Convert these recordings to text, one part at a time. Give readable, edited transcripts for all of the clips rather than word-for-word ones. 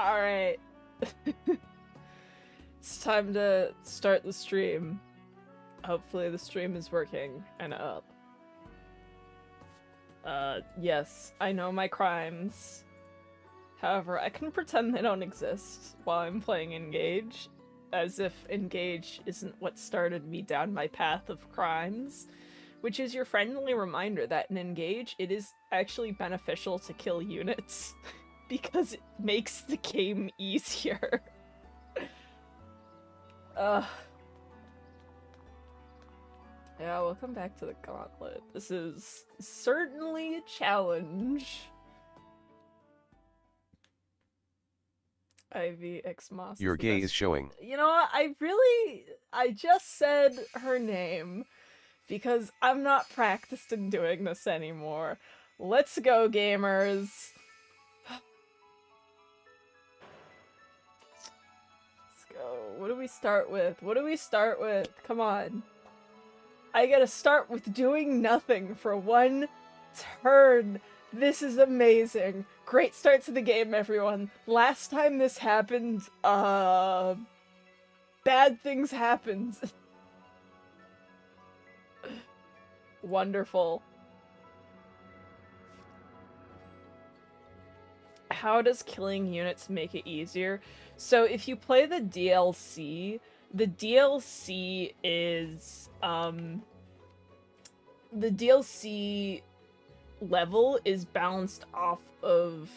Alright. It's time to start the stream. Hopefully the stream is working and up. Yes, I know my crimes. However, I can pretend they don't exist while I'm playing Engage, as if Engage isn't what started me down my path of crimes, which is your friendly reminder that in Engage, it is actually beneficial to kill units, because it makes the game easier. Yeah, welcome back to the Gauntlet. This is certainly a challenge. Ivy X Moss. Your gay is showing. You know what? I just said her name because I'm not practiced in doing this anymore. Let's go, gamers. Let's go. What do we start with? Come on. I gotta start with doing nothing for one turn. This is amazing. Great start to the game, everyone. Last time this happened, bad things happened. Wonderful. How does killing units make it easier? So if you play the DLC is, the DLC level is balanced off of,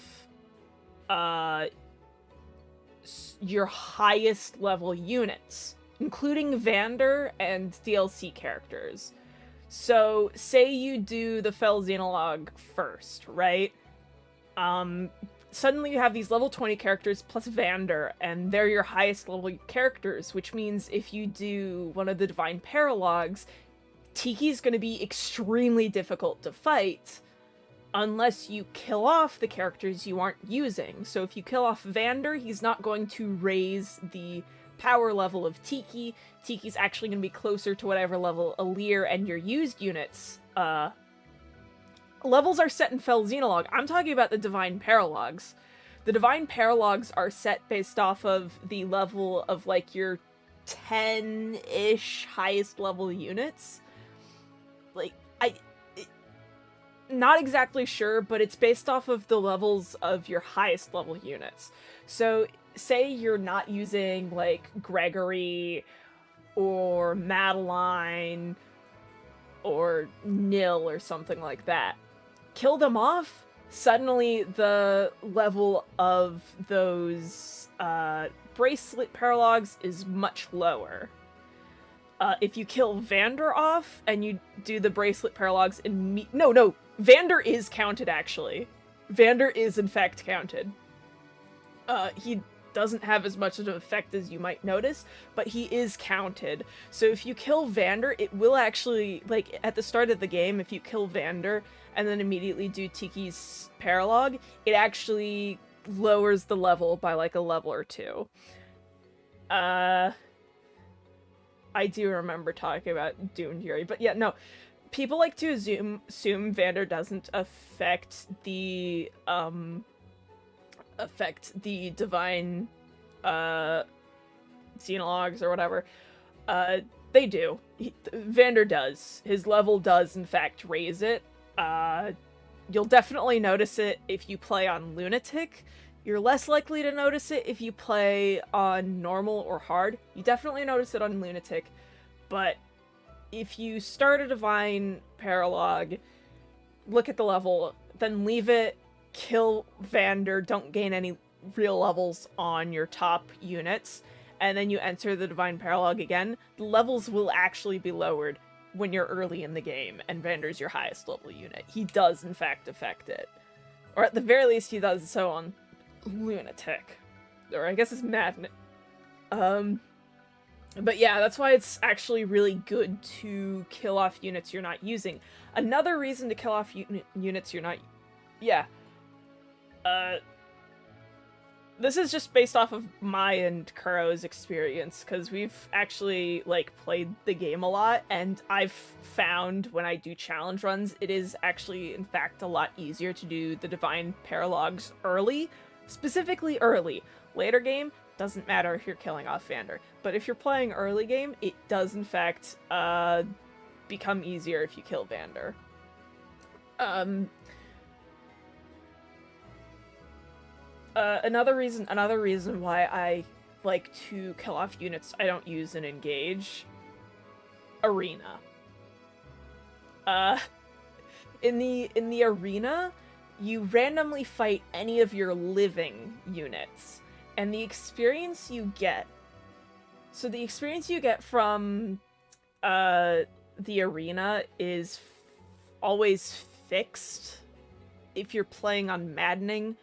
your highest level units, including Vander and DLC characters. So, say you do the Fel Xenologue first, right? Suddenly you have these level 20 characters plus Vander, and they're your highest level characters, which means if you do one of the Divine Paralogs, Tiki's going to be extremely difficult to fight unless you kill off the characters you aren't using. So if you kill off Vander, he's not going to raise the power level of Tiki. Tiki's actually going to be closer to whatever level Alir and your used units levels are set in Fel Xenologue. I'm talking about the Divine Paralogs. The Divine Paralogs are set based off of the level of, like, your 10-ish highest level units. Like, not exactly sure, but it's based off of the levels of your highest level units. So, say you're not using, like, Gregory, or Madeline, or Nil, or something like that. Kill them off, suddenly the level of those bracelet paralogs is much lower. If you kill Vander off and you do the bracelet paralogs no, Vander is counted, actually. Vander is in fact counted. He doesn't have as much of an effect as you might notice, but he is counted. So if you kill Vander, it will actually, like, at the start of the game, if you kill Vander and then immediately do Tiki's Paralog, it actually lowers the level by, like, a level or two. I do remember talking about Dune Fury, but yeah, no. People like to assume Vander doesn't affect the Divine Xenologues or whatever. They do. Vander does. His level does, in fact, raise it. You'll definitely notice it if you play on Lunatic. You're less likely to notice it if you play on normal or hard. You definitely notice it on Lunatic, but if you start a Divine Paralog, look at the level, then leave it, kill Vander, don't gain any real levels on your top units, and then you enter the Divine Paralog again, the levels will actually be lowered when you're early in the game, and Vander's your highest level unit. He does, in fact, affect it. Or at the very least, he does so on Lunatic. Or I guess it's Madness. But yeah, that's why it's actually really good to kill off units you're not using. Another reason to kill off units you're not... Yeah. This is just based off of my and Kuro's experience, because we've actually, like, played the game a lot, and I've found when I do challenge runs, it is actually, in fact, a lot easier to do the Divine Paralogs early Specifically early. Later game, doesn't matter if you're killing off Vander. But if you're playing early game, it does in fact become easier if you kill Vander. Another reason why I like to kill off units I don't use and engage. Arena. In the arena, you randomly fight any of your living units, and the experience you get. So the experience you get from the arena is always fixed if you're playing on Maddening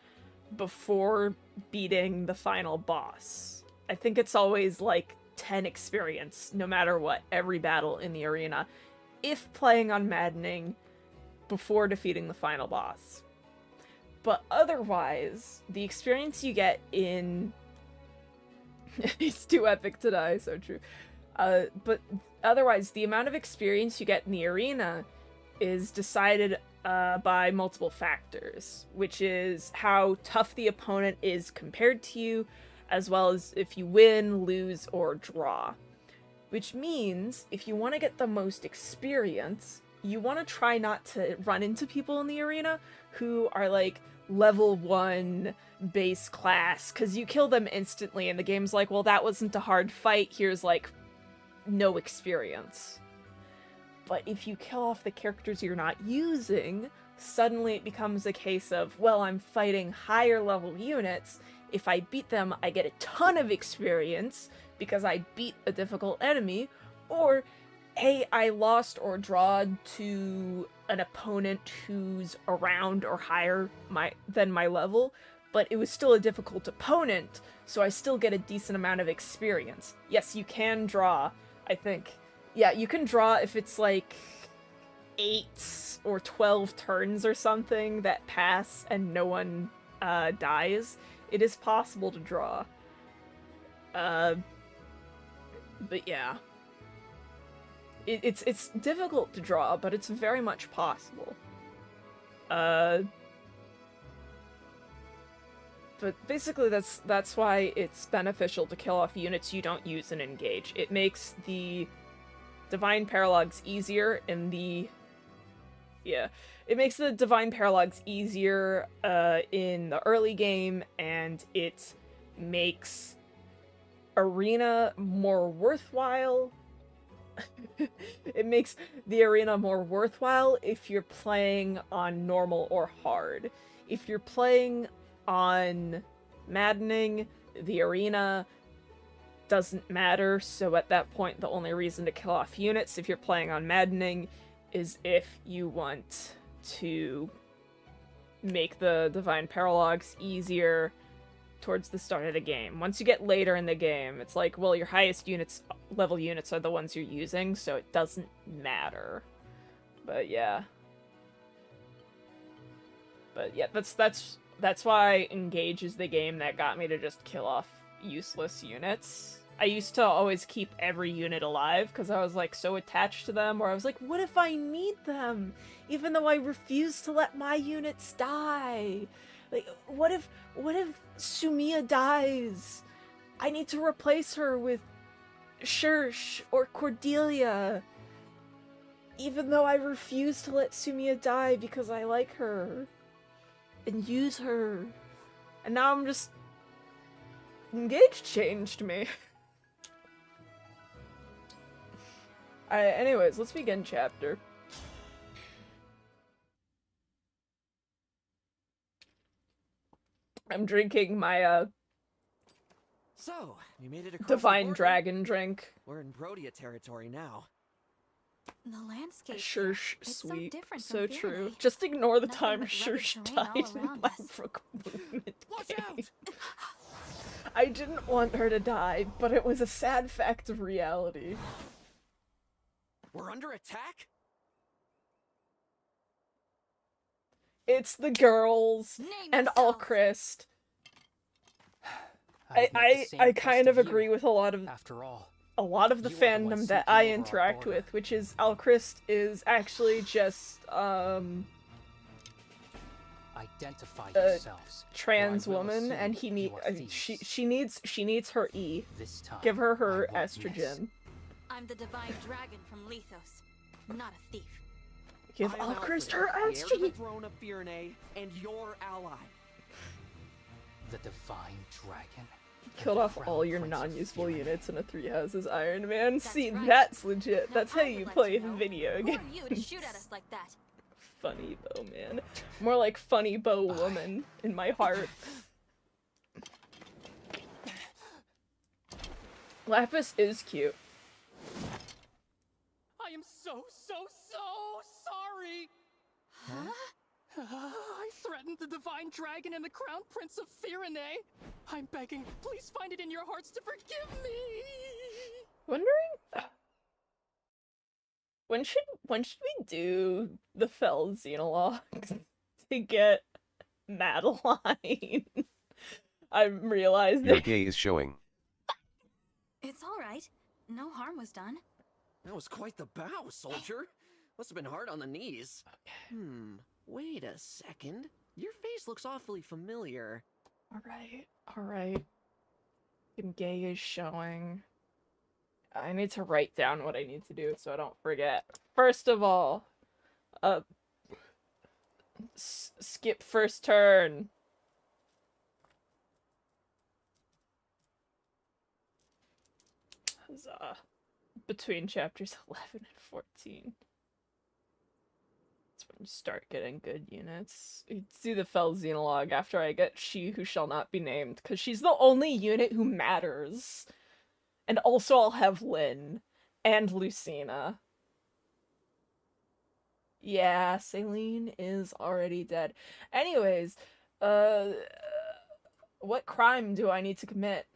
before beating the final boss. I think it's always like 10 experience, no matter what, every battle in the arena, if playing on Maddening before defeating the final boss. But otherwise, the experience you get in... It's too epic to die, so true. But otherwise, the amount of experience you get in the arena is decided by multiple factors, which is how tough the opponent is compared to you, as well as if you win, lose, or draw. Which means, if you want to get the most experience, you want to try not to run into people in the arena who are like level 1 base class, because you kill them instantly and the game's like, well, that wasn't a hard fight, here's like no experience. But if you kill off the characters you're not using, suddenly it becomes a case of, well, I'm fighting higher level units. If I beat them, I get a ton of experience because I beat a difficult enemy, or, hey, I lost or drawed to an opponent who's around or higher than my level, but it was still a difficult opponent, so I still get a decent amount of experience. Yes, you can draw, I think. Yeah, you can draw if it's like 8 or 12 turns or something that pass and no one dies. It is possible to draw. But yeah. It's difficult to draw, but it's very much possible. But basically that's why it's beneficial to kill off units you don't use and engage. It makes the Divine Paralogs easier in the... Yeah. It makes the Divine Paralogs easier in the early game, and it makes Arena more worthwhile. It makes the arena more worthwhile if you're playing on normal or hard. If you're playing on Maddening, the arena doesn't matter, so at that point the only reason to kill off units if you're playing on Maddening is if you want to make the Divine Paralogs easier towards the start of the game. Once you get later in the game, it's like, well, your highest level units are the ones you're using, so it doesn't matter. But yeah. But yeah, that's why Engage is the game that got me to just kill off useless units. I used to always keep every unit alive because I was like so attached to them, or I was like, what if I need them? Even though I refuse to let my units die. Like, what if Sumiya dies? I need to replace her with Shirsh or Cordelia. Even though I refuse to let Sumiya die because I like her. And use her. And now I'm just... Engage changed me. Alright, anyways, let's begin chapter. I'm drinking my, So, you made it across Divine the border. Dragon drink. We're in Brodia territory now. The landscape Shirsh, it's sweet. so different So from true. Faraday. Just ignore the Nothing time but rugged Shirsh terrain all died in around us. Blackbrook Movement Watch game. out! I didn't want her to die, but it was a sad fact of reality. We're under attack? It's the girls Name and yourself. Alchrist. I've met the I same kind best of you. agree with a lot of After all, the You are the fandom ones that seeking I over our interact border. with, which is Alchrist is actually just Identify a yourselves. trans or I will woman, assume and he need you are thieves. she needs her E. This time, Give her her I won't miss. estrogen. I'm the divine dragon from Lethos, not a thief. Give I am Alchrist Alfred, her the heir to the estrogen. throne of Firene, and your ally. The divine dragon. Killed the off crown all your prince of non-useful Firene. units in a 3 houses Iron Man. That's See, right. that's legit. Now That's how I would you like play to know, video Who games. are you to shoot at us like that? Funny bow man. More like funny bow woman in my heart. Lapis is cute. I am so sorry. Huh? I threatened the divine dragon and the crown prince of Firene. I'm begging, please find it in your hearts to forgive me. Wondering when should we do the Fell Xenologue to get Madeline? I'm realizing. Your gay is showing. It's all right. No harm was done. That was quite the bow, soldier. Must have been hard on the knees. Wait a second. Your face looks awfully familiar. Alright. Gay is showing. I need to write down what I need to do so I don't forget. First of all, skip first turn. Huzzah. Between chapters 11 and 14. That's when you start getting good units. You do the Fell Xenologue after I get She Who Shall Not Be Named, because she's the only unit who matters. And also I'll have Lynn and Lucina. Yeah, Celine is already dead. Anyways, what crime do I need to commit?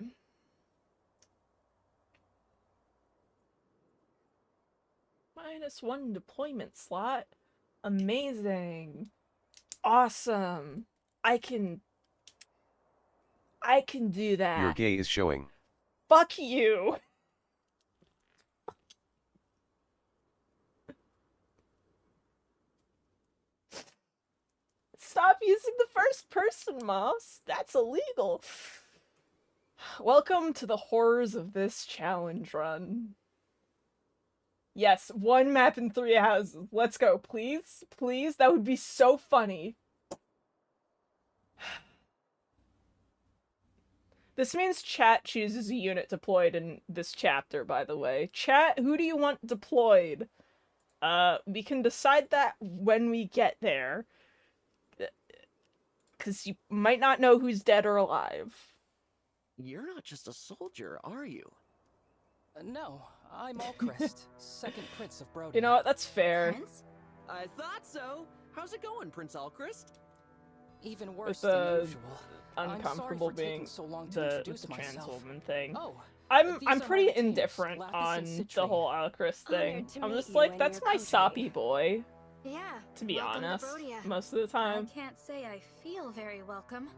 -1 deployment slot. Amazing. Awesome. I can do that. Your gay is showing. Fuck you. Stop using the first person, Moss. That's illegal. Welcome to the horrors of this challenge run. Yes, 1 map and 3 houses. Let's go, please. Please, that would be so funny. This means chat chooses a unit deployed in this chapter, by the way. Chat, who do you want deployed? We can decide that when we get there. Because you might not know who's dead or alive. You're not just a soldier, are you? No, I'm Alchrist, second prince of Brodia. You know what, that's fair. Prince? I thought so. How's it going, Prince Alchrist? Even worse With than the usual. uncomfortable I'm sorry for taking being so long to the introduce trans myself. woman thing. Oh, I'm these are my pretty retainers, indifferent Lapis on and the Citrine. whole Alchrist thing. Honored to I'm meet just you like, and that's your my company. soppy boy, Yeah. to be welcome honest, To Brodia. most of the I time. can't say I feel very welcome.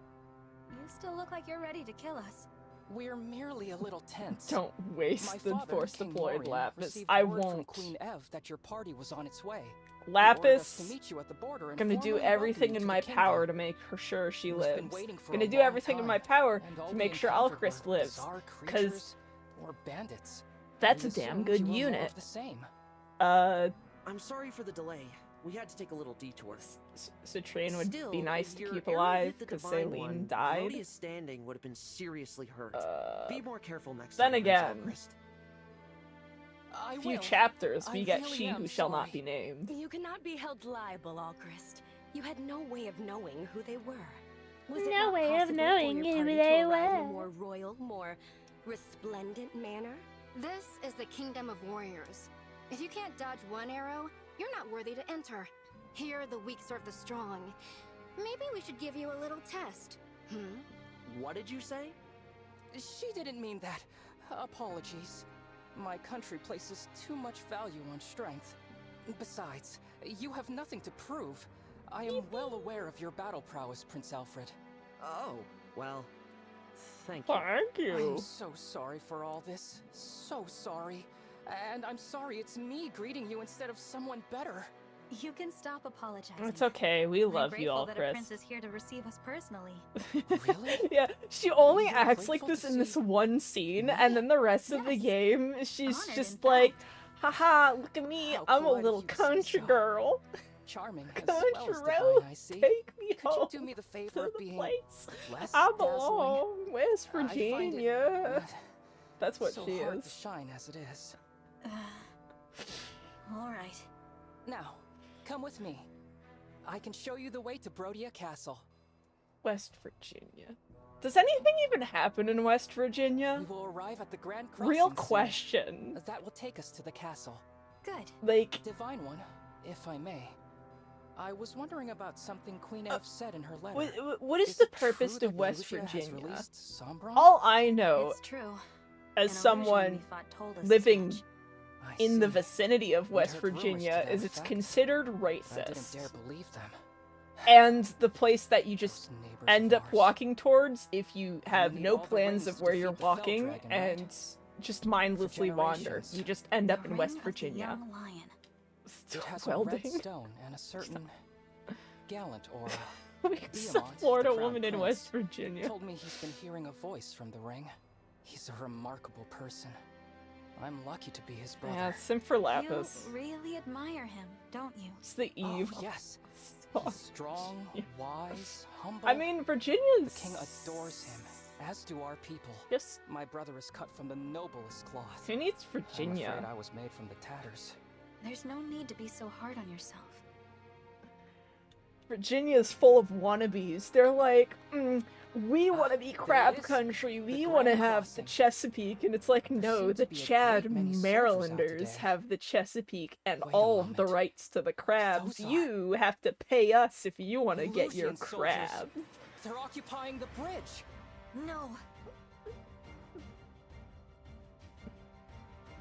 You still look like you're ready to kill us. We're merely a little tense. Don't My waste the father, force King deployed Lorien, Lapis. received I word from won't. Queen Ev that your party was on its way. He ordered us to Lapis, meet you at the border and gonna do formally everything welcome you in to my the kingdom. power to make sure she We've been lives. waiting for Gonna a do long everything in my time, power and all to we make sure encountered Alchrist were lives. bizarre 'Cause creatures or bandits. that's We a damn assumed good you were more unit. of the same. I'm sorry for the delay. We had to take a little detour. Citrine would Still, be nice if to your keep area alive hit the because Divine Celine One, died. Rhodia's standing would have been seriously hurt. Be more careful next then time, again, Prince Alchrist. I few will. chapters we I get really She am Who Shall Not sorry. Be Named. You cannot be held liable, Alchrist. You had no way of knowing who they were. Was it No not way of possible knowing for your who party they to arrive in a were. more royal, more resplendent manner? This is the Kingdom of Warriors. If you can't dodge one arrow, you're not worthy to enter. Here, the weak serve the strong. Maybe we should give you a little test. What did you say? She didn't mean that. Apologies. My country places too much value on strength. Besides, you have nothing to prove. I am well aware of your battle prowess, Prince Alfred. Oh, well, thank you. Thank I you. am so sorry for all this. So sorry. And I'm sorry it's me greeting you instead of someone better. You can stop apologizing. It's okay. We I'm love you grateful all, that a Chris. prince is here to receive us personally. Really? Yeah, she only You're acts like grateful this to in this see one scene, me? and then the rest of the Yes. game, she's Honored, just in like, fact. haha, look at me, How I'm a polite little of you to say country so. girl. Charming as Country well as road, divine, I see. take me Could you home do me the to favor of the being place less I dazzling? belong, West I find it, Virginia. That's what so she hard to is. shine as it is. All right. Now, come with me. I can show you the way to Brodia Castle. West Virginia. Does anything even happen in West Virginia? We will arrive at the Grand Crossing Real soon, question. as that will take us to the castle. Good. Like, Divine One, if I may. I was wondering about something Queen Eve said in her letter. what is Is the it true purpose that of West Velusia has Virginia? released Sombron? All I know, It's true. as An illusion we someone thought told us as living much. I in the see. vicinity of We'd West heard rumors to Virginia, that is it's effect. considered I didn't dare racist. believe them. And the place that you just Those neighbors end of up ours. walking towards if you have need no all the plans rings of to where you're defeat the Fell walking Dragon, right? and just mindlessly wander. generations. You just end up The in West Ring of the Virginia. Young Lion. It has a Welding. red stone and a certain gallant aura. Like some Beamont, Florida the Crown woman in Prince, West Virginia. Told me he's been hearing a voice from the ring. He's a remarkable person. I'm lucky to be his brother. Yeah, Simp for You Lapis. really admire him, don't you? It's the Oh, Eve. yes. song. He's strong, Yeah. wise, humble. I mean, the Virginia's king adores him, as do our people. just My brother is cut from the noblest cloth. who needs I'm afraid Virginia? I was made from the tatters. There's no need to be so hard on yourself. Virginia's full of wannabes. They're like, we want to be there crab it is. country. The We Grand want to have the Crossing. Chesapeake, and it's like, There no, seem the to be a Chad great many soldiers out Marylanders today. have the Chesapeake and Wait a all of the moment. rights to the crabs. Those are You have to pay us if you want to get your Lucian soldiers. crab. They're occupying the bridge. No.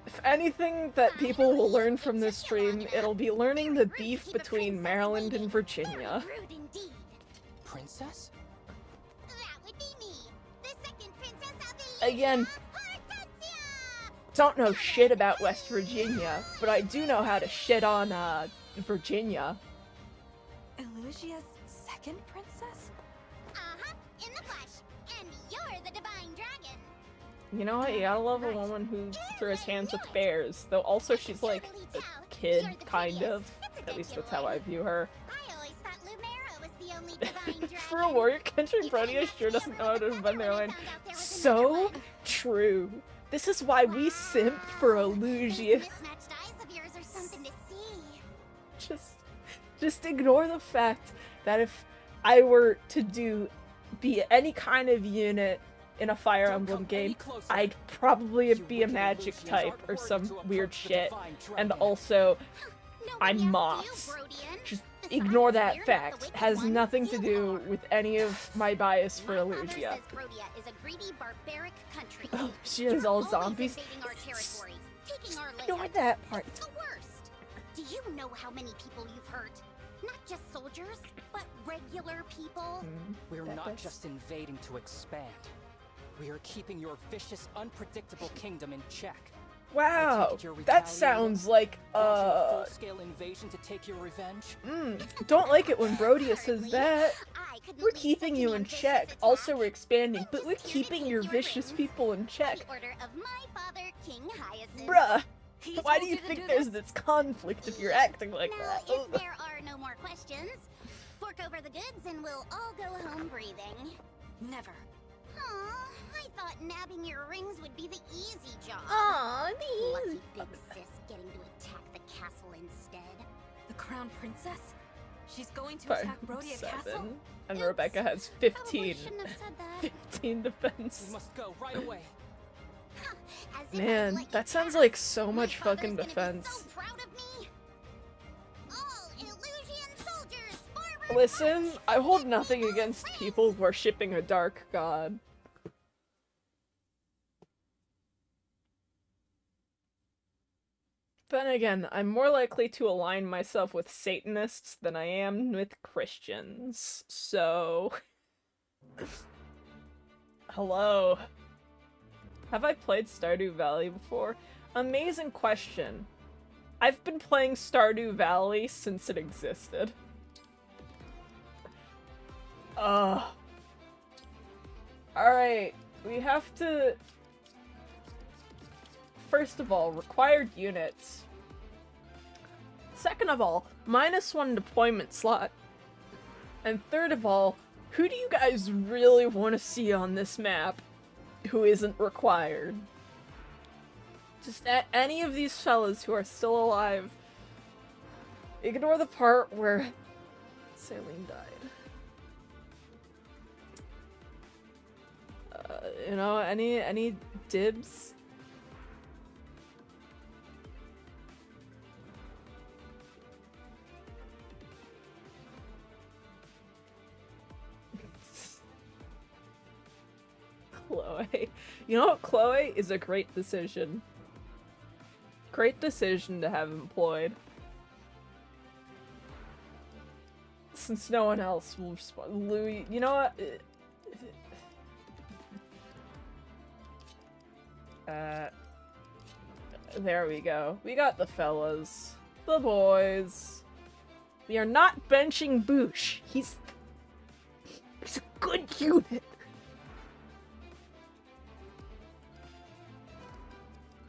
If anything that people will learn from this stream, it'll be learning the beef between Maryland and Virginia. Rude indeed. Princess? That would be me, the second princess of Again, Hortensia! don't know shit about West Virginia, but I do know how to shit on, Virginia. Elusia's second princess? Uh-huh, in the flesh. And you're the divine dragon. You know what? You gotta love a woman who throws hands with bears. Though also she's like a kid, kind of. At least that's how I view her. I always thought Lumera was the only divine dragon. For a warrior country, Brodia sure doesn't know how to defend their land. So true. This is why we simp for Elusia. Mismatched eyes of yours are something to see. Just ignore the fact that if I were to be any kind of unit in a Fire Don't Emblem come game, any closer. I'd probably You be a wicked magic Elusians type aren't or worthy some to weird approach the shit. divine And dragon. also, Nobody I'm asked you, Moss. Brodian. Just Besides, ignore that we're not the fact. wicked Has ones, nothing to you do are. with any of my bias for My father Elusia. says Brodia is a greedy, barbaric country. Oh, she You're is all always zombies. invading our territories, taking our Ignore land. that part. It's the worst. Do you know how many people you've hurt? Not just soldiers, but regular people. We're That not does- just invading to expand. We are keeping your vicious, unpredictable kingdom in check. Wow, take it you're that retaliating? sounds like, Launching a full-scale invasion to take your revenge. don't like it when Brodia says Hardly. that. I couldn't We're lead keeping such you an in ambitious check. attack. Also, we're expanding, I'm but just we're here to keeping take your your vicious rings. people in check. The order of my father, King Hyacinth. Bruh, He why do told you to think do there's this? this conflict if you're acting like Now, that? if Ugh. there are no more questions, fork over the goods and we'll all go home breathing. Never. Aw, I thought nabbing your rings would be the easy job. Aw, Lucky these. big sis getting to attack the castle instead. The crown princess? She's going to Five, attack Brodia Castle? 7, and Oops. Rebecca has Probably 15. shouldn't have said that. 15 defense. We must go right away. As if I'd Man, let you that sounds pass. like so My much father's fucking gonna be defense. so proud of me. All Illusion soldiers forward Listen, march! I hold Let me nothing all against friends! people worshipping a dark god. Then again, I'm more likely to align myself with Satanists than I am with Christians, so... Hello. Have I played Stardew Valley before? Amazing question. I've been playing Stardew Valley since it existed. Alright, we have to... First of all, required units. Second of all, -1 deployment slot. And third of all, who do you guys really want to see on this map who isn't required? Just any of these fellas who are still alive. Ignore the part where Saline died. You know, any dibs? Chloe. You know what? Chloe is a great decision. Great decision to have employed. Since no one else will respond. Louis, you know what? There we go. We got the fellas. The boys. We are not benching Boosh. He's a good unit.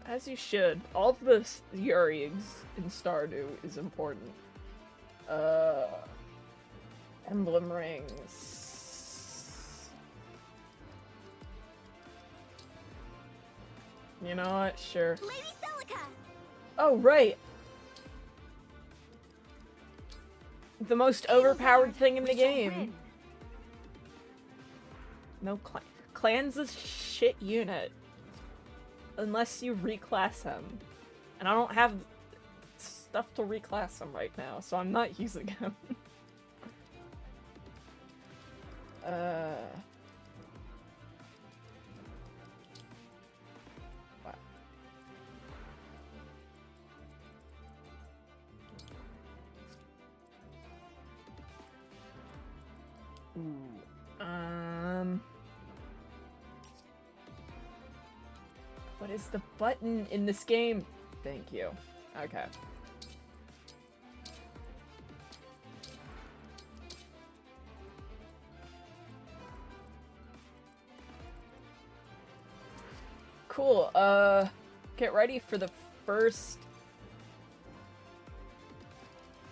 As you should. All of the Yurigs in Stardew is important. Emblem rings. You know what? Sure. Lady Celica! Oh, right. The most overpowered thing in the game. No, Clan's a shit unit. Unless you reclass him. And I don't have stuff to reclass him right now, so I'm not using him. Wow. What is the button in this game? Thank you. Okay. Cool, get ready for the first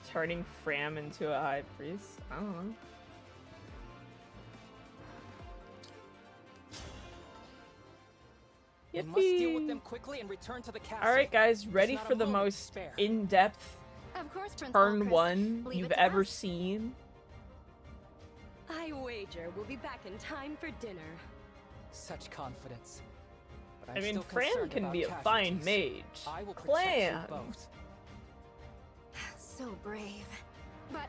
turning Fram into a high priest. I don't know. We must deal with them quickly and return to the castle. Alright guys, ready There's not for a the moment to most spare. Of in-depth course, Prince turn Alcris. 1 Leave you've it to ever us. seen. I wager we'll be back in time for dinner. Such confidence. But I I'm mean, still Fran concerned can about be a fine casualties. mage. I will protect you Clan! both. So brave. But,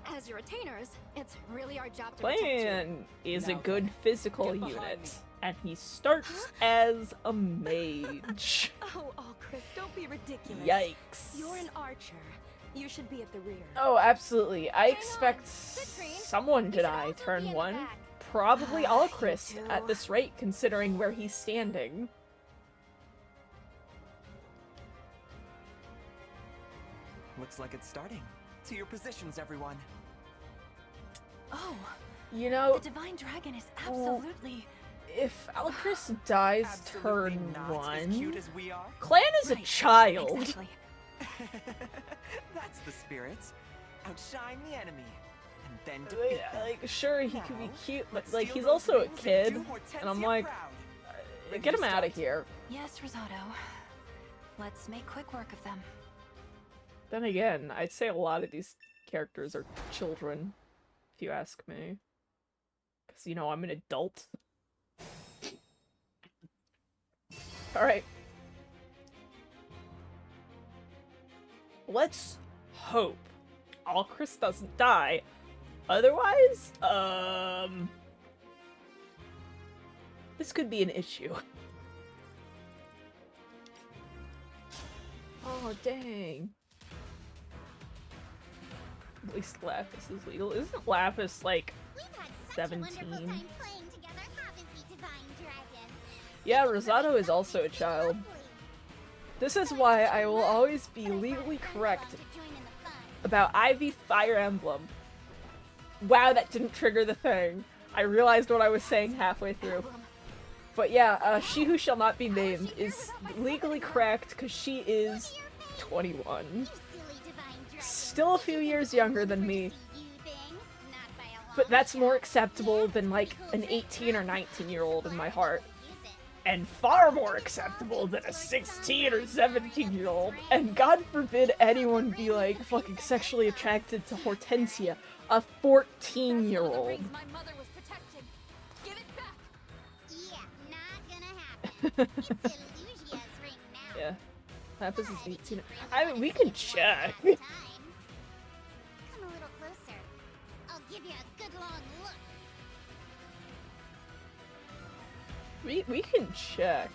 as your retainers, it's really our job to protect you. Clan is a Now good then, physical get behind unit. me. And he starts as a mage. Oh, Chris, don't be ridiculous. Yikes. You're an archer. You should be at the rear. Oh, absolutely. I Hang expect on. Citrine, someone to you should die also turn be in the 1. back. Probably You Alchrist too. at this rate, considering where he's standing. Looks like it's starting. To your positions, everyone. Oh, You know, the Divine Dragon is absolutely... if Alchrist dies Absolutely turn not as cute 1, as we are. Clan is a Right, child. Exactly. That's the spirit. Outshine the enemy, and then defeat them. Like, sure, he could be Now, cute, but let's like steal he's those also a rings and kid, do Hortensia and I'm like, proud. get him to out of start? here. Yes, Rosado. Let's make quick work of them. Then again, I'd say a lot of these characters are children, if you ask me. Because, you know, I'm an adult. Alright. Let's hope Alchrist doesn't die. Otherwise, this could be an issue. Oh, dang. At least Lapis is legal. Isn't Lapis, like, We've had such a wonderful 17? time playing together, haven't we, Divine Dragon? Yeah, Speaking for Rosado is myself, also a it's child. lovely. This is why I will always be legally correct about Ivy Fire Emblem. Wow, that didn't trigger the thing. I realized what I was saying halfway through. But yeah, She Who Shall Not Be Named is legally correct because she is 21. Still a few years younger than me. But that's more acceptable than like an 18 or 19-year-old in my heart. And far more acceptable than a 16 or 17-year-old. And God forbid anyone be like fucking sexually attracted to Hortensia, a 14-year-old. My mother was protecting. Give it back. Yeah, not gonna happen. It's Illusia's ring now. Yeah. Lapis is 18. I mean, we can check. Come a little closer. I'll give you a good long look. We can check.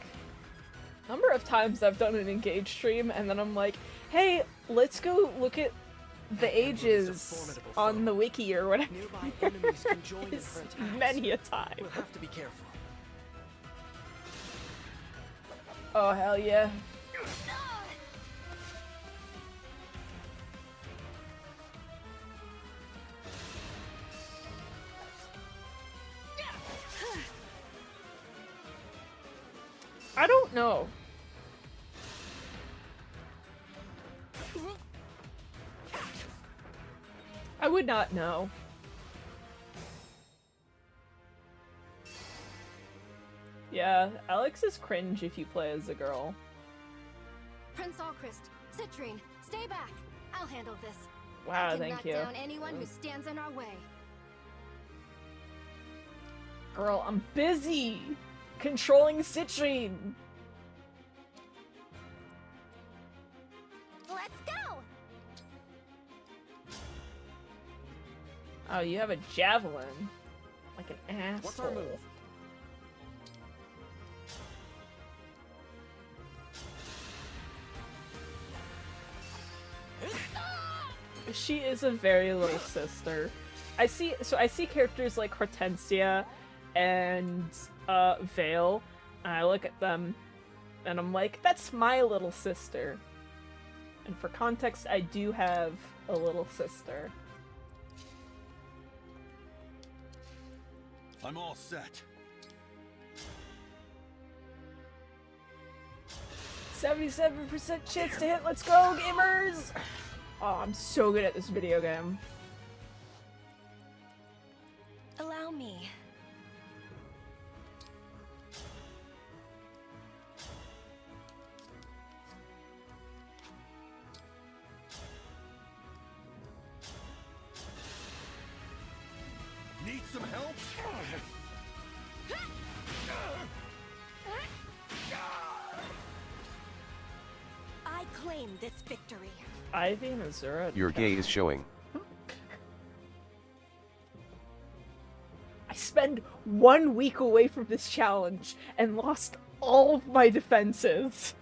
Number of times I've done an engaged stream and then I'm like, hey, let's go look at the ages on the wiki or whatever. Nearby enemies can join in It's her attacks. many a time. We'll have to be careful. Oh hell yeah. I don't know. I would not know. Yeah, Alex is cringe if you play as a girl. Prince Alchrist, Citrine, stay back. I'll handle this. Wow, I can thank knock you. down anyone who stands in our way. Girl, I'm busy controlling Citrine. Let's go. Oh, you have a javelin. Like an asshole. What's our move? She is a very little sister. I see characters like Hortensia and Vale, and I look at them and I'm like, that's my little sister. And for context, I do have a little sister. I'm all set. 77% chance to hit. Let's go, gamers! Oh, I'm so good at this video game. Allow me. Need some help? I claim this victory. Ivy and Azura. Your gay is showing. I spend 1 week away from this challenge and lost all of my defenses.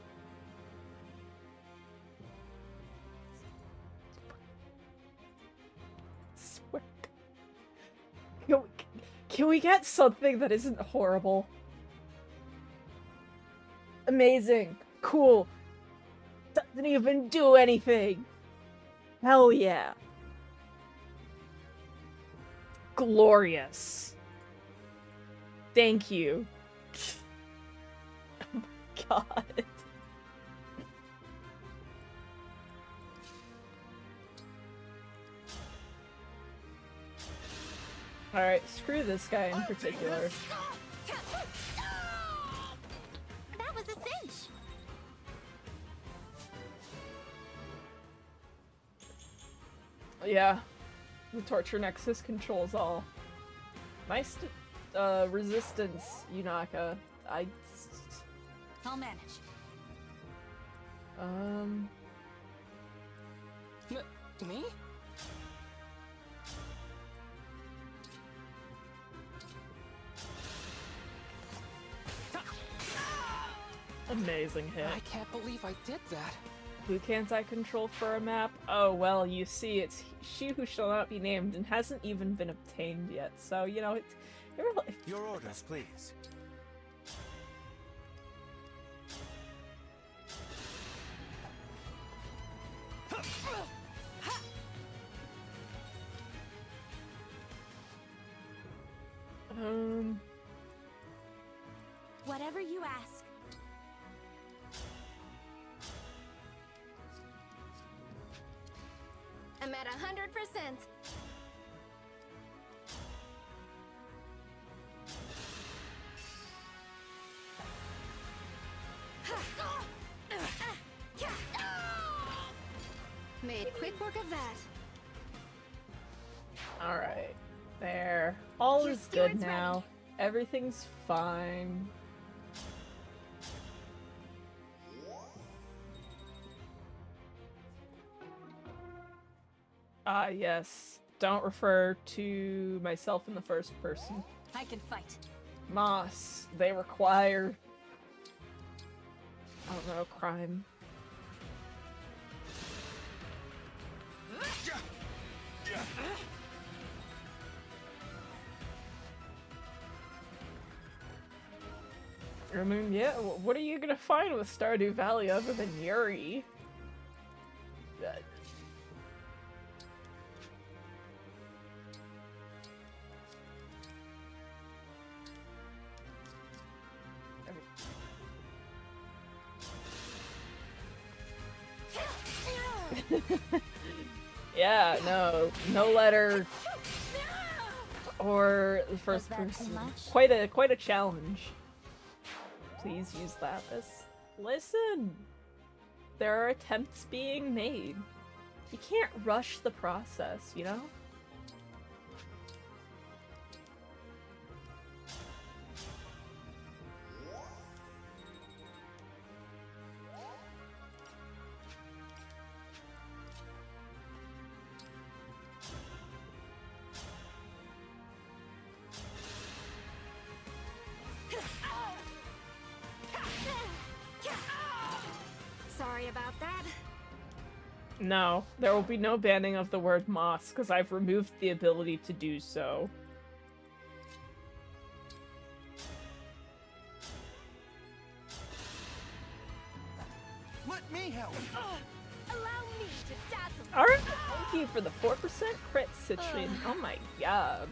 Swear. Can we get something that isn't horrible? Amazing. Cool. Doesn't even do anything. Hell yeah. Glorious. Thank you. Oh my god. Alright, screw this guy in particular. That was a cinch. Yeah. The Torture Nexus controls all. Nice resistance, Yunaka. I'll manage. Me? Amazing hit. I can't believe I did that. Who can't I control for a map? Oh, well, you see, it's She Who Shall Not Be Named and hasn't even been obtained yet, so, you know, it's... Your orders, please. Whatever you ask. I'm at 100%. Made quick work of that. Alright. There. All Your is good steward's now. ready. Everything's fine. Ah, yes. Don't refer to myself in the first person. I can fight. Moss. They require... I don't know, crime. I mean, yeah, what are you gonna find with Stardew Valley other than Yuri? Yeah, no letter or the first that too person. much? Quite a challenge. Please use Lapis. Listen, there are attempts being made. You can't rush the process, you know? Sorry about that. No, there will be no banning of the word moss, because I've removed the ability to do so. Let me help. Allow me to dazzle. Alright, thank you for the 4% crit Citrin. Oh my god.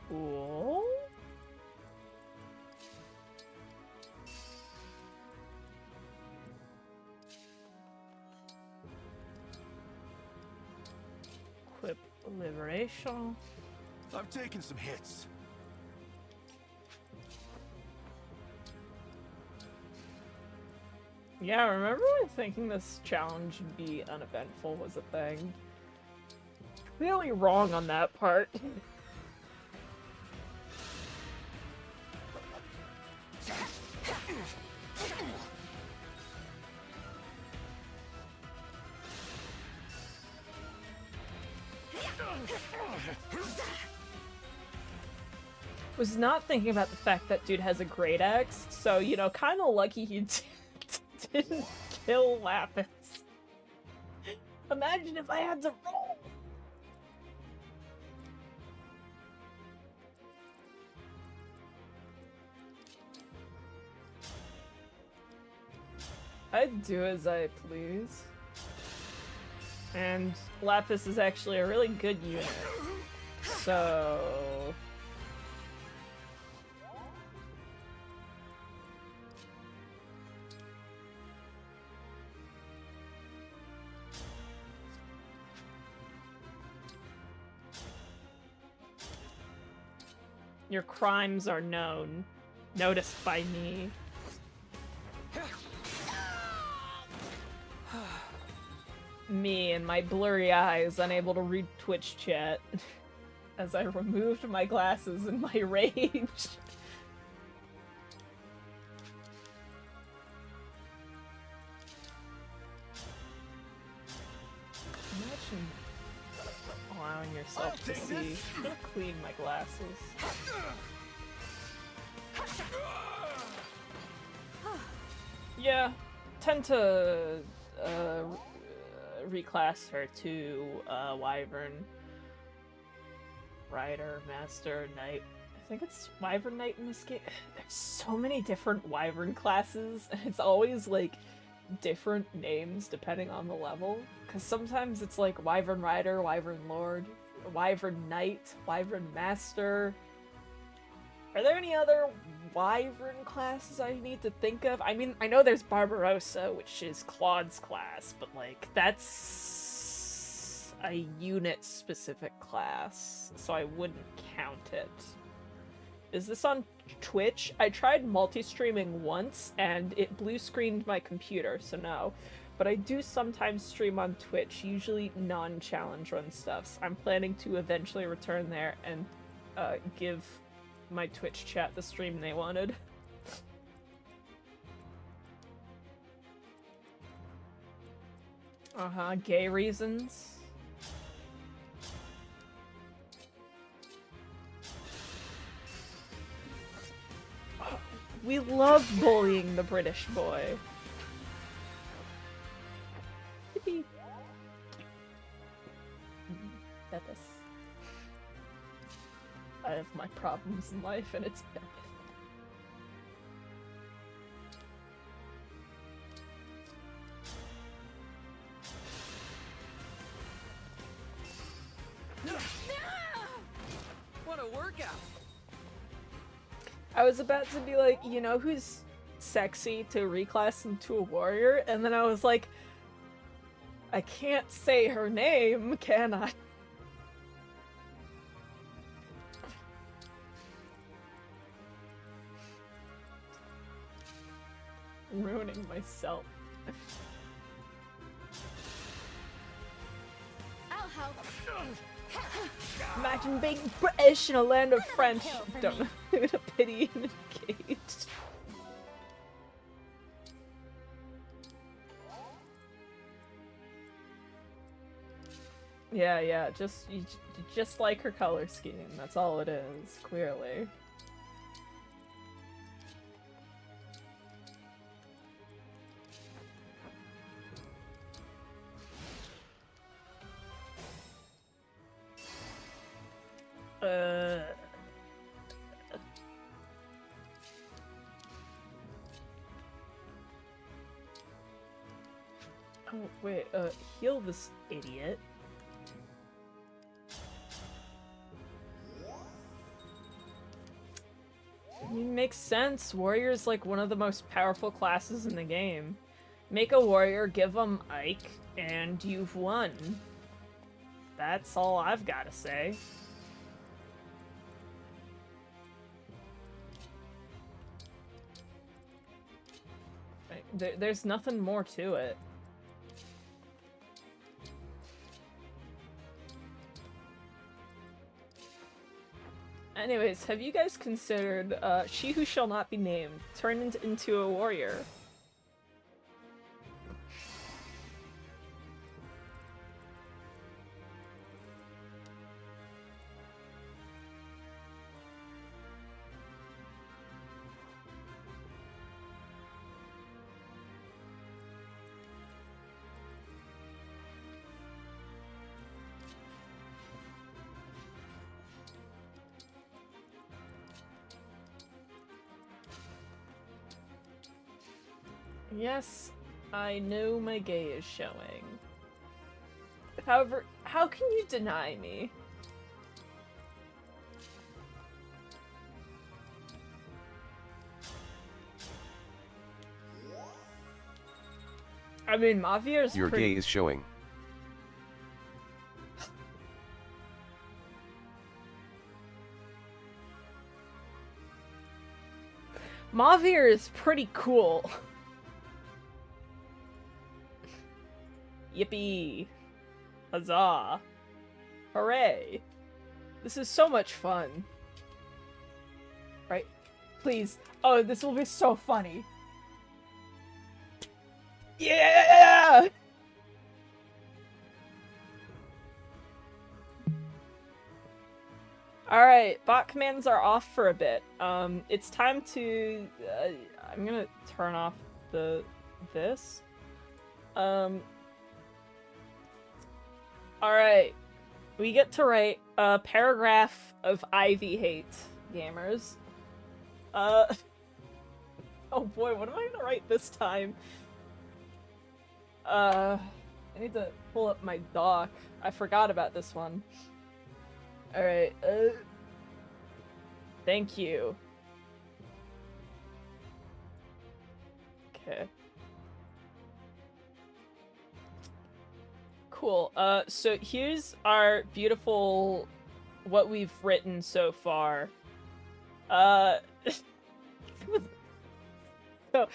Cool. Equip liberation. I've taken some hits. Yeah, remember when thinking this challenge would be uneventful was a thing? Clearly wrong on that part. Was not thinking about the fact that dude has a great axe, so, you know, kind of lucky he didn't kill Lapis. Imagine if I had to roll! I'd do as I please. And Lapis is actually a really good unit. So... your crimes are known. Noticed by me. Me and my blurry eyes, unable to read Twitch chat. As I removed my glasses in my rage. Imagine allowing yourself to see. I'm gonna clean my glasses. Yeah, tend to reclass her to Wyvern Rider, Master, Knight. I think it's Wyvern Knight in this game. There's so many different Wyvern classes, and it's always like different names depending on the level. Because sometimes it's like Wyvern Rider, Wyvern Lord, Wyvern Knight, Wyvern Master. Are there any other Wyvern classes I need to think of? I mean, I know there's Barbarossa, which is Claude's class, but like, that's a unit-specific class, so I wouldn't count it. Is this on Twitch? I tried multi-streaming once, and it blue-screened my computer, so no. But I do sometimes stream on Twitch, usually non-challenge run stuff. So I'm planning to eventually return there and give my Twitch chat the stream they wanted. Gay reasons. We love bullying the British boy. Yippee. Betis. I have my problems in life and it's Betis. What a workout! I was about to be like, you know who's sexy to reclass into a warrior? And then I was like, I can't say her name, can I? Ruining myself. I'll help. Imagine being British in a land of French. Don't know who to pity and engage. Yeah, just like her color scheme. That's all it is, clearly. Oh, wait, heal this idiot. I mean, makes sense. Warrior's like one of the most powerful classes in the game. Make a warrior, give them Ike, and you've won. That's all I've got to say. There's nothing more to it. Anyways, have you guys considered She Who Shall Not Be Named turned into a warrior? Yes, I know my gay is showing. However, how can you deny me? I mean, Mavier's Your pretty... gay is showing. Mavir is pretty cool. Yippee. Huzzah. Hooray. This is so much fun. Right? Please. Oh, this will be so funny. Yeah! Alright, bot commands are off for a bit. It's time to... I'm gonna turn off this. Alright. We get to write a paragraph of Ivy hate, gamers. Oh boy, what am I gonna write this time? I need to pull up my doc. I forgot about this one. Alright, thank you. Okay. Cool. So here's our beautiful, what we've written so far. So,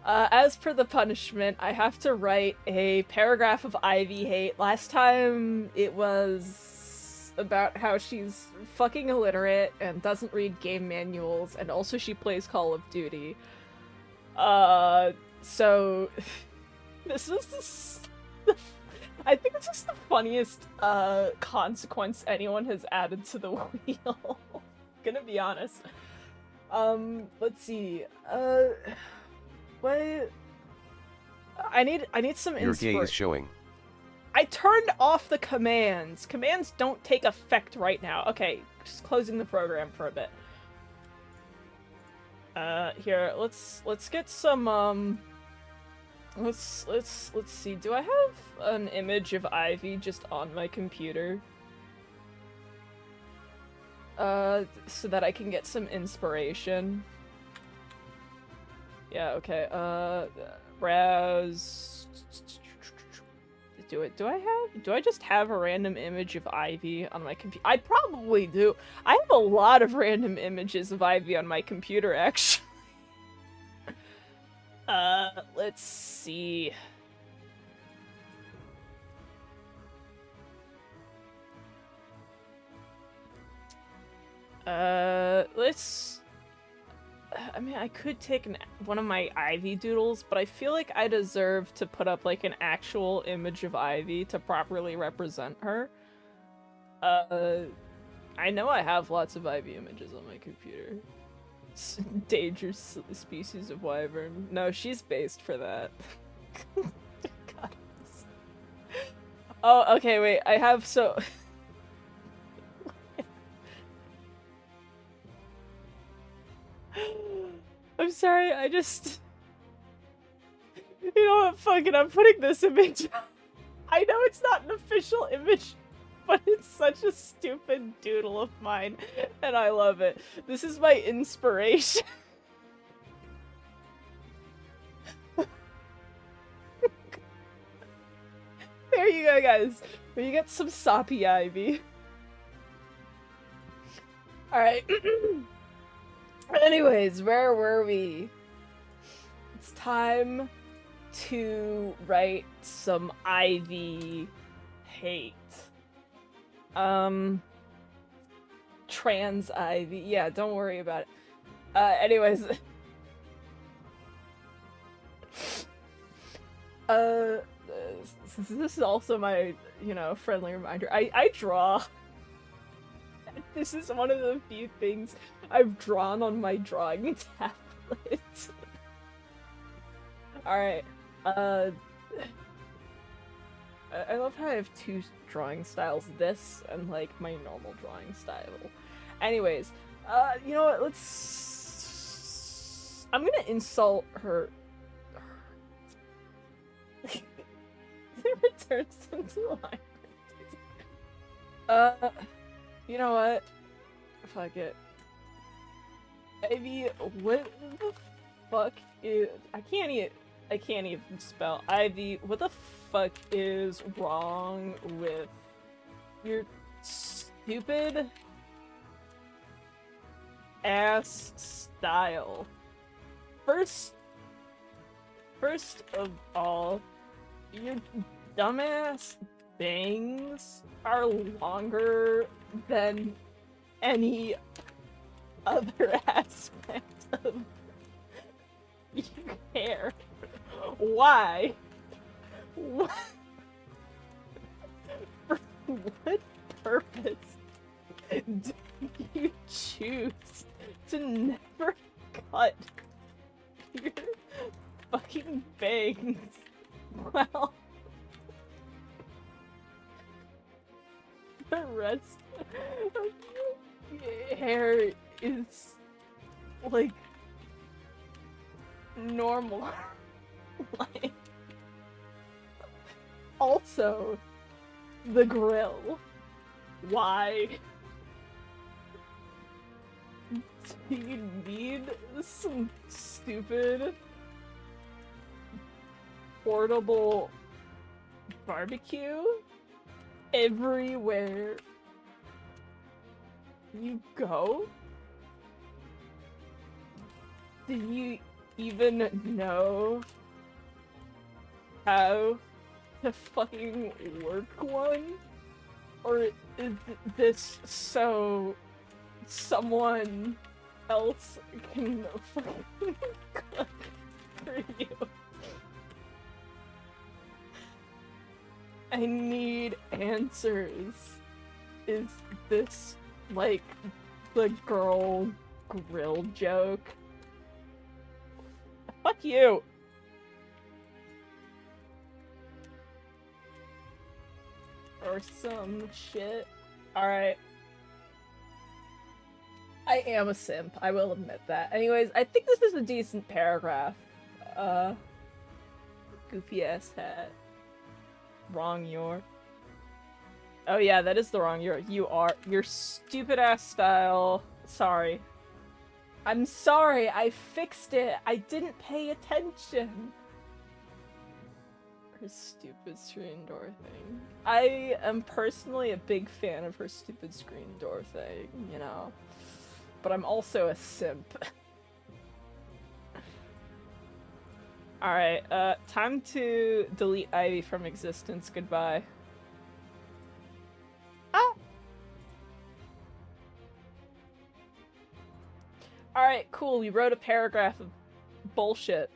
as per the punishment, I have to write a paragraph of Ivy hate. Last time it was about how she's fucking illiterate and doesn't read game manuals, and also she plays Call of Duty. So this is I think it's just the funniest consequence anyone has added to the wheel. Gonna be honest. Let's see. What? I need some Your gay inspiration. is showing. I turned off the commands. Commands don't take effect right now. Okay, just closing the program for a bit. Here, let's get some let's see. Do I have an image of Ivy just on my computer? So that I can get some inspiration. Yeah, okay. Browse. Do I just have a random image of Ivy on my computer? I probably do. I have a lot of random images of Ivy on my computer, actually. Let's see. I mean, I could take one of my Ivy doodles, but I feel like I deserve to put up, like, an actual image of Ivy to properly represent her. I know I have lots of Ivy images on my computer. Dangerous species of wyvern. No, she's based for that. God. Oh, okay, wait, I have so... I'm sorry, I just... You know what, fuck it, I'm putting this image... I know it's not an official image, but it's such a stupid doodle of mine, and I love it. This is my inspiration. There you go, guys. Where you get some soppy Ivy. Alright. Anyways, where were we? It's time to write some Ivy hate. Trans Ivy. Yeah, don't worry about it. Anyways. This is also my, you know, friendly reminder. I draw. This is one of the few things I've drawn on my drawing tablet. Alright, I love how I have two drawing styles, this and, like, my normal drawing style. Anyways, you know what, I'm gonna insult her. It returns into line. You know what? Fuck it. Ivy, what the fuck is... I can't even spell. Ivy, what the fuck is wrong with your stupid ass style? First of all, your dumbass bangs are longer than any other aspect of your hair. Why? What? For what purpose do you choose to never cut your fucking bangs? Well, the rest of your hair is like normal. Like, Also, the grill. Why? Do you need some stupid portable barbecue everywhere you go? Do you even know how to fucking work one? Or is this so someone else can fucking cook for you? I need answers. Is this like the girl grill joke? Fuck you! Or some shit. Alright. I am a simp, I will admit that. Anyways, I think this is a decent paragraph. Goofy ass hat. Wrong your. Oh yeah, that is the wrong your. You are. Your stupid ass style. Sorry. I'm sorry, I fixed it. I didn't pay attention. Her stupid screen door thing. I am personally a big fan of her stupid screen door thing, you know. But I'm also a simp. Alright, time to delete Ivy from existence. Goodbye. Ah! Alright, cool. We wrote a paragraph of bullshit.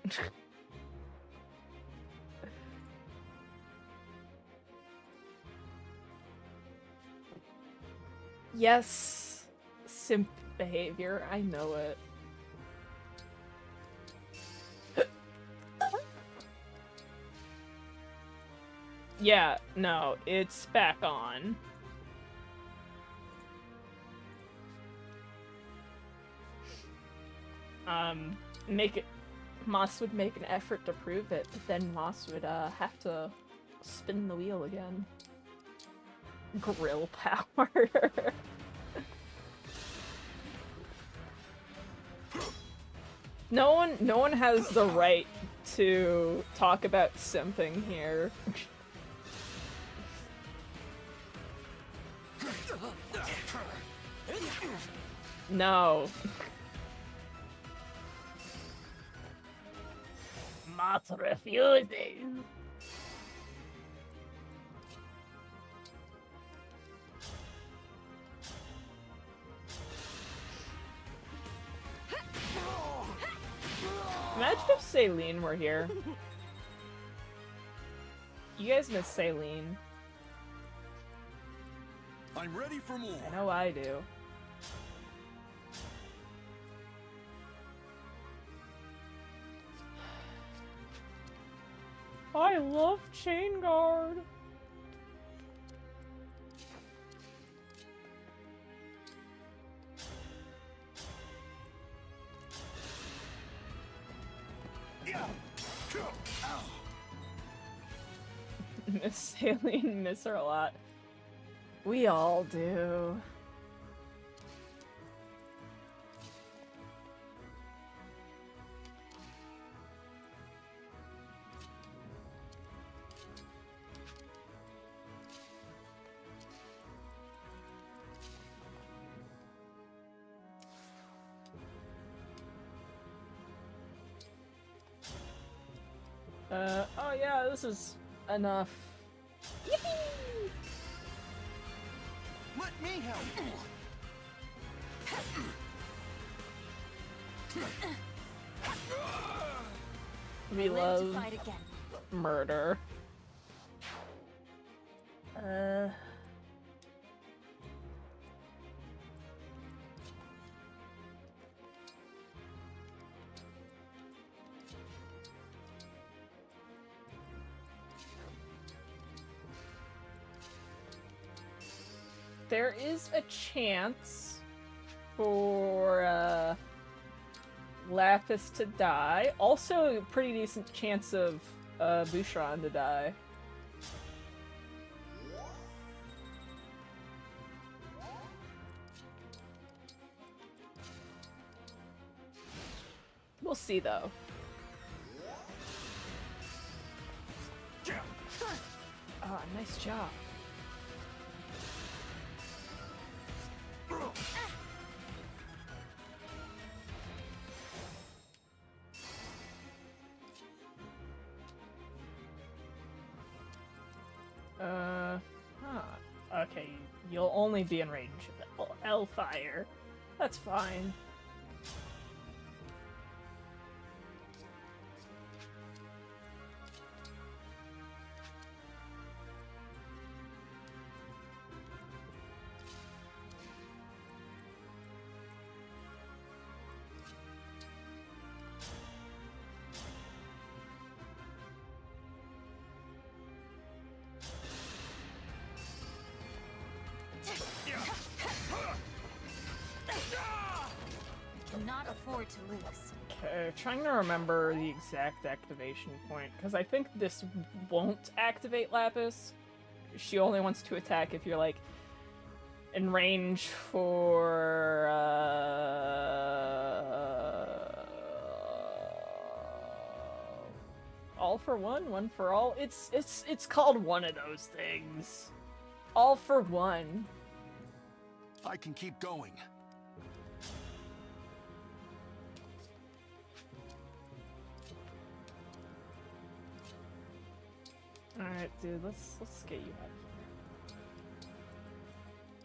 Yes, simp behavior. I know it. Yeah, no, it's back on. Moss would make an effort to prove it, but then Moss would, have to spin the wheel again. Grill power. No one has the right to talk about simping here. No. Moss refuses. Imagine if Saline were here. You guys miss Saline. I'm ready for more. I know I do. I love Chain Guard. Miss Saline, miss her a lot. We all do. Oh yeah, this is enough. Yippee! Let me help. We Live to love fight again. murder. There is a chance for Lapis to die. Also, a pretty decent chance of Bouchron to die. We'll see, though. Ah, nice job. Okay, you'll only be in range of Hellfire. That's fine. Cannot afford to lose. Okay, trying to remember the exact activation point, because I think this won't activate Lapis. She only wants to attack if you're, like, in range for, all for one, one for all? It's called one of those things. All for one. I can keep going. Alright, dude, let's get you out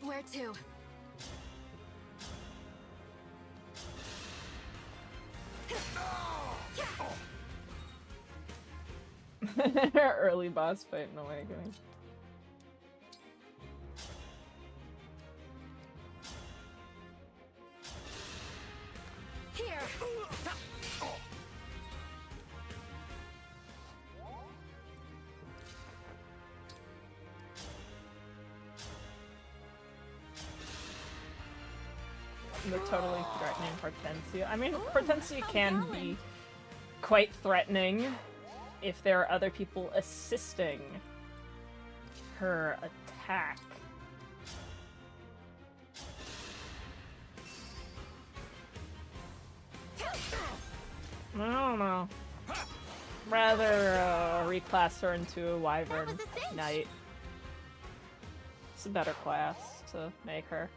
Where to? of here. Early boss fight in Awakening. Here. The totally threatening Hortensia. I mean, Hortensia can be quite threatening if there are other people assisting her attack. I don't know. Rather reclass her into a Wyvern That was a cinch. Knight. It's a better class to make her.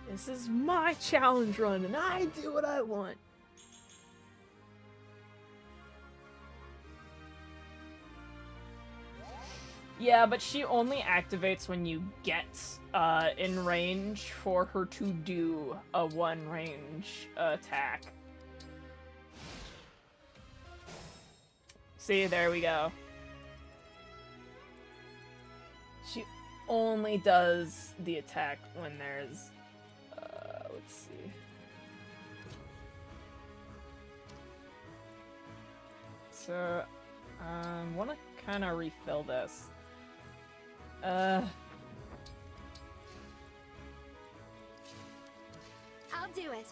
This is my challenge run, and I do what I want. Yeah, but she only activates when you get in range for her to do a one range attack. See, there we go. She only does the attack when there's let's see. So, want to kind of refill this. I'll do it.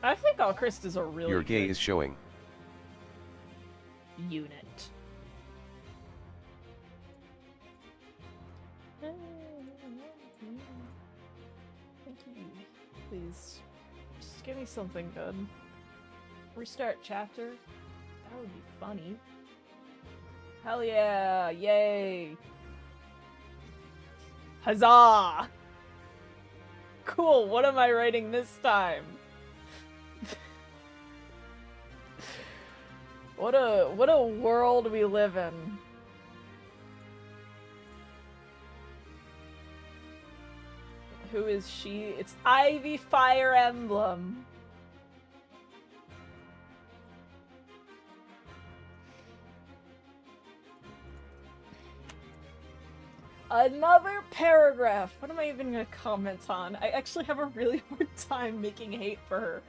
I think Alchrist is a really Your gay good is showing. unit. Thank you. Please, just give me something good. Restart chapter? That would be funny. Hell yeah! Yay! Huzzah! Cool, what am I writing this time? What a world we live in. Who is she? It's Ivy Fire Emblem. Another paragraph. What am I even gonna comment on? I actually have a really hard time making hate for her.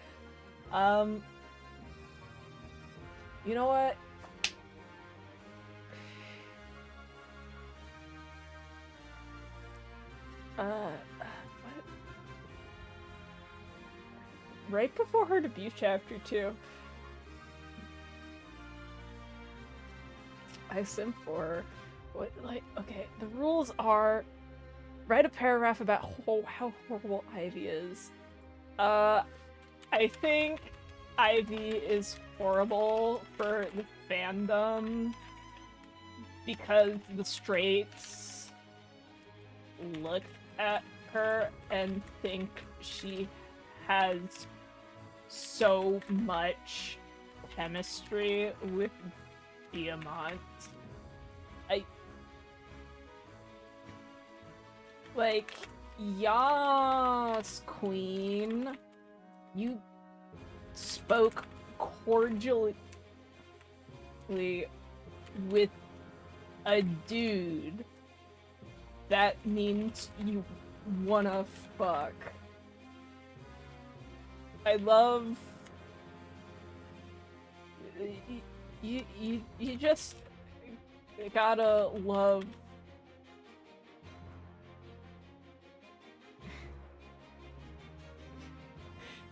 You know what? What? Right before her debut chapter, too. I sim for what, like, okay, the rules are write a paragraph about how horrible Ivy is. I think Ivy is horrible for the fandom because the straights look at her and think she has so much chemistry with Diamant. Like, yas, queen. You spoke cordially with a dude. That means you wanna fuck. I love... You just gotta love...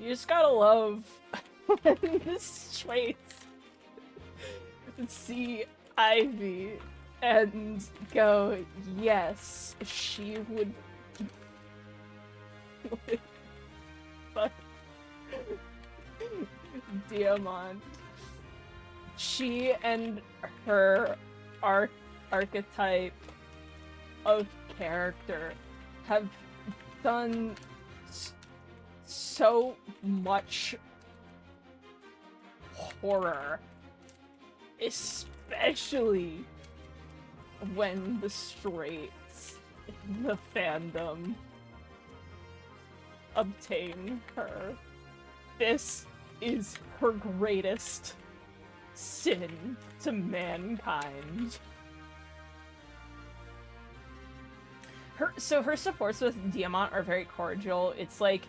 You just gotta love when the straights see Ivy and go, yes, she would fuck Diamant. She and her archetype of character have done so much horror, especially when the straights in the fandom obtain her. This is her greatest sin to mankind. Her supports with Diamant are very cordial. It's like,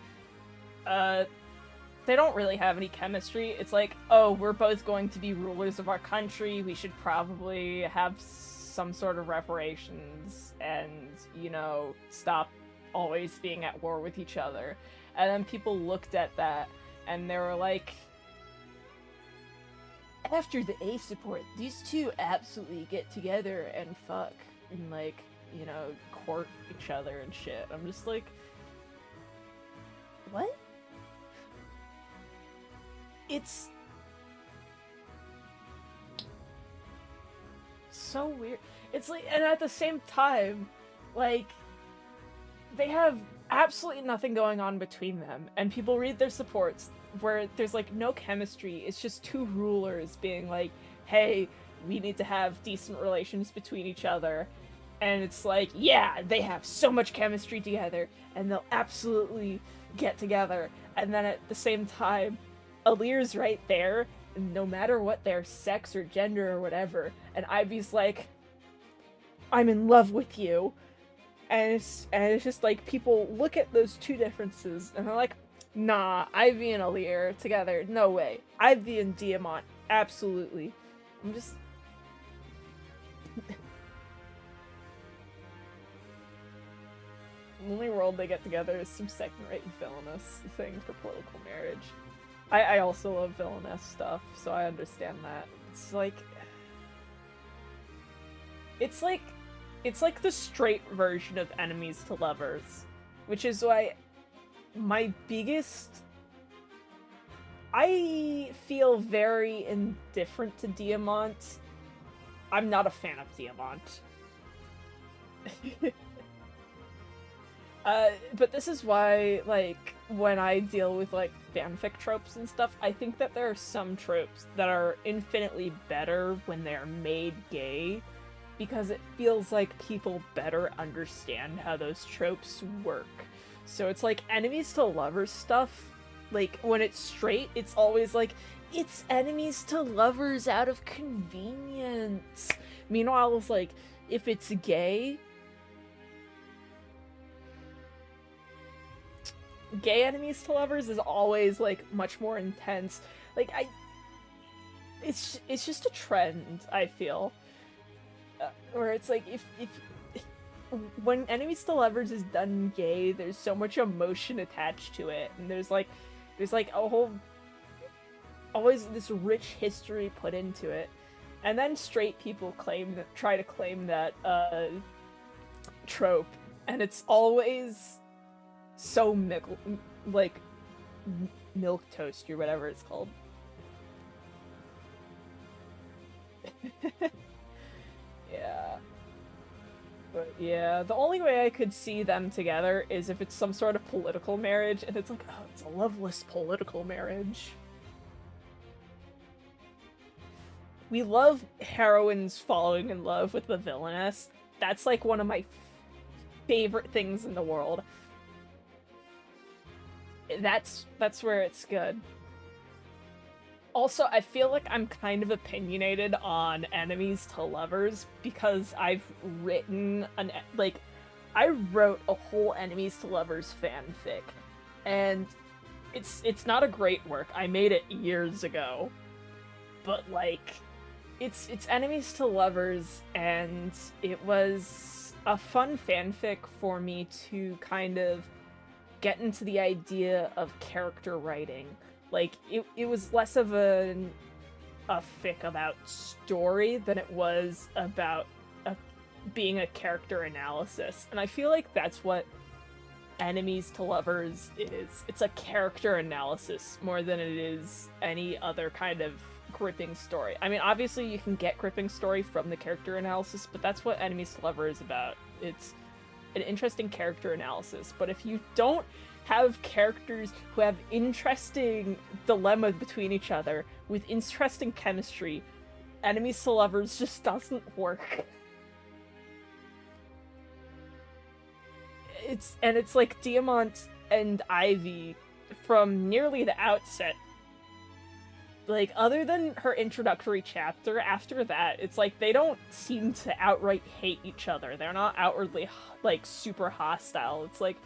they don't really have any chemistry. It's like, oh, we're both going to be rulers of our country. We should probably have some sort of reparations and, you know, stop always being at war with each other. And then people looked at that and they were like, after the A support, these two absolutely get together and fuck and, like, you know, court each other and shit. I'm just like, what? It's so weird. It's like, and at the same time, like, they have absolutely nothing going on between them, and people read their supports where there's like no chemistry. It's just two rulers being like, hey, we need to have decent relations between each other. And it's like, yeah, they have so much chemistry together and they'll absolutely get together. And then at the same time, Alir's right there, no matter what their sex or gender or whatever, and Ivy's like, I'm in love with you. And it's just like, people look at those two differences and they're like, nah, Ivy and Alir together, no way. Ivy and Diamant, absolutely. I'm just... The only world they get together is some second-rate villainous thing for political marriage. I also love villainous stuff, so I understand that. It's like the straight version of enemies to lovers, which is why I feel very indifferent to Diamant. I'm not a fan of Diamant. But this is why, like, when I deal with, like, fanfic tropes and stuff, I think that there are some tropes that are infinitely better when they're made gay, because it feels like people better understand how those tropes work. So it's like, enemies to lovers stuff, like, when it's straight, it's always like, it's enemies to lovers out of convenience. Meanwhile, it's like, if it's gay enemies to lovers is always, like, much more intense. Like, it's just a trend, I feel. Where it's like, if when enemies to lovers is done gay, there's so much emotion attached to it, and there's like a whole, always this rich history put into it, and then straight people try to claim that trope, and it's always so milk toast or whatever it's called. Yeah. But yeah, the only way I could see them together is if it's some sort of political marriage, and it's like, oh, it's a loveless political marriage. We love heroines falling in love with the villainess. That's like one of my favorite things in the world. That's where it's good. Also, I feel like I'm kind of opinionated on enemies to lovers because I've written I wrote a whole enemies to lovers fanfic, and it's not a great work. I made it years ago, but like, it's enemies to lovers, and it was a fun fanfic for me to kind of get into the idea of character writing. Like, it was less of a fic about story than it was about being a character analysis. And I feel like that's what enemies to lovers is. It's a character analysis more than it is any other kind of gripping story. I mean, obviously you can get gripping story from the character analysis, but that's what enemies to lovers is about. It's an interesting character analysis. But if you don't have characters who have interesting dilemma between each other with interesting chemistry, enemies to lovers just doesn't work. It's like Diamant and Ivy from nearly the outset. Like, other than her introductory chapter, after that, it's like they don't seem to outright hate each other. They're not outwardly, like, super hostile. It's like,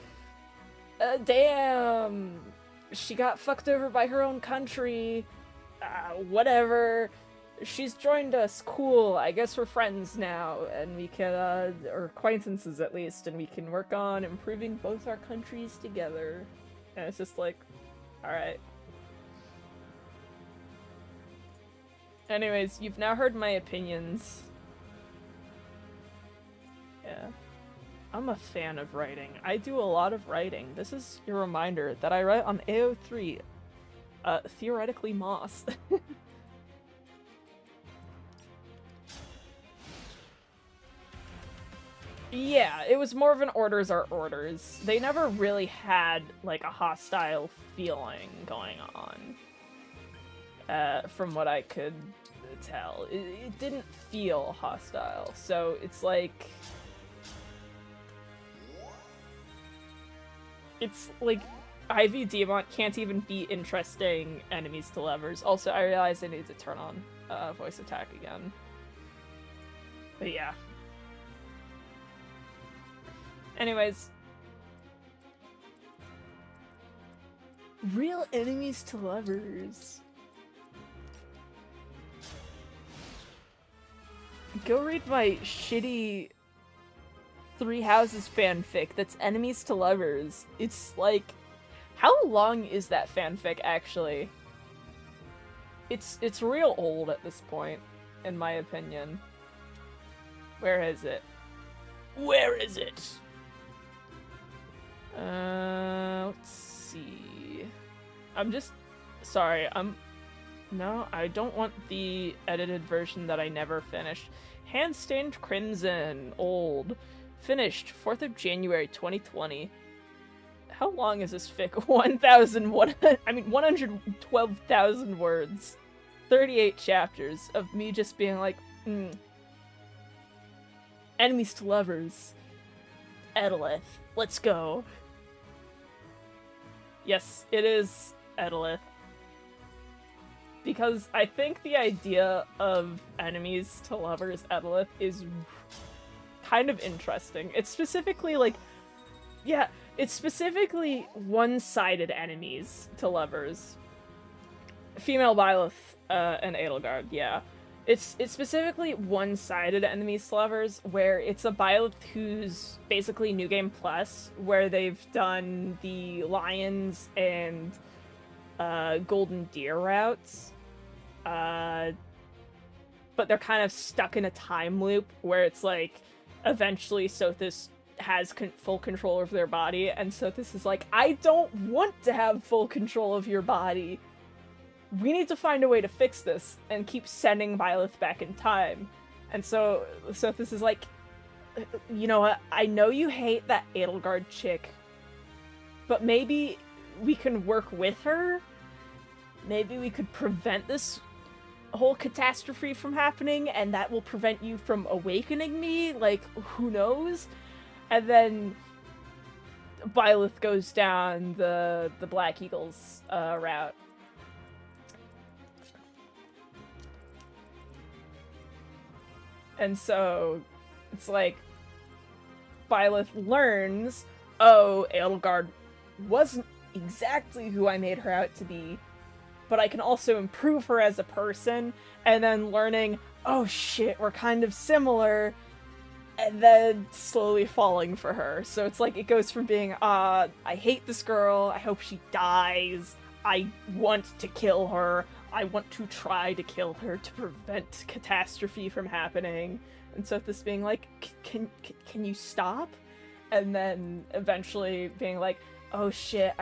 damn, she got fucked over by her own country, whatever, she's joined us, cool, I guess we're friends now, and we can, or acquaintances at least, and we can work on improving both our countries together. And it's just like, alright. Anyways, you've now heard my opinions. Yeah. I'm a fan of writing. I do a lot of writing. This is your reminder that I write on AO3, theoretically Moss. Yeah, it was more of an orders are orders. They never really had, like, a hostile feeling going on. From what I could tell. It didn't feel hostile, so it's like... It's like, Ivy Diamant can't even be interesting enemies to lovers. Also, I realized I need to turn on voice attack again. But yeah. Anyways. Real enemies to lovers. Go read my shitty Three Houses fanfic that's enemies to lovers. It's like, how long is that fanfic actually? It's real old at this point, in my opinion. Where is it? Where is it? Let's see. I'm just sorry. No, I don't want the edited version that I never finished. Hand-Stained Crimson, old. Finished 4th of January 2020. How long is this fic? 112,000 words. 38 chapters of me just being like, enemies to lovers. Edelith, let's go. Yes, it is Edelith. Because I think the idea of enemies to lovers Edelith is kind of interesting. It's specifically like, yeah, it's specifically one-sided enemies to lovers. Female Byleth and Edelgard, yeah. It's specifically one-sided enemies to lovers, where it's a Byleth who's basically New Game Plus, where they've done the Lions and Golden Deer routes, but they're kind of stuck in a time loop where it's like eventually Sothis has full control of their body, and Sothis is like, I don't want to have full control of your body. We need to find a way to fix this, and keep sending Byleth back in time. And so this is like, you know what, I know you hate that Edelgard chick, but maybe we can work with her? Maybe we could prevent this whole catastrophe from happening, and that will prevent you from awakening me? Like, who knows? And then Byleth goes down the Black Eagles route. And so, it's like, Byleth learns, oh, Edelgard wasn't exactly who I made her out to be, but I can also improve her as a person, and then learning, oh shit, we're kind of similar, and then slowly falling for her. So it's like, it goes from being, I hate this girl, I hope she dies, I want to kill her, I want to try to kill her to prevent catastrophe from happening. And so this being like, can you stop? And then eventually being like, oh shit,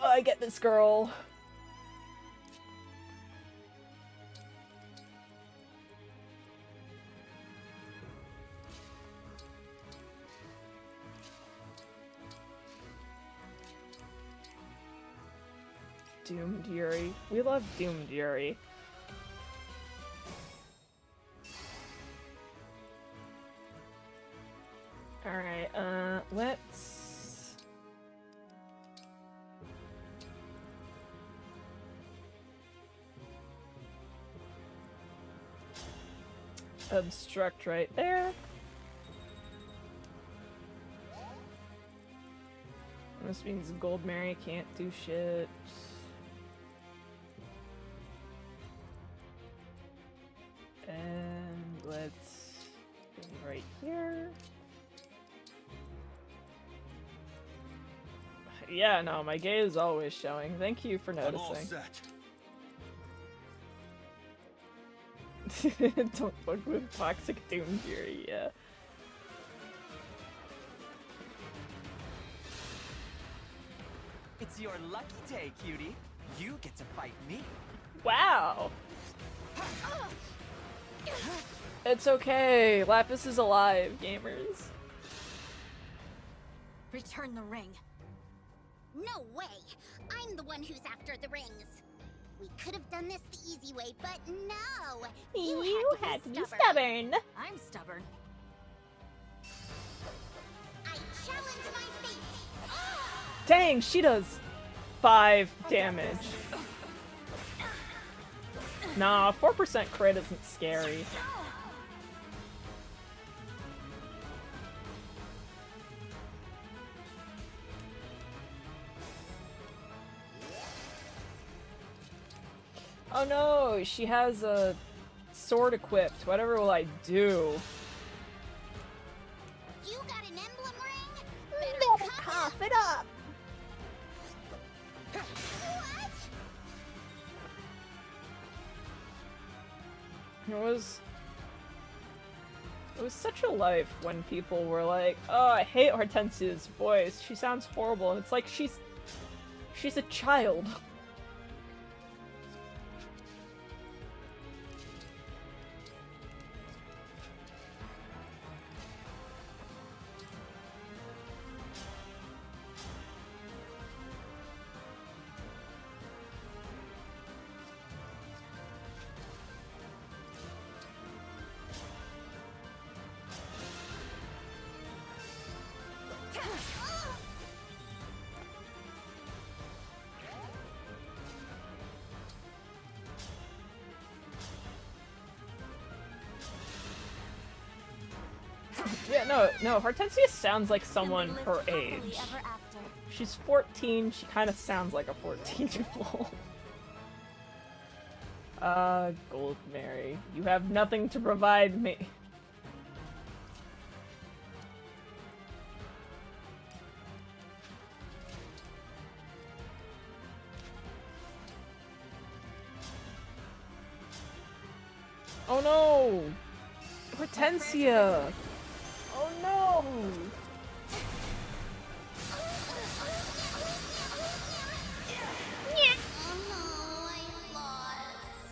I get this girl. Doomed Yuri. We love Doomed Yuri. Alright, let's... obstruct right there. This means Gold Mary can't do shit. And let's go right here. Yeah, no, my gay is always showing. Thank you for I'm all noticing. set. Don't fuck with Toxic Doom Fury, yeah. It's your lucky day, cutie. You get to fight me. Wow! It's okay, Lapis is alive, gamers. Return the ring. No way! I'm the one who's after the rings. We could have done this the easy way, but no! You had to be stubborn. I'm stubborn. I challenge my fate! Dang, she does 5 damage. Nah, 4% crit isn't scary. Oh no, she has a sword equipped. Whatever will I do? You got an emblem ring? Better cough it up! What? It was such a life when people were like, oh, I hate Hortensia's voice. She sounds horrible. And it's like, she's a child. Yeah, no, Hortensia sounds like someone her age. She's 14, she kind of sounds like a 14-year-old. Gold Mary, you have nothing to provide me. Oh no! Hortensia! Oh no!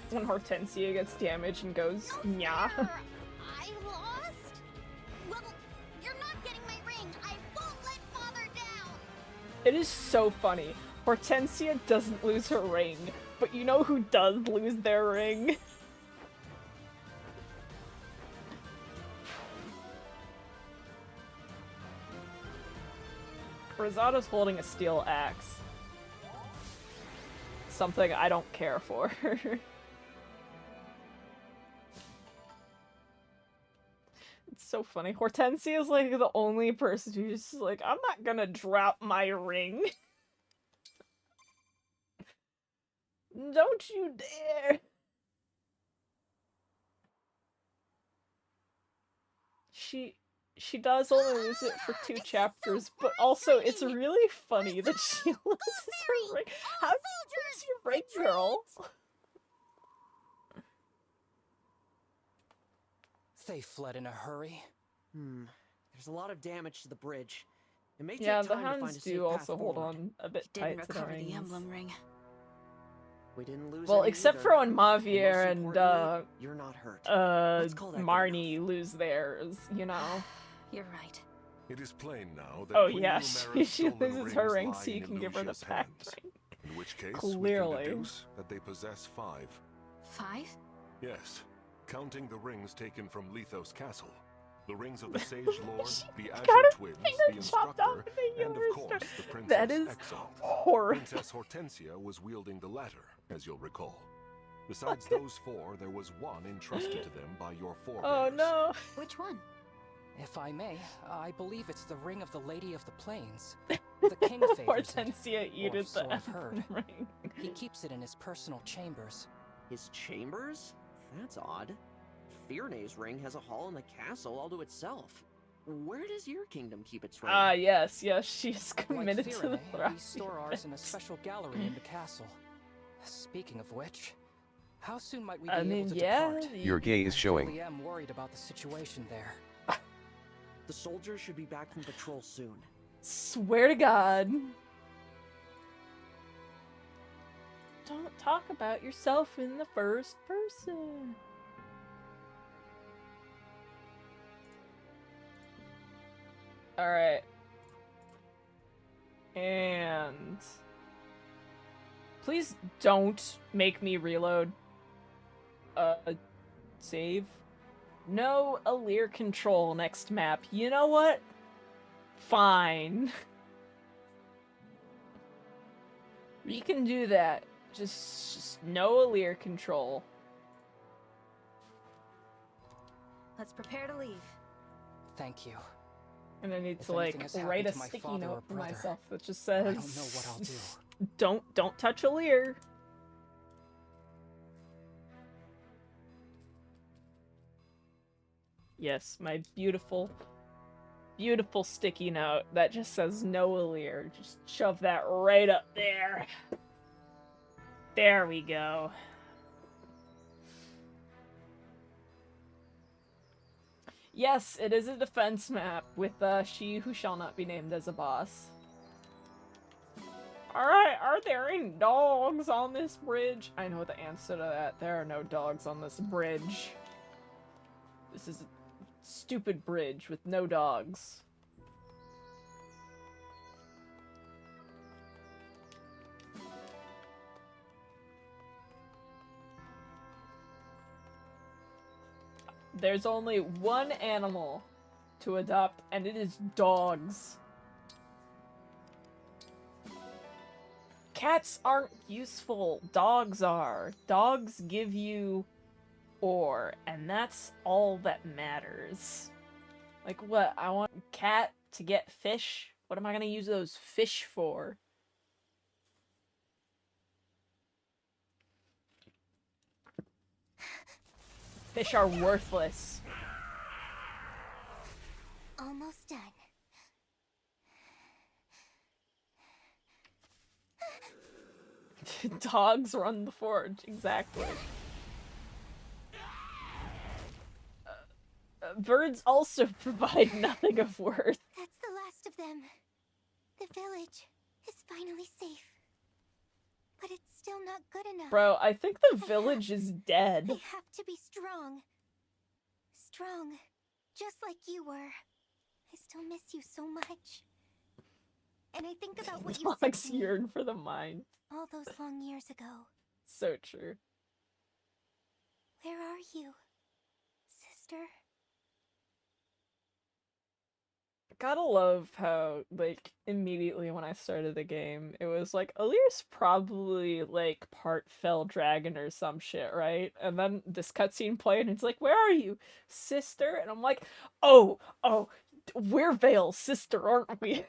When Hortensia gets damaged and goes, nya. I lost? Well, you're not getting my ring. I won't let Father down. It is so funny. Hortensia doesn't lose her ring, but you know who does lose their ring? Rosada's holding a steel axe. Something I don't care for. It's so funny. Hortensia is like the only person who's just like, I'm not gonna drop my ring. Don't you dare. She does only lose it for 2 chapters, but also it's really funny that she loses her ring. How do you lose your ring, girl? They fled in a hurry. There's a lot of damage to the bridge. It may take Yeah, time the to find a hounds safe do path also hold forward. on a bit Didn't tight to the recover the rings. emblem ring. We didn't lose Well, any except either. for when And Mavier most and importantly, you're not hurt. Let's call that good Marnie lose theirs, you know. You're right. It is plain now that Oh Queen yeah, Lumera's she stolen loses her rings ring lie so you in can give her the Lucia's pact hands. ring. In which case, Clearly. we can deduce that they possess 5. 5? Yes, counting the rings taken from Lethos Castle. The rings of the Sage Lord, the Azure got her Twins, finger the chopped off Instructor, in the and of universe. course the Princess That is Exalt. horrible. Princess Hortensia was wielding the latter, as you'll recall. Besides those 4, there was one entrusted to them by your forebears. Oh no. Which one? If I may, I believe it's the Ring of the Lady of the Plains. The king favors it. Hortensia Or eated so the I've heard. ring. He keeps it in his personal chambers. His chambers? That's odd. Fierne's ring has a hall in the castle all to itself. Where does your kingdom keep its ring? Ah, yes, she's Like committed to the Firene, we Thrashy store ours in a Prince. special gallery in the castle. Speaking of which, how soon might we be I able mean, to yeah. depart? Your gaze is I showing. really am worried about the situation there. The soldiers should be back from patrol soon. Swear to God. Don't talk about yourself in the first person. Alright. And... Please don't make me reload. Save. No Alir control next map. You know what? Fine. We can do that. Just no Alir control. Let's prepare to leave. Thank you. And I need If to like anything has happened write a to my sticky father or note for brother, myself that just I says don't know what I'll do. Don't touch Alir. Yes, my beautiful, beautiful sticky note that just says no Alir. Just shove that right up there. There we go. Yes, it is a defense map with she who shall not be named as a boss. Alright, are there any dogs on this bridge? I know the answer to that. There are no dogs on this bridge. This is a stupid bridge with no dogs. There's only one animal to adopt, and it is dogs. Cats aren't useful. Dogs are. Dogs give you ore, and that's all that matters. Like what? I want a cat to get fish? What am I gonna use those fish for? Fish are worthless. Almost done. Dogs run the forge, exactly. Birds also provide nothing of worth. That's the last of them. The village is finally safe. But it's still not good enough. Bro, I think the village is dead. They have to be strong. Strong. Just like you were. I still miss you so much. And I think about what you said Dogs to me yearn for the mind. all those long years ago. So true. Where are you, sister? Gotta love how, like, immediately when I started the game, it was like, Alir's probably, like, part fell dragon or some shit, right? And then this cutscene played, and it's like, where are you, sister? And I'm like, oh, we're Vale's sister, aren't we?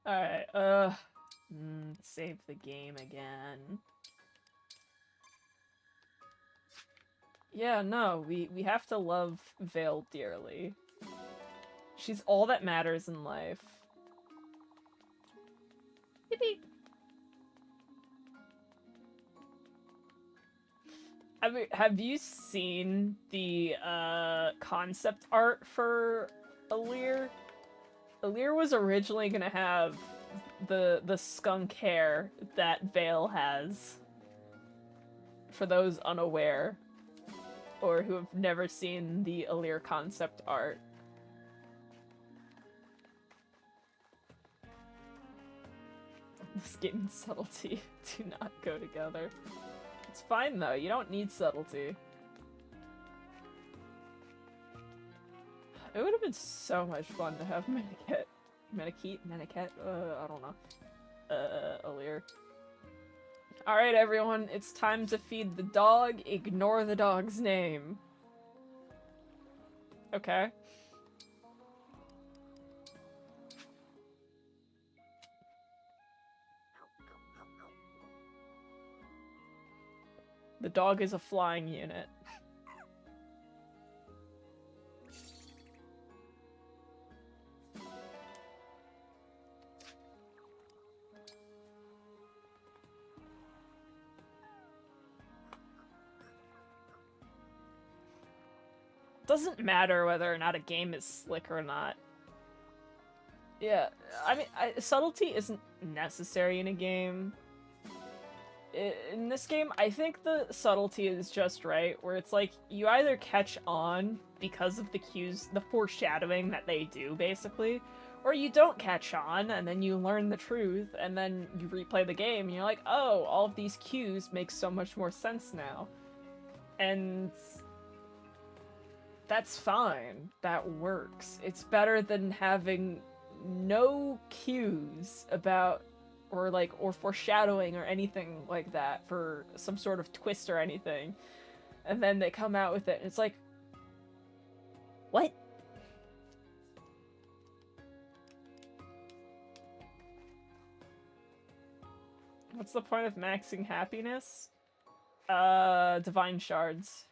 Alright, save the game again. Yeah, no, we have to love Vale dearly. She's all that matters in life. Yippee! Have you seen the concept art for Alir? Alir was originally gonna have the skunk hair that Vale has. For those unaware, or who have never seen the Alir concept art. This game and subtlety do not go together. It's fine though, you don't need subtlety. It would have been so much fun to have Maniket, I don't know. Alir. Alright everyone, it's time to feed the dog, ignore the dog's name. Okay. The dog is a flying unit. Doesn't matter whether or not a game is slick or not. Yeah, I mean, subtlety isn't necessary in a game. In this game, I think the subtlety is just right, where it's like, you either catch on because of the cues, the foreshadowing that they do, basically, or you don't catch on, and then you learn the truth, and then you replay the game, and you're like, oh, all of these cues make so much more sense now. And that's fine. That works. It's better than having no cues about or foreshadowing or anything like that for some sort of twist or anything. And then they come out with it and it's like, what? What's the point of maxing happiness? Divine shards.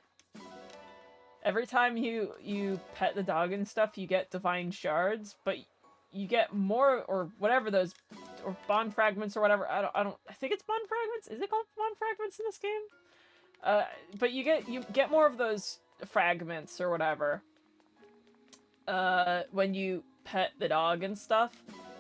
Every time you pet the dog and stuff, you get divine shards, but you get more, or whatever those, or bond fragments or whatever. I think it's bond fragments. Is it called bond fragments in this game? But you get more of those fragments or whatever. When you pet the dog and stuff,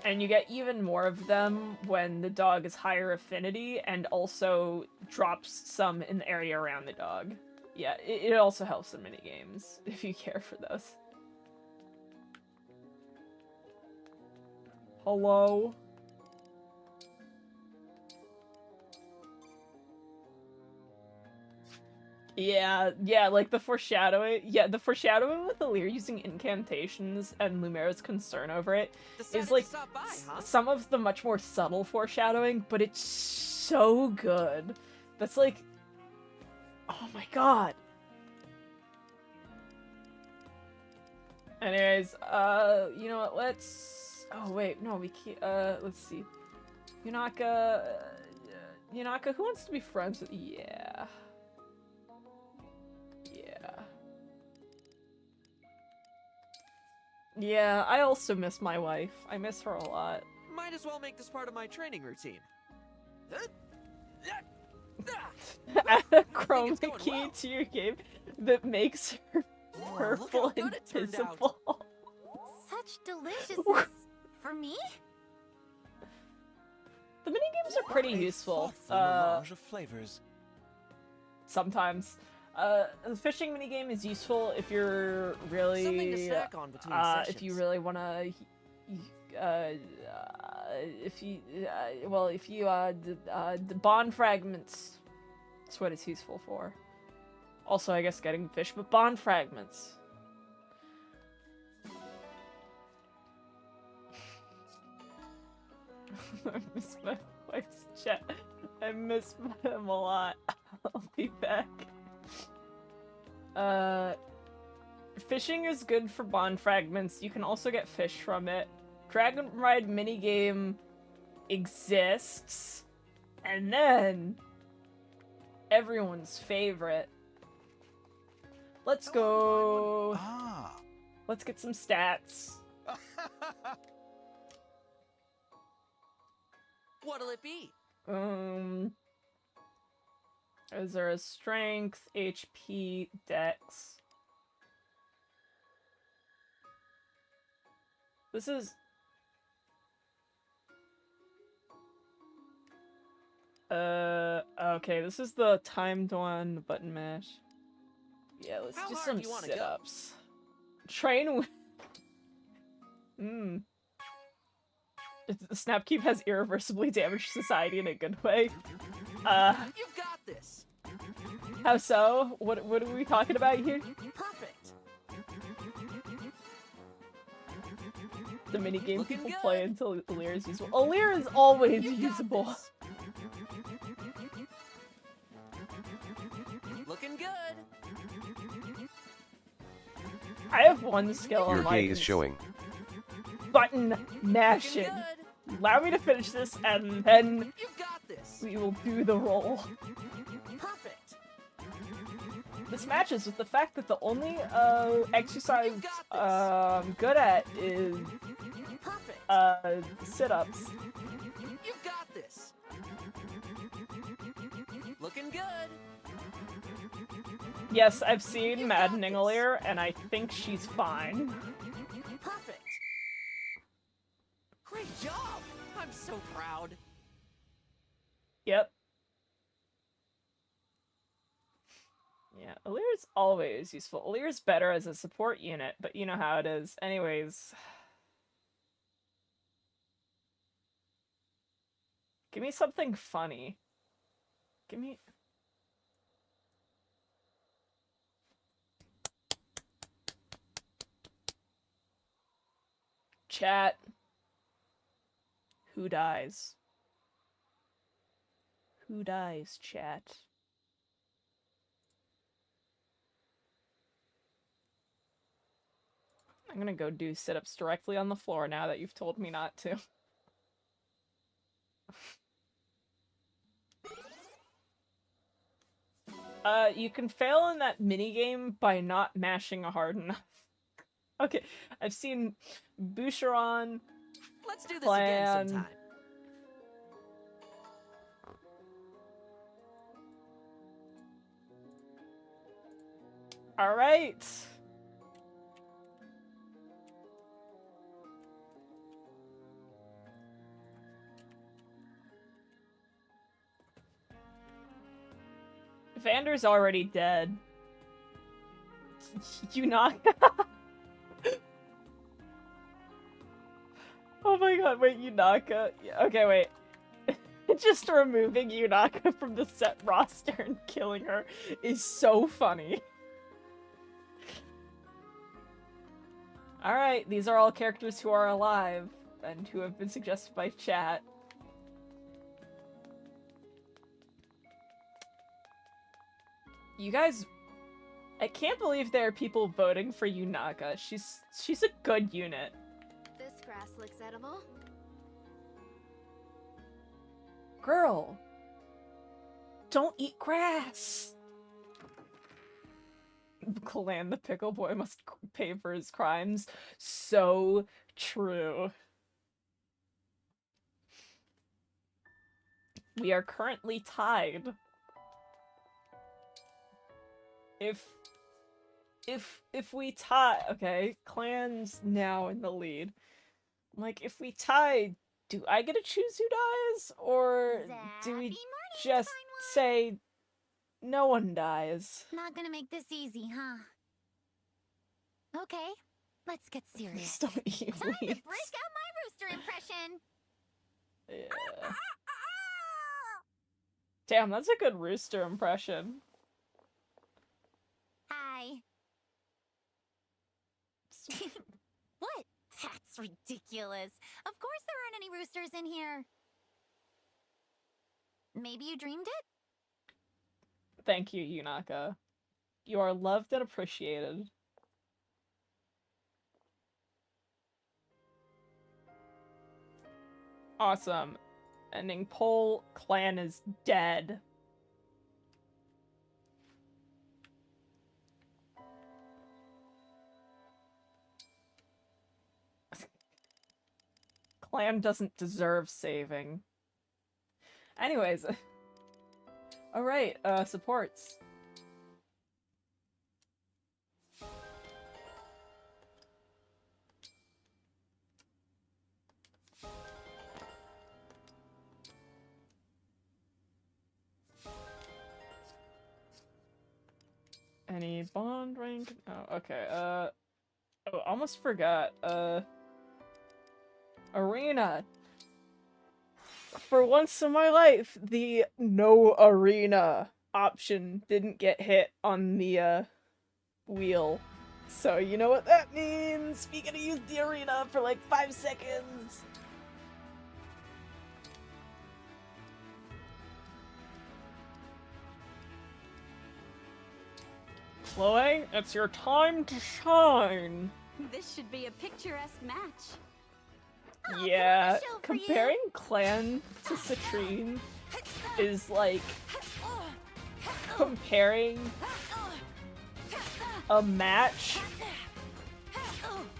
and you get even more of them when the dog is higher affinity, and also drops some in the area around the dog. Yeah, it also helps in minigames, if you care for those. Hello? Yeah, like the foreshadowing. Yeah, the foreshadowing with Alir using incantations and Lumera's concern over it is like some of the much more subtle foreshadowing, but it's so good. That's like, oh my god. Anyways, you know what, let's Oh wait, no, we can't. Let's see. Yunaka. Yunaka, who wants to be friends with? Yeah. Yeah. Yeah, I also miss my wife. I miss her a lot. Might as well make this part of my training routine. Add a it's chroma going key well. to your game that makes her Whoa, look how purple good and it turned out. visible. Such deliciousness. For me? The minigames are pretty A useful. thoughtful melange of flavors. Sometimes. The fishing minigame is useful if you're Something to really, snack on between if you sessions. really wanna, the bond fragments. That's what it's useful for. Also, I guess getting fish, but bond fragments. I miss my wife's chat. I miss him a lot. I'll be back. Fishing is good for bond fragments. You can also get fish from it. Dragon Ride minigame exists. And then everyone's favorite. Let's go. Ah. Let's get some stats. What'll it be? Is there a strength, HP, dex? This is... okay, this is the timed one, button mash. Yeah, let's How do hard some do you wanna go? sit-ups. Train with... Snapkeep has irreversibly damaged society in a good way. You got this. How so? What are we talking about here? Perfect. The minigame Looking people good. play until Alear is usable. Alear is always You got usable. this. Looking good. I have one skill Your on my gay is showing. button Looking mashing. good. Allow me to finish this, and then You got this. we will do the roll. Perfect. This matches with the fact that the only exercise You got I'm good at is Perfect. sit-ups. You got this. Looking good. Yes, I've seen You Maddening got this. Alear, and I think she's fine. Perfect. Great job. I'm so proud. Yep. Yeah, Alir's always useful. Alir's better as a support unit, but you know how it is. Anyways. Give me something funny. Give me... Chat. Who dies? Who dies, chat? I'm gonna go do sit-ups directly on the floor now that you've told me not to. You can fail in that minigame by not mashing hard enough. Okay, I've seen Boucheron. Let's do this Plan. again sometime. Alright. Vander's already dead. You not? Oh my god, wait, Yunaka. Yeah, okay, wait. Just removing Yunaka from the set roster and killing her is so funny. Alright, these are all characters who are alive and who have been suggested by chat. You guys... I can't believe there are people voting for Yunaka. She's a good unit. This grass looks edible. Girl, don't eat grass. Clan the pickle boy must pay for his crimes. So true. We are currently tied. If we tie, okay, Clan's now in the lead. Like, if we tie, do I get to choose who dies, or do we just say no one dies? Not gonna make this easy, huh? Okay, let's get serious. Don't eat Time to weeds. break out my rooster impression. Yeah. Damn, that's a good rooster impression. Hi. What? That's ridiculous. Of course there aren't any roosters in here. Maybe you dreamed it? Thank you, Yunaka. You are loved and appreciated. Awesome. Ending poll, Clan is dead. Clan doesn't deserve saving. Anyways. Alright, supports. Any bond rank? Oh, okay, oh, almost forgot, arena. For once in my life, the no arena option didn't get hit on the, wheel. So you know what that means? We gotta use the arena for like 5 seconds! Chloe, it's your time to shine! This should be a picturesque match. Yeah, show for you. comparing Clan to Citrine is like comparing a match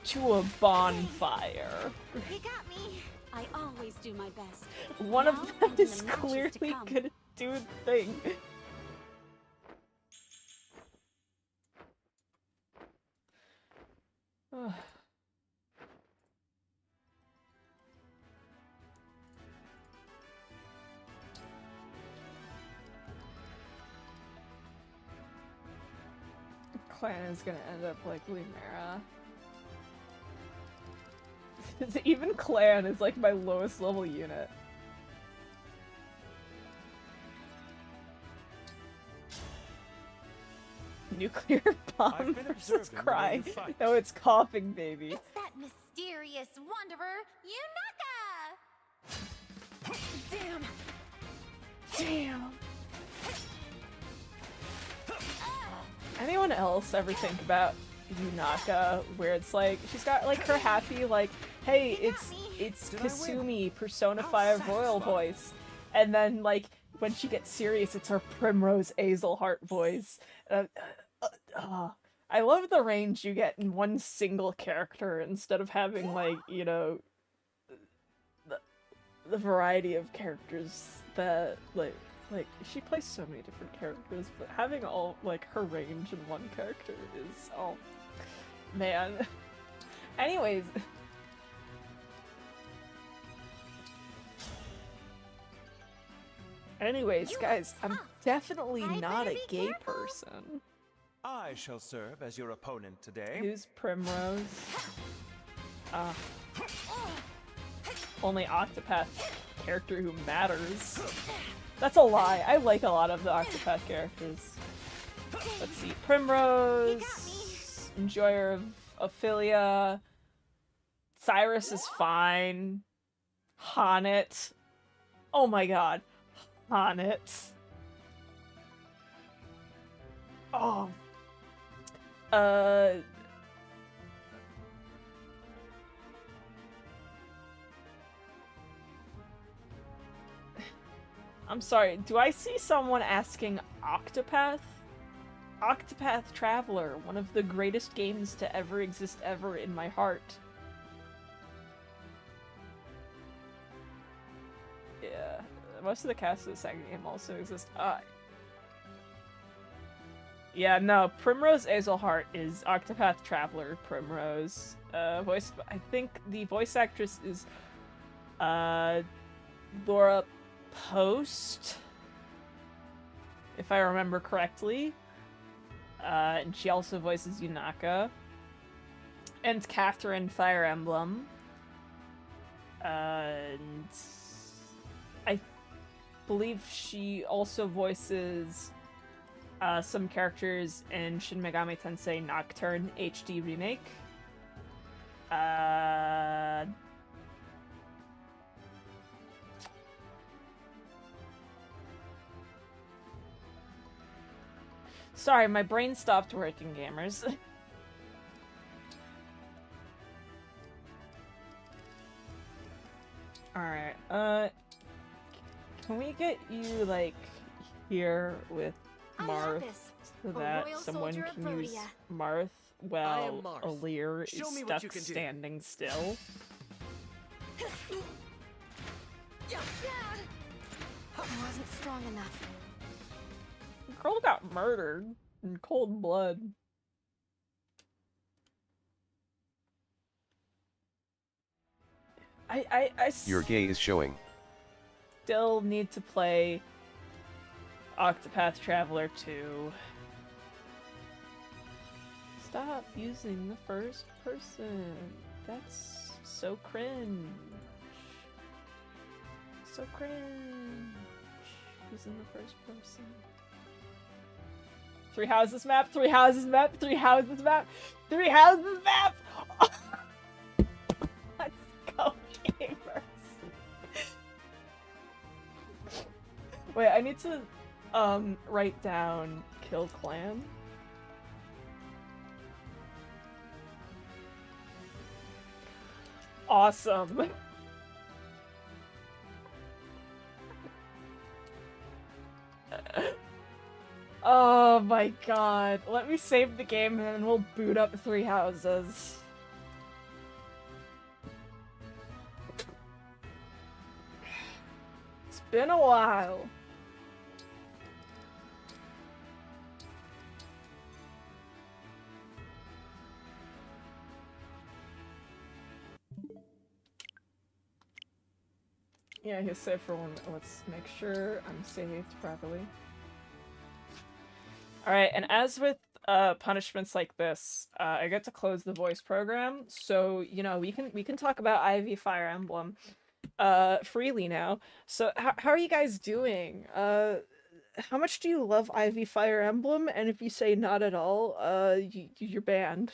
to a bonfire. You got me. I always do my best. One Now of them and in is the matches to clearly come. gonna do the thing. Clan is gonna end up like Lumera. Even Clan is like my lowest level unit. Nuclear bomb versus crying. No, it's coughing, baby. It's that mysterious wanderer, Yunaka! Damn! Damn. Anyone else ever think about Yunaka, where it's like she's got like her happy like, hey, it's Kasumi, Persona 5 royal voice, and then like when she gets serious, it's her Primrose Azelheart voice. I love the range you get in one single character instead of having like, you know, the variety of characters that like she plays so many different characters, but having all like her range in one character is, oh man. Anyways, guys, I'm definitely not a gay person. I shall serve as your opponent today. Who's Primrose? Only Octopath character who matters. That's a lie. I like a lot of the Octopath characters. Let's see. Primrose, Enjoyer of Ophelia, Cyrus is fine. Honnet. Oh my god. Honnet. Oh. I'm sorry, do I see someone asking Octopath? Octopath Traveler, one of the greatest games to ever exist ever in my heart. Yeah, most of the cast of the second game also exist. Yeah, no, Primrose Azelhart is Octopath Traveler Primrose. I think the voice actress is, Laura Post, if I remember correctly. And she also voices Yunaka. And Catherine Fire Emblem. And I believe she also voices some characters in Shin Megami Tensei Nocturne HD Remake. Sorry, my brain stopped working, gamers. Alright, can we get you, like, here with Marth so that someone can use Marth while Alear is stuck standing still? I wasn't strong enough. The girl got murdered in cold blood. Your gay is showing. Still need to play Octopath Traveler 2. Stop using the first person. That's so cringe. So cringe. Using the first person. 3 houses map, 3 houses map, 3 houses map, 3 houses map! Let's go, gamers! Wait, I need to, write down Kill Clan. Awesome! Oh my god. Let me save the game and then we'll boot up 3 houses. It's been a while. Yeah, he's safe for one. Let's make sure I'm saved properly. Alright, and as with punishments like this, I get to close the voice program, so you know we can talk about Ivy Fire Emblem freely now. So how are you guys doing? How much do you love Ivy Fire Emblem? And if you say not at all, you're banned.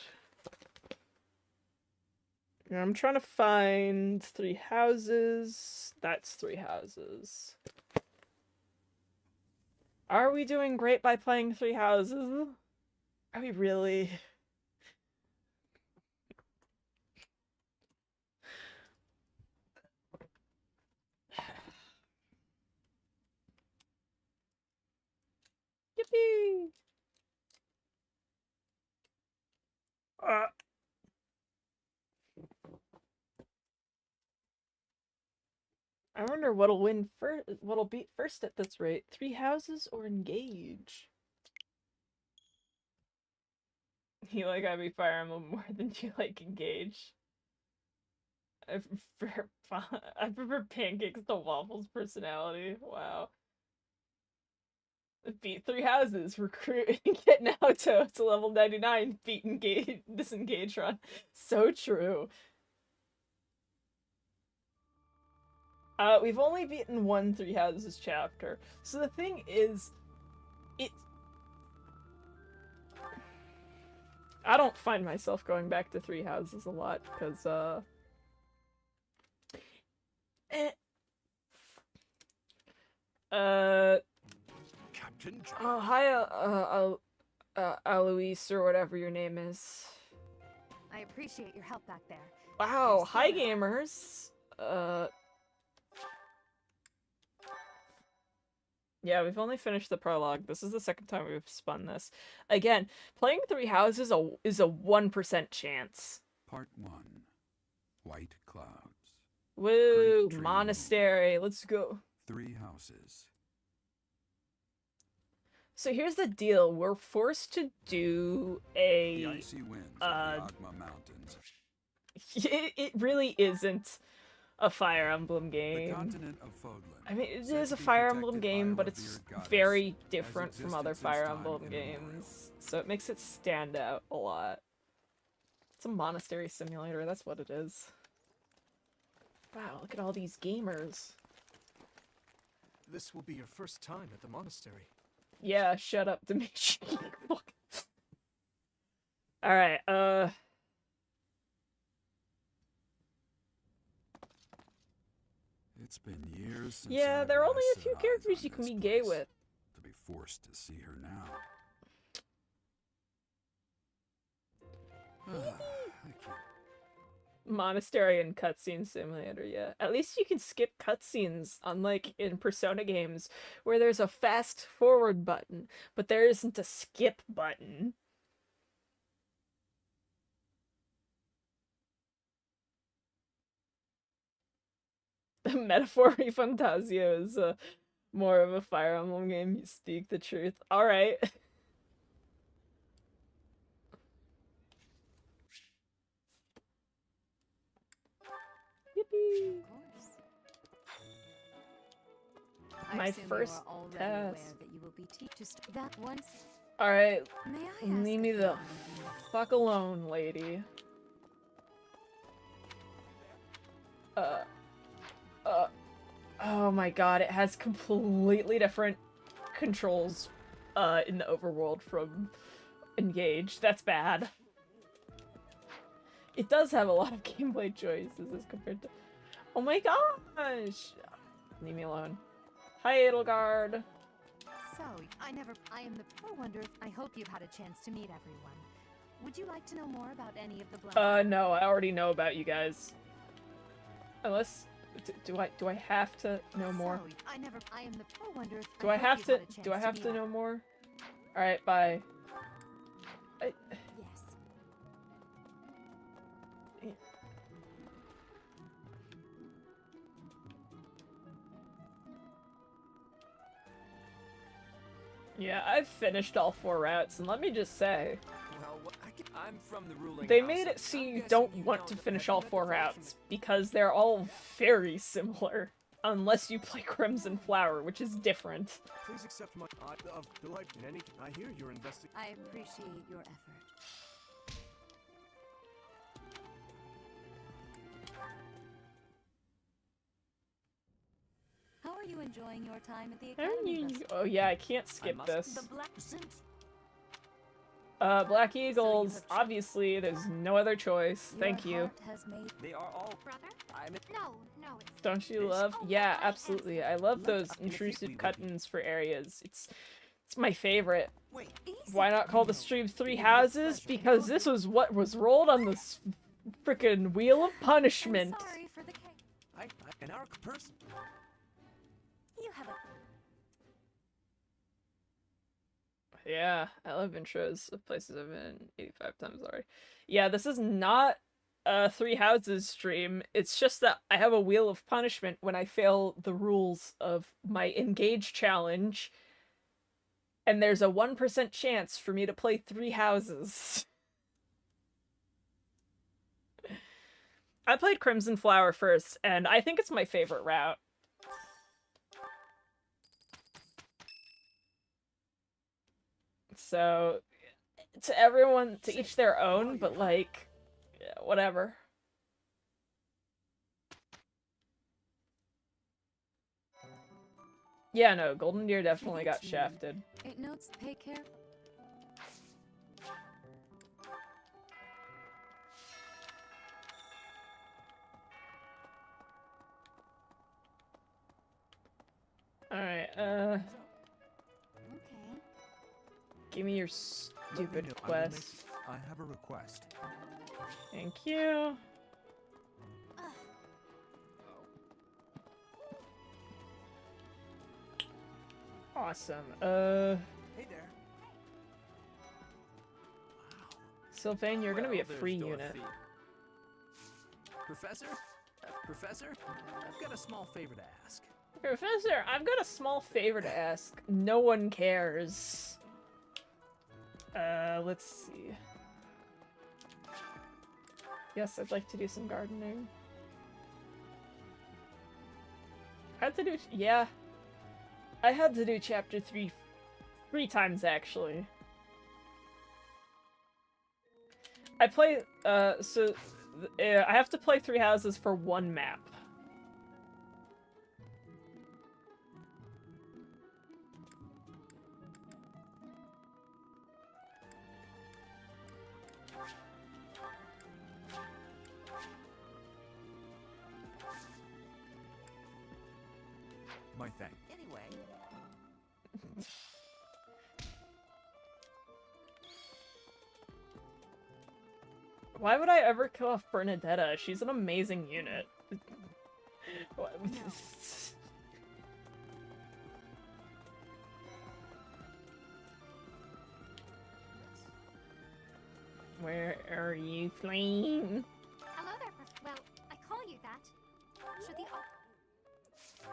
I'm trying to find 3 houses. That's 3 houses. Are we doing great by playing 3 houses? Are we really? Yippee! I wonder what'll win first. What'll beat first at this rate: 3 houses or Engage? You like Ivy Fire Emblem more than you like Engage. I prefer Pancakes to Waffles personality. Wow. Beat 3 houses. Recruit. Get Naoto to level 99. Beat Engage. Disengage run. So true. We've only beaten 1 3 houses chapter. So the thing is, I don't find myself going back to 3 houses a lot, because, Captain Jack. Oh, hi, Alois, or whatever your name is. I appreciate your help back there. Wow, hi, gamers. Yeah, we've only finished the prologue. This is the second time we've spun this. Again, playing Three Houses is a 1% chance. Part 1. White Clouds. Woo! Great Monastery. Let's go. 3 houses. So here's the deal. We're forced to do The a... icy winds of the Ogma Mountains. It really isn't a Fire Emblem The game. continent of Fodlan. I mean, it said is to a be Fire Emblem protected by game, a but it's revered goddess, very has different from existed other since Fire time Emblem immemorial. games. So it makes it stand out a lot. It's a monastery simulator, that's what it is. Wow, look at all these gamers. This will be your first time at the monastery. Yeah, shut up, Dimitri. Fuck. Alright, It's been years since yeah, I've there are last only a set few eyes characters on you can this be gay place. with. To be forced to see her now. I can't. Monastery and cutscene simulator, yeah. At least you can skip cutscenes, unlike in Persona games, where there's a fast forward button, but there isn't a skip button. Metaphor Fantasio is more of a Fire Emblem game, you speak the truth. Alright. Yippee! My first test. That once. Alright, May I leave ask me if the you- fuck alone, lady. Oh my god, it has completely different controls in the overworld from Engage. That's bad. It does have a lot of gameplay choices as compared to... Oh my gosh! Leave me alone. Hi, Edelgard. So, I am the pro wonder. I hope you've had a chance to meet everyone. Would you like to know more about any of the No, I already know about you guys. Unless... Do I have to know more? So, I am the pro wonder. Do I have to know more? Alright, bye. Yes. Yeah, I've finished all 4 routes, and let me just say, Well, I'm from the ruling they house, made and it so I'm you guessing don't you want know to that finish I've all met 4 the folks routes, because they're all very similar. Unless you play Crimson Flower, which is different. Please accept my eye of delight in any. I hear you're investing. I appreciate your effort. How are you enjoying your time at the academy thus far? Oh yeah, I can't skip this. The Black Black Eagles, obviously, there's no other choice. Thank Your you. heart has made They are all Brother? I'm No, it's. Don't you This- love? Oh, Yeah, I absolutely. I love those intrusive cut-ins for areas. It's my favorite. wait. Why not call the stream 3 houses? Because this was what was rolled on the frickin' Wheel of Punishment. I'm sorry for the cake. I'm an arc person. You have a Yeah, I love intros of places I've been 85 times already. Yeah, this is not a 3 houses stream. It's just that I have a Wheel of Punishment when I fail the rules of my Engage challenge. And there's a 1% chance for me to play 3 houses. I played Crimson Flower first, and I think it's my favorite route. So, to everyone, to each their own, but like, yeah, whatever. Yeah, no, Golden Deer definitely got shafted. it notes pay care. Alright, Okay. give me your Let me stupid know. I will make- quest. I have a request. Thank you. Awesome. Hey there. Sylvain, you're gonna be a Well, free there's unit. Dorothy. Professor? Professor? I've got a small favor to ask. Professor, I've got a small favor to ask. No one cares. Let's see. Yes, I'd like to do some gardening. I had to do, yeah. I had to do chapter 3 times, actually. I play, I have to play 3 houses for 1 map. My thanks. Anyway. Why would I ever kill off Bernadetta? She's an amazing unit. What- Where are you fleeing? Hello there, well, I call you that. Should the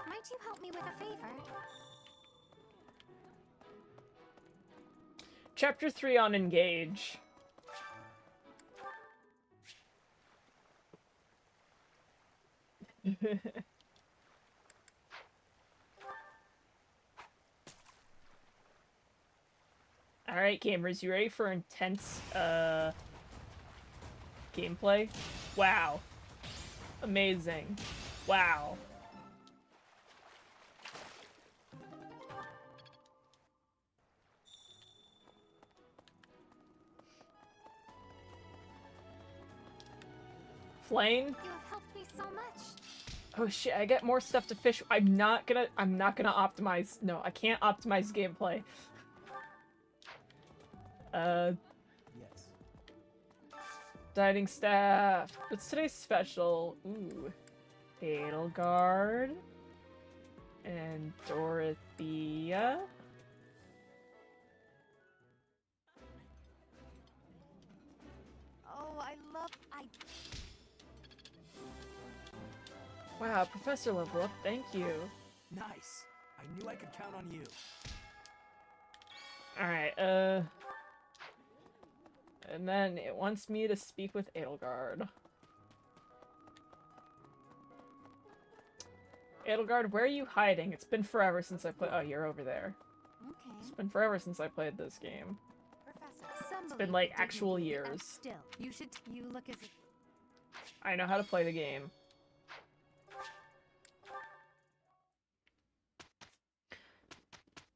Might you help me with a favor? Chapter 3 on Engage. Alright, gamers, you ready for intense, gameplay? Wow. Amazing. Wow. Flame? You have helped me so much. Oh shit, I get more stuff to fish. I'm not gonna optimize. No, I can't optimize gameplay. Yes. Dieting staff. What's today's special? Ooh. Edelgard. And Dorothea. Oh, Wow, Professor level up, thank you. Nice. I knew I could count on you. Alright, and then it wants me to speak with Edelgard. Edelgard, where are you hiding? It's been forever since I played- oh, you're over there. Okay. It's been forever since I played this game. Professor, It's been like actual years. Still, you look as if I know how to play the game.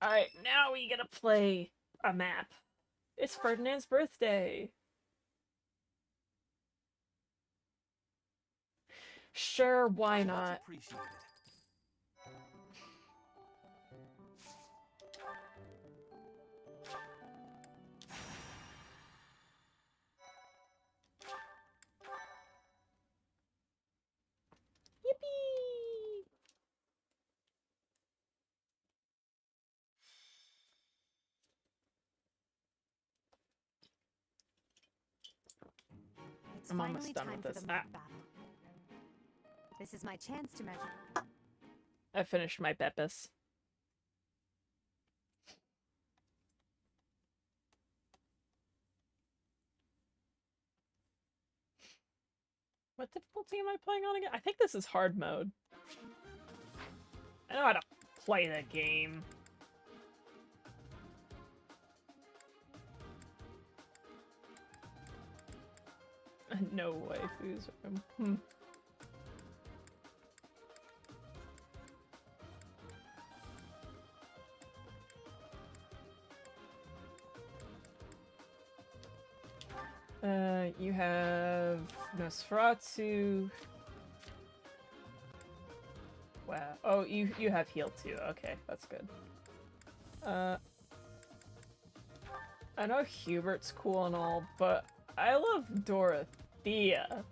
Alright, now we gotta play a map. It's Ferdinand's birthday. Sure, why not? Appreciate it. Yippee! it's I'm finally almost done time with for this. the mock battle. This is my chance to measure. I finished my Beppis. What difficulty am I playing on again? I think this is hard mode. I know how to play the game. No waifus. You have Nosferatu. Wow. Oh, you have heal too. Okay, that's good. I know Hubert's cool and all, but I love Dorothea.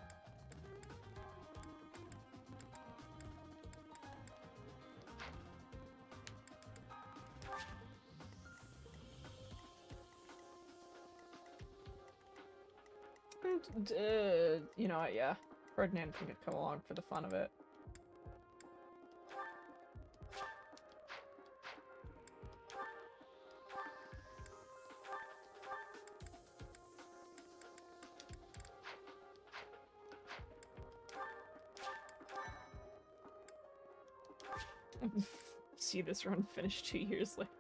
You know what, yeah. Ferdinand can come along for the fun of it. See this run finish 2 years later.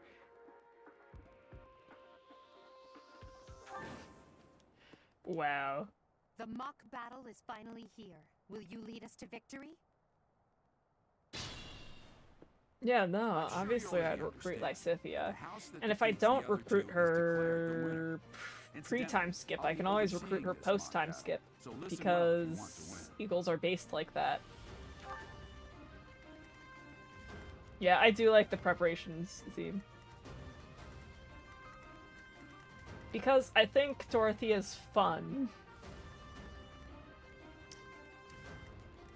Wow. The mock battle is finally here. Will you lead us to victory? Yeah, no, obviously I'd recruit Lysithea. And if I don't recruit her pre-time skip, I can always recruit her post-time skip. Because Eagles are based like that. Yeah, I do like the preparations theme. Because I think Dorothea's fun.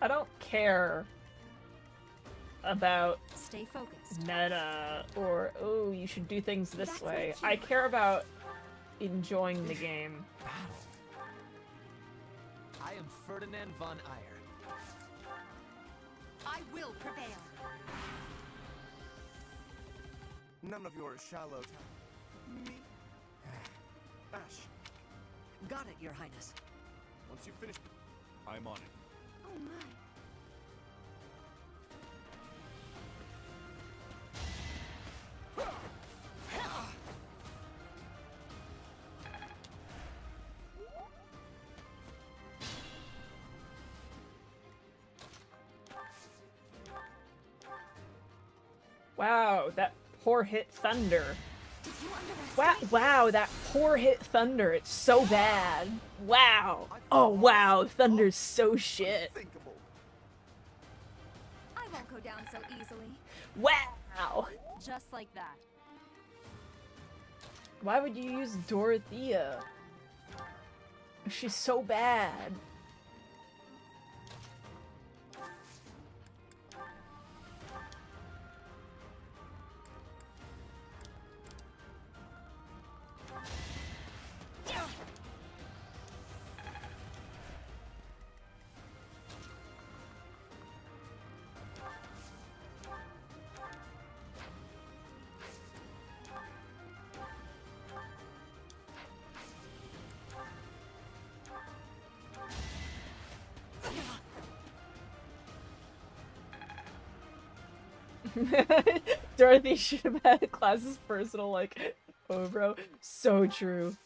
I don't care about stay focused meta or, oh, you should do things this way. I care about enjoying the game. I am Ferdinand von Ayer. I will prevail. None of your shallow me. Ash. Got it, Your Highness. Once you finish, I'm on it. Oh my. Wow, that poor hit Thunder. Wow, that poor hit Thunder. It's so bad. Wow. Oh, wow. Thunder's so shit. I won't go down so easily. Wow. Just like that. Why would you use Dorothea? She's so bad. Dorothy should have had Class's personal, like, oh bro. So true.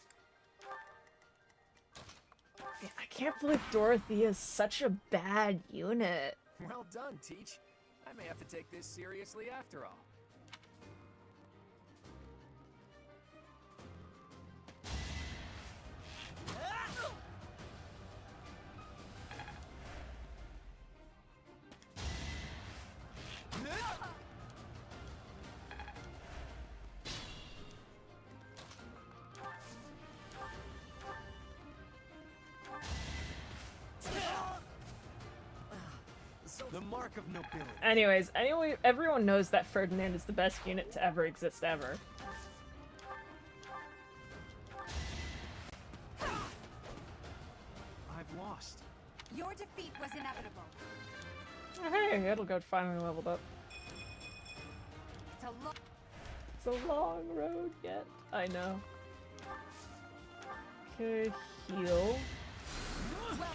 Man, I can't believe Dorothy is such a bad unit. Well done, Teach. I may have to take this seriously after all. The mark of nobility. Anyways, everyone knows that Ferdinand is the best unit to ever exist ever. I've lost. Your defeat was inevitable. Oh, hey, Edelgard finally leveled up. It's a long road yet. I know. Okay, heal. Well done.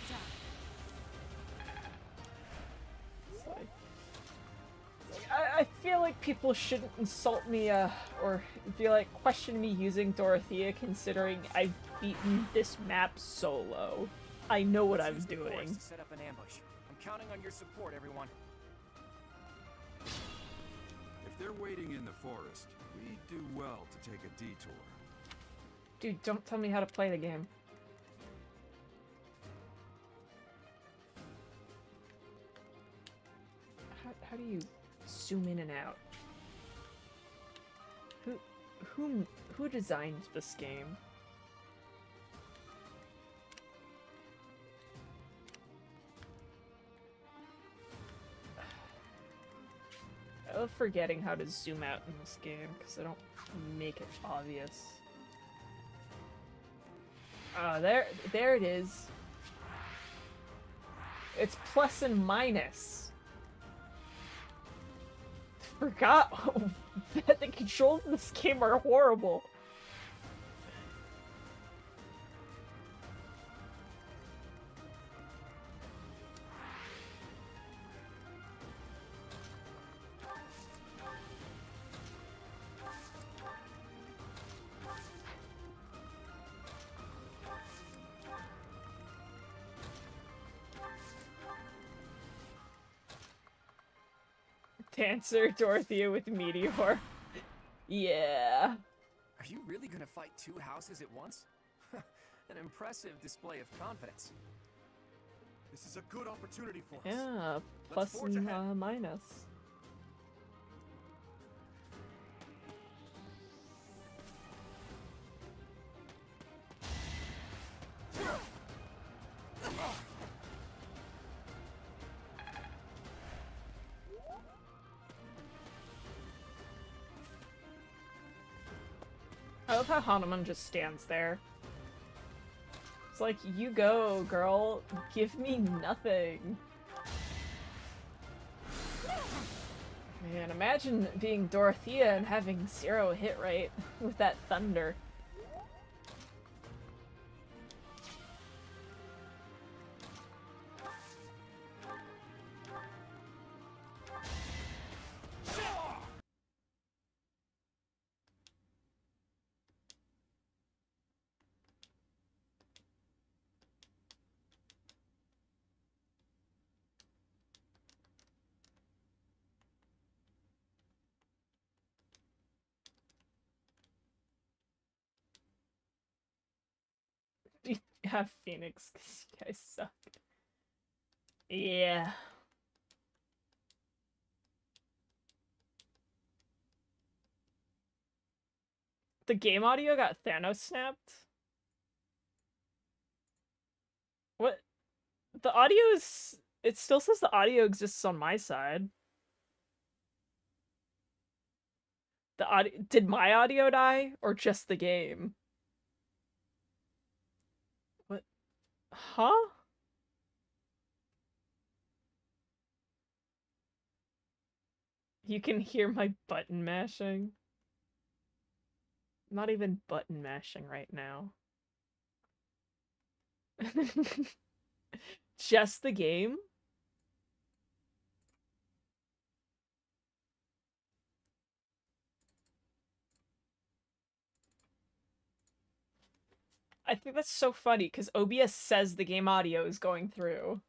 I feel like people shouldn't insult me, or question me using Dorothea, considering I've beaten this map solo. I know what I'm doing. To set up an ambush. I'm counting on your support, everyone. If they're waiting in the forest, we do well to take a detour. Dude, don't tell me how to play the game. How do you zoom in and out? Who designed this game? I love forgetting how to zoom out in this game because I don't make it obvious. Oh, there it is. It's plus and minus. Forgot that the controls in this game are horrible. Dancer Dorothea with Meteor. Yeah. Are you really gonna fight two houses at once? An impressive display of confidence. This is a good opportunity for us. Yeah, plus and minus. I love how Hanuman just stands there. It's like, you go, girl. Give me nothing. Man, imagine being Dorothea and having 0 hit rate with that thunder. Have Phoenix, because you guys suck. Yeah. The game audio got Thanos snapped? What? The audio is... It still says the audio exists on my side. The audio... Did my audio die? Or just the game? What? Huh? You can hear my button mashing. I'm not even button mashing right now. Just the game? I think that's so funny because OBS says the game audio is going through.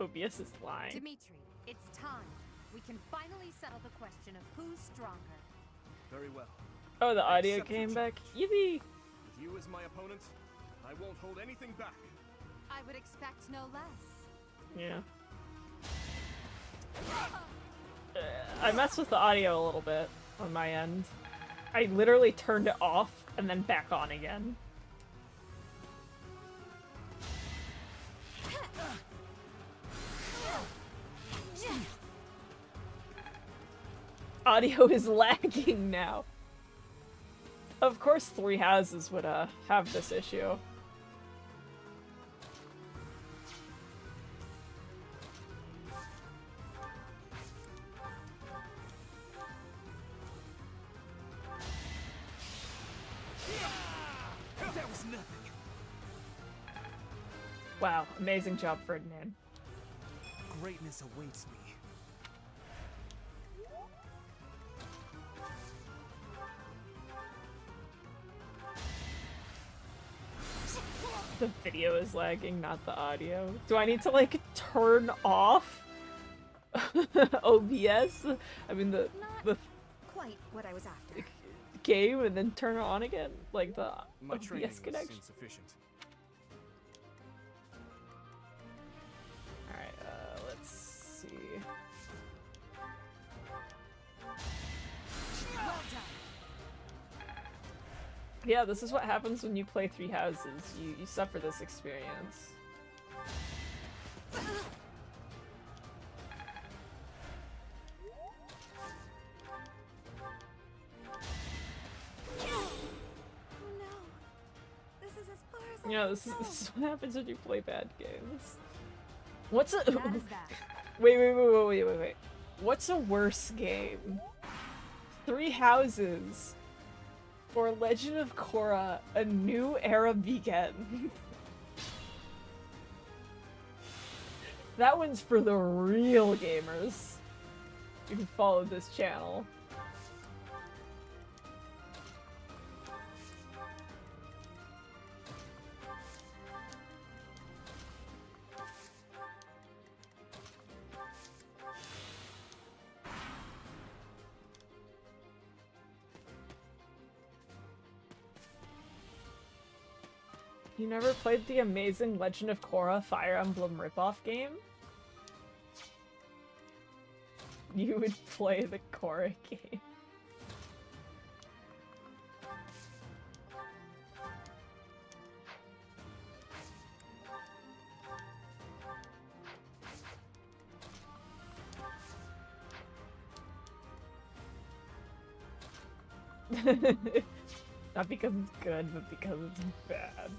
OBS is lying. Dimitri, it's time. We can finally settle the question of who's stronger. Very well. Oh, the audio came back. Yippee! With you as my opponent, I won't hold anything back. I would expect no less. Yeah. I messed with the audio a little bit on my end. I literally turned it off and then back on again. Audio is lagging now. Of course 3 houses would have this issue. That was nothing. Wow, amazing job, Ferdinand. Greatness awaits me. The video is lagging, not the audio. Do I need to, like, turn off OBS? I mean, the quite what I was after. Game and then turn it on again? Like the My training OBS was connection? insufficient. Alright, let's see. Well done. Yeah, this is what happens when you play Three Houses. You suffer this experience. You know, this is what happens when you play bad games. What's a wait. What's a worse game? Three Houses or Legend of Korra: A New Era Begin? That one's for the real gamers. You can follow this channel. You never played the amazing Legend of Korra Fire Emblem ripoff game? You would play the Korra game. Not because it's good, but because it's bad.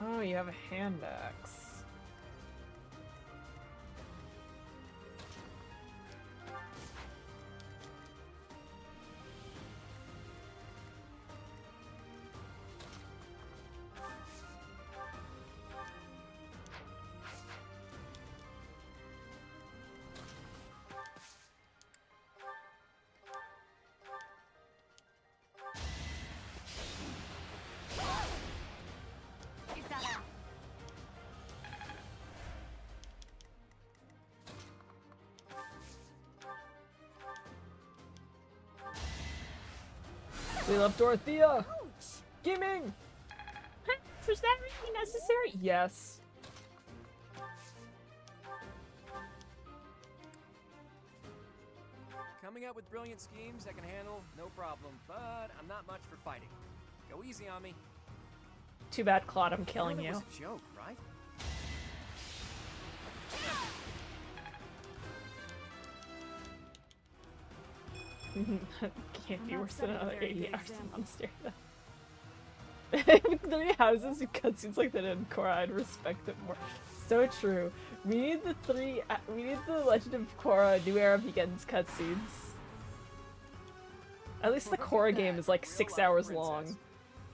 Oh, you have a hand axe. We love Dorothea! Gaming! Was that really necessary? Yes. Coming up with brilliant schemes I can handle, no problem, but I'm not much for fighting. Go easy on me. Too bad, Claude, I'm killing That you. was a joke, right? Can't be worse than another 80 hours monster. Three Houses and cutscenes like that in Korra, I'd respect it more. So true. We need the Legend of Korra New Era Begins cutscenes. At least the Korra game is like 6 hours long.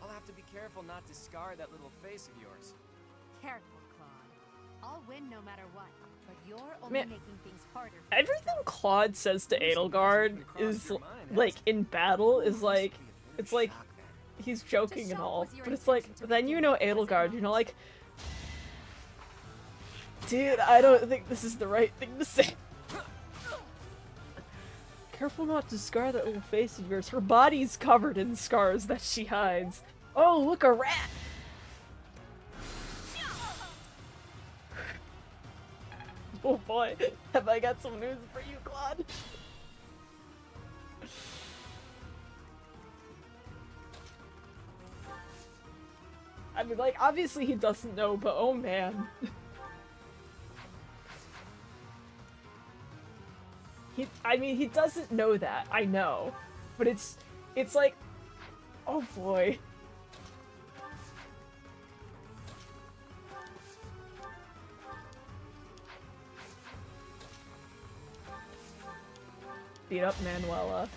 I'll have to be careful not to scar that little face of yours. Careful, Claude. I'll win no matter what, but you're only making things harder. Everything Claude says to Edelgard is like in battle is like it's like he's joking and all, but it's like then you know Edelgard, you know, like, dude, I don't think this is the right thing to say. Careful not to scar that little face of yours. Her body's covered in scars that she hides. Oh, look, a rat! Oh boy, have I got some news for you, Claude? I mean, like, obviously he doesn't know, but oh man. I mean, he doesn't know that, I know. But it's like, oh boy. Beat up Manuela.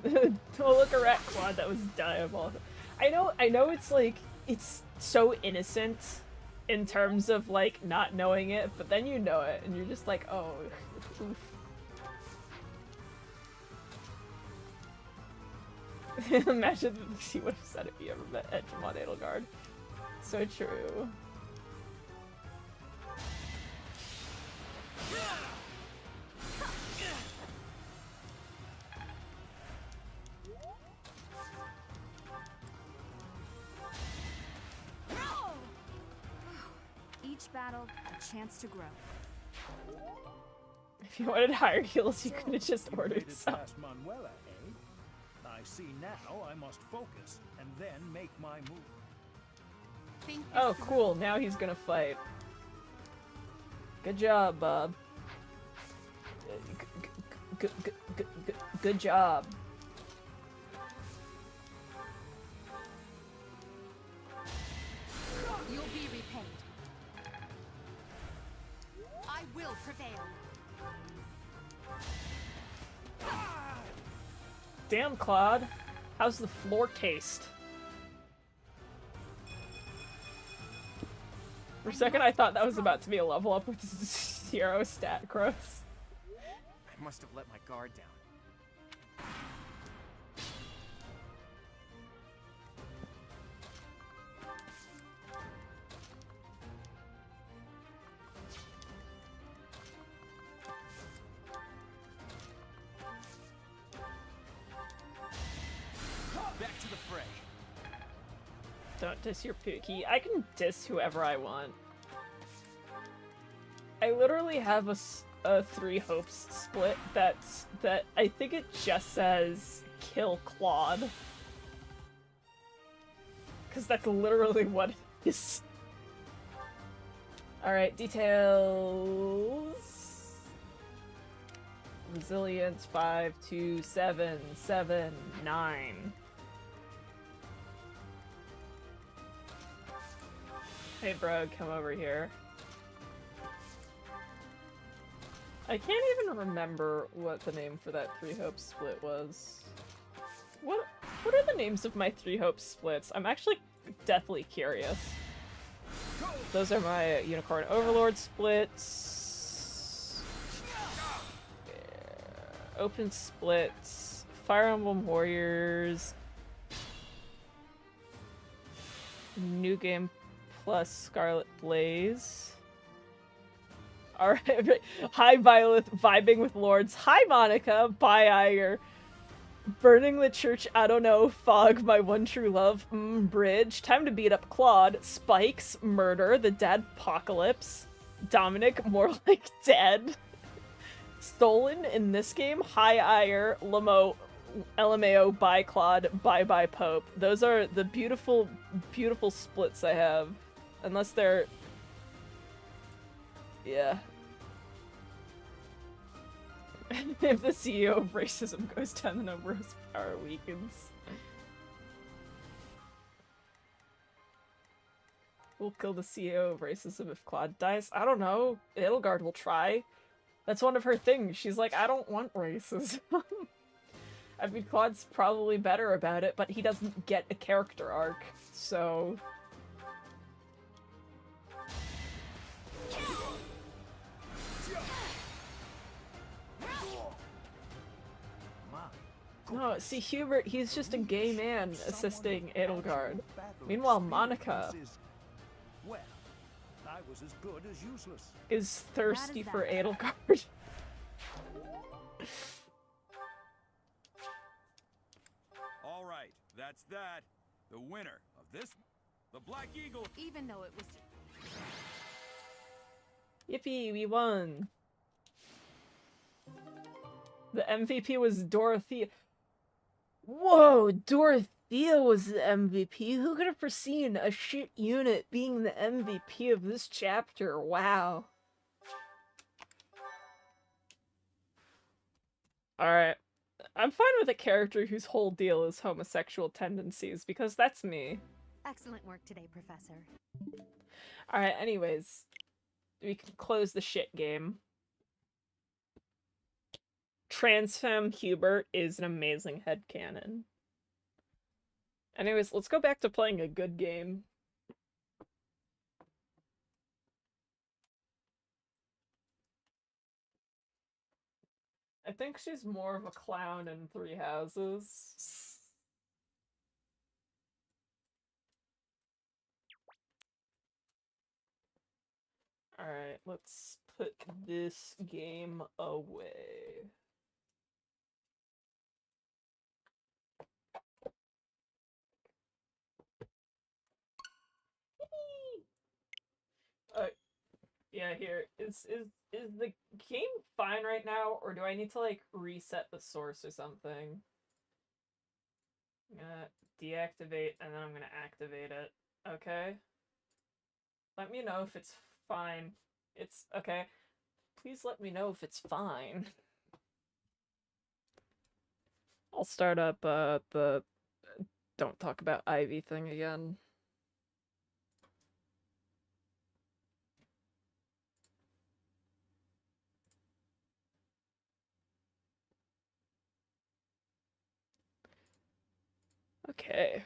Don't look a rat, Claude, that was diabolical. I know it's like, it's so innocent in terms of like not knowing it, but then you know it and you're just like, oh, oof. Imagine if she would have said if you ever met Edgemon Edelgard. So true. battle a chance to grow. If you wanted higher heals, you could have just ordered Made it some. past Manuela, eh? I see now I must focus and then make my move. Oh, cool. Now he's gonna fight. Good job, Bob. Good job. You'll be repaid. I will prevail. Damn, Claude. How's the floor taste? For a second, I thought that was about to be a level up with 0 stat growth. I must have let my guard down. Back to the fray. Don't diss your Pookie. I can diss whoever I want. I literally have a 3 hopes split that I think it just says kill Claude. Because that's literally what it is. Alright, details. Resilience 5, 2, 7, 7, 9. Hey bro, come over here. I can't even remember what the name for that 3 hope split was. What are the names of my 3 hope splits? I'm actually deathly curious. Those are my Unicorn Overlord splits. Open splits. Fire Emblem Warriors. New Game Plus Scarlet Blaze. Alright, hi Violet, vibing with Lords. Hi Monica, bye Iger. Burning the church, I don't know. Fog, my one true love. Bridge. Time to beat up Claude. Spikes, murder, the dad apocalypse. Dominic, more like dead. Stolen in this game. Hi Iger, LMAO, bye Claude, bye bye Pope. Those are the beautiful, beautiful splits I have. Unless they're... Yeah. If the CEO of racism goes down, the number of power weakens. We'll kill the CEO of racism if Claude dies. I don't know. Edelgard will try. That's one of her things. She's like, I don't want racism. I mean, Claude's probably better about it, but he doesn't get a character arc, so... No, see, Hubert, he's just a gay man assisting Edelgard. Meanwhile, Monica Well, I was as good as useless. is thirsty for Edelgard. All right, that's that. The winner of this, the Black Eagle. Even though it was... Yippee, we won! The MVP was Dorothea. Whoa, Dorothea was the MVP? Who could have foreseen a shit unit being the MVP of this chapter? Wow. Alright. I'm fine with a character whose whole deal is homosexual tendencies, because that's me. Excellent work today, Professor. Alright, anyways. We can close the shit game. Transfem Hubert is an amazing headcanon. Anyways, let's go back to playing a good game. I think she's more of a clown in Three Houses. Alright, let's put this game away. Yeah, here. Is the game fine right now, or do I need to like reset the source or something? I'm gonna deactivate and then I'm gonna activate it. Okay. Let me know if it's fine. It's okay. Please let me know if it's fine. I'll start up the don't talk about Ivy thing again. Okay.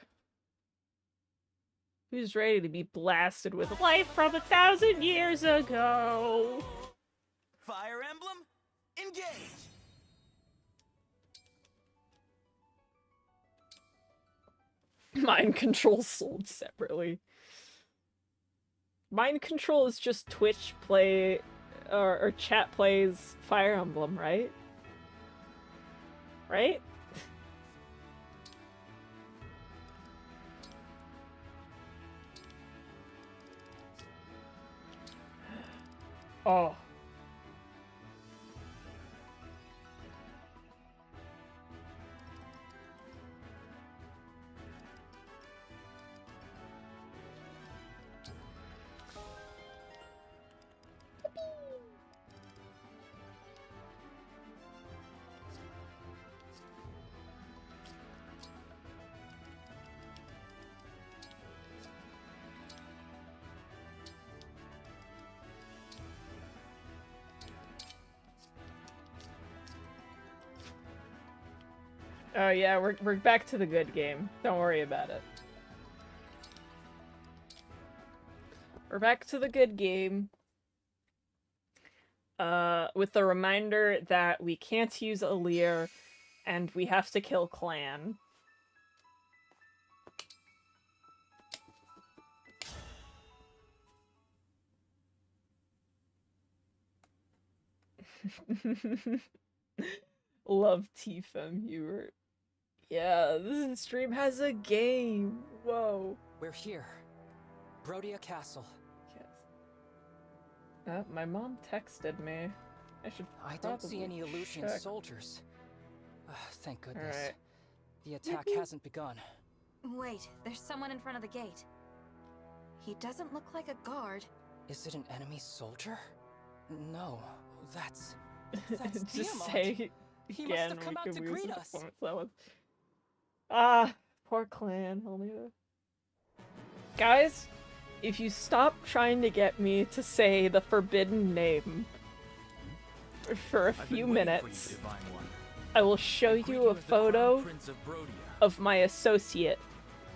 Who's ready to be blasted with life from 1,000 years ago? Fire Emblem, engage! Mind Control sold separately. Mind Control is just Twitch play or chat plays Fire Emblem, right? Right? Oh. Oh yeah, we're back to the good game. Don't worry about it. We're back to the good game. With the reminder that we can't use Alear, and we have to kill Clan. Love T-Fem Hubert. Yeah, this stream has a game. Whoa. We're here. Brodia Castle. Yes. My mom texted me. I don't see any Illusion check. soldiers. Thank goodness. All right. The attack hasn't begun. Wait, there's someone in front of the gate. He doesn't look like a guard. Is it an enemy soldier? No, that's Just Tiamat. say He again. must have come out we to can use greet the us. performance that was. Ah, poor Clan. Guys, if you stop trying to get me to say the forbidden name for a few minutes, I will show you a photo of my associate,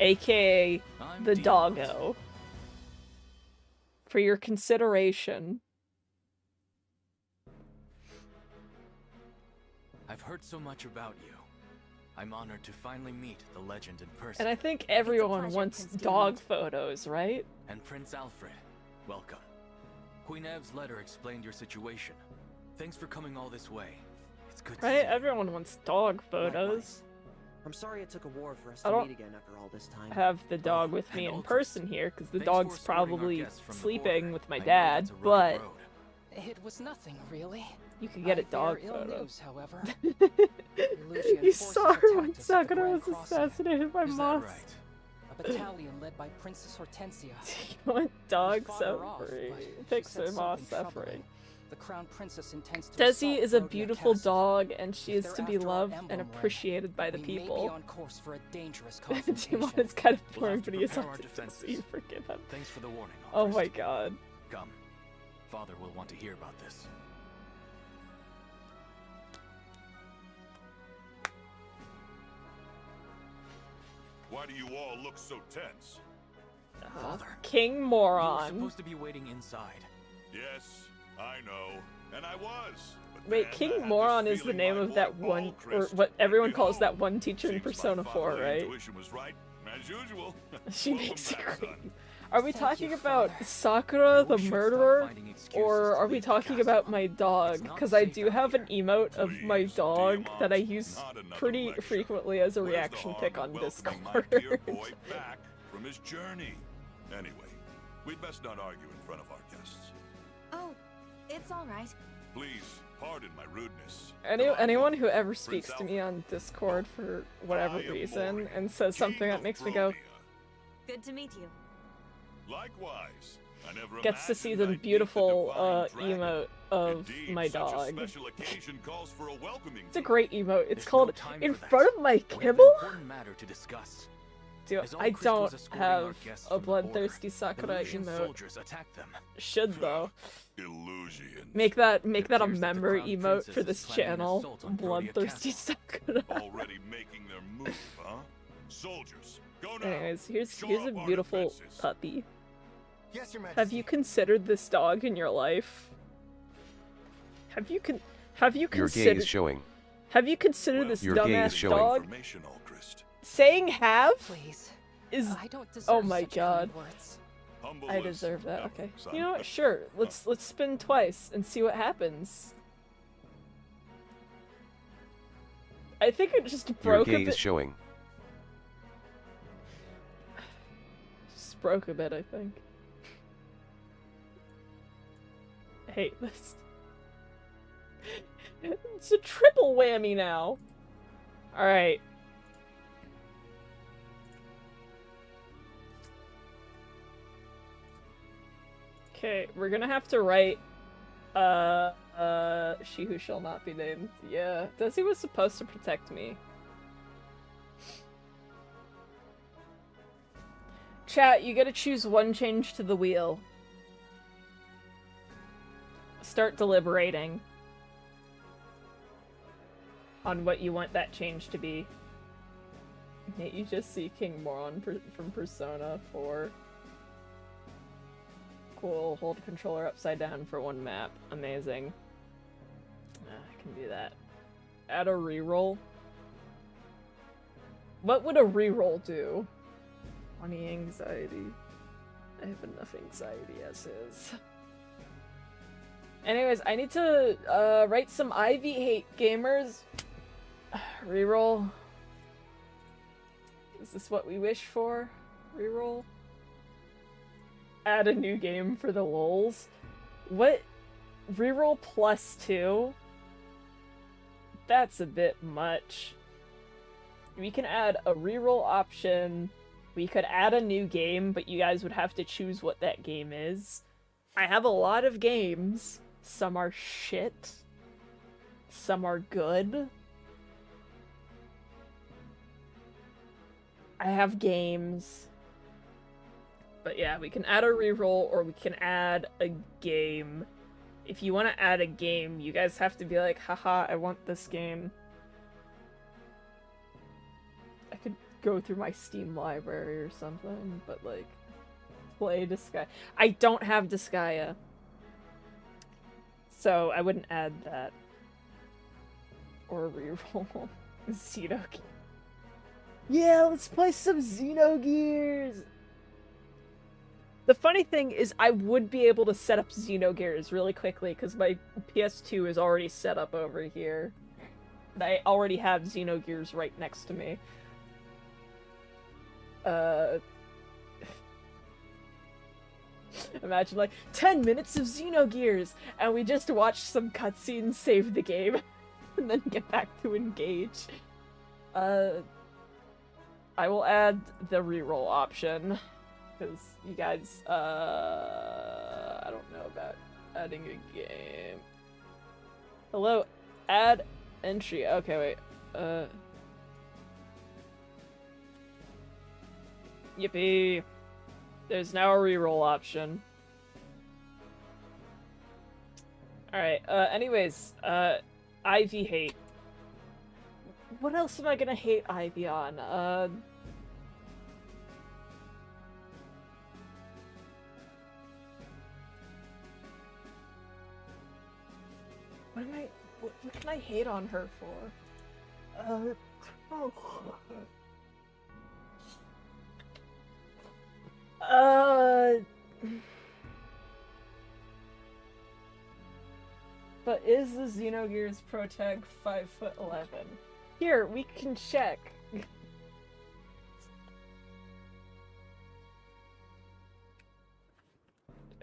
aka the doggo, for your consideration. I've heard so much about you. I'm honored to finally meet the legend in person. And I think everyone wants dog photos, right? And Prince Alfred, welcome. Queen Ev's letter explained your situation. Thanks for coming all this way. It's good to see Right? you. Everyone wants dog photos. I'm sorry it took a war for us I to don't meet again after all this time. have the dog with me in person here, because the Thanks for dog's escorting our probably guests from the sleeping border. with my I know dad, that's a rugged but road. It was nothing, really. you could get a I bear dog ill photo. news, however. You saw her when Sakura was assassinated by Is that Moss. right? A battalion led by Princess Hortensia. You want dog We fought her off, suffering? but she Picture said Moss something suffering. troubling. The Crown Princess intends to Desi assault is a Brodia beautiful Castle. dog, and she If is they're to be after our loved emblem and ring, appreciated by the we may be people. on course for a dangerous Timon confrontation. is kind of We'll boring, have to but he is prepare our autistic, so defenses. you forgive him. Thanks for the warning. Oh my god. Come. Father will want to hear about this. Why do you all look so tense? Father. King You were Moron. supposed to be waiting inside. Yes, I know, and I was. But Wait, then I King had this Moron is the feeling name my of boy that Paul one, or Christ what might everyone be calls that home. one teacher in Seems my Persona 4, fatherly right? Intuition was right, as usual. She Welcome makes it back, great. son. Are we talking about Sakura the murderer, or are we talking about my dog? Because I do have an emote of my dog that I use pretty frequently as a reaction pic on Discord. Boy back from his journey. Anyway, we'd best not argue in front of our guests. Oh, it's all right. Please, pardon my rudeness. Anyone who ever speaks to me on Discord for whatever reason and says something that makes me go, Good to meet you. Likewise. I never gets to see the imagined I'd meet beautiful the divine emote of Indeed, my such a dog. special occasion calls for a welcoming It's a great emote. It's There's called no time In for that. Front of My We have an Kibble? important matter to discuss. Dude, As I Allchrist don't was escorting our have guests a from the border, bloodthirsty Sakura Illusion emote. soldiers attacked them. Should though. illusion. Make that a appears that the member Crown emote Princess for is this planning an channel. assault on Protea Bloodthirsty Castle. Sakura. Already making their move, huh? Soldiers, go now. Anyways, here's Show a up our beautiful defenses. puppy. Yes, Your Majesty. Have you considered this dog in your life? Have you Your gay considered is showing. Have you considered this Your gay is dumbass showing. dog? Information, Allchrist. Saying have Please. is I don't deserve oh my such kind god. words. Humble I as deserve that. nothing, Okay. son. You know what? Sure. Let's spin twice and see what happens. I think it just Your broke a gay is bit. showing. Just broke a bit, I think. I hate this. It's a triple whammy now. Alright. Okay, we're gonna have to write, she who shall not be named. Yeah, Desi was supposed to protect me. Chat, you gotta choose one change to the wheel. Start deliberating on what you want that change to be. Nate, you just see King Moron from Persona 4. Cool. Hold controller upside down for one map. Amazing. I can do that. Add a reroll. What would a reroll do? 20 anxiety. I have enough anxiety as is. Anyways, I need to write some Ivy hate gamers. Reroll. Is this what we wish for? Reroll. Add a new game for the lols. What? Reroll +2? That's a bit much. We can add a reroll option. We could add a new game, but you guys would have to choose what that game is. I have a lot of games. Some are shit. Some are good. I have games. But yeah, we can add a reroll or we can add a game. If you want to add a game, you guys have to be like, haha, I want this game. I could go through my Steam library or something, but like, play Disgaea. I don't have Disgaea. So I wouldn't add that. Or a reroll. Xenogears. Yeah, let's play some Xenogears! The funny thing is I would be able to set up Xenogears really quickly because my PS2 is already set up over here. And I already have Xenogears right next to me. Imagine like 10 minutes of Xenogears and we just watch some cutscenes, save the game, and then get back to engage. I will add the reroll option. Because you guys, I don't know about adding a game. Hello, add entry. Okay, wait. Yippee. There's now a reroll option. Alright, anyways, Ivy hate. What else am I gonna hate Ivy on? What can I hate on her for? But is the Xenogears Protag 5'11"? Here, we can check.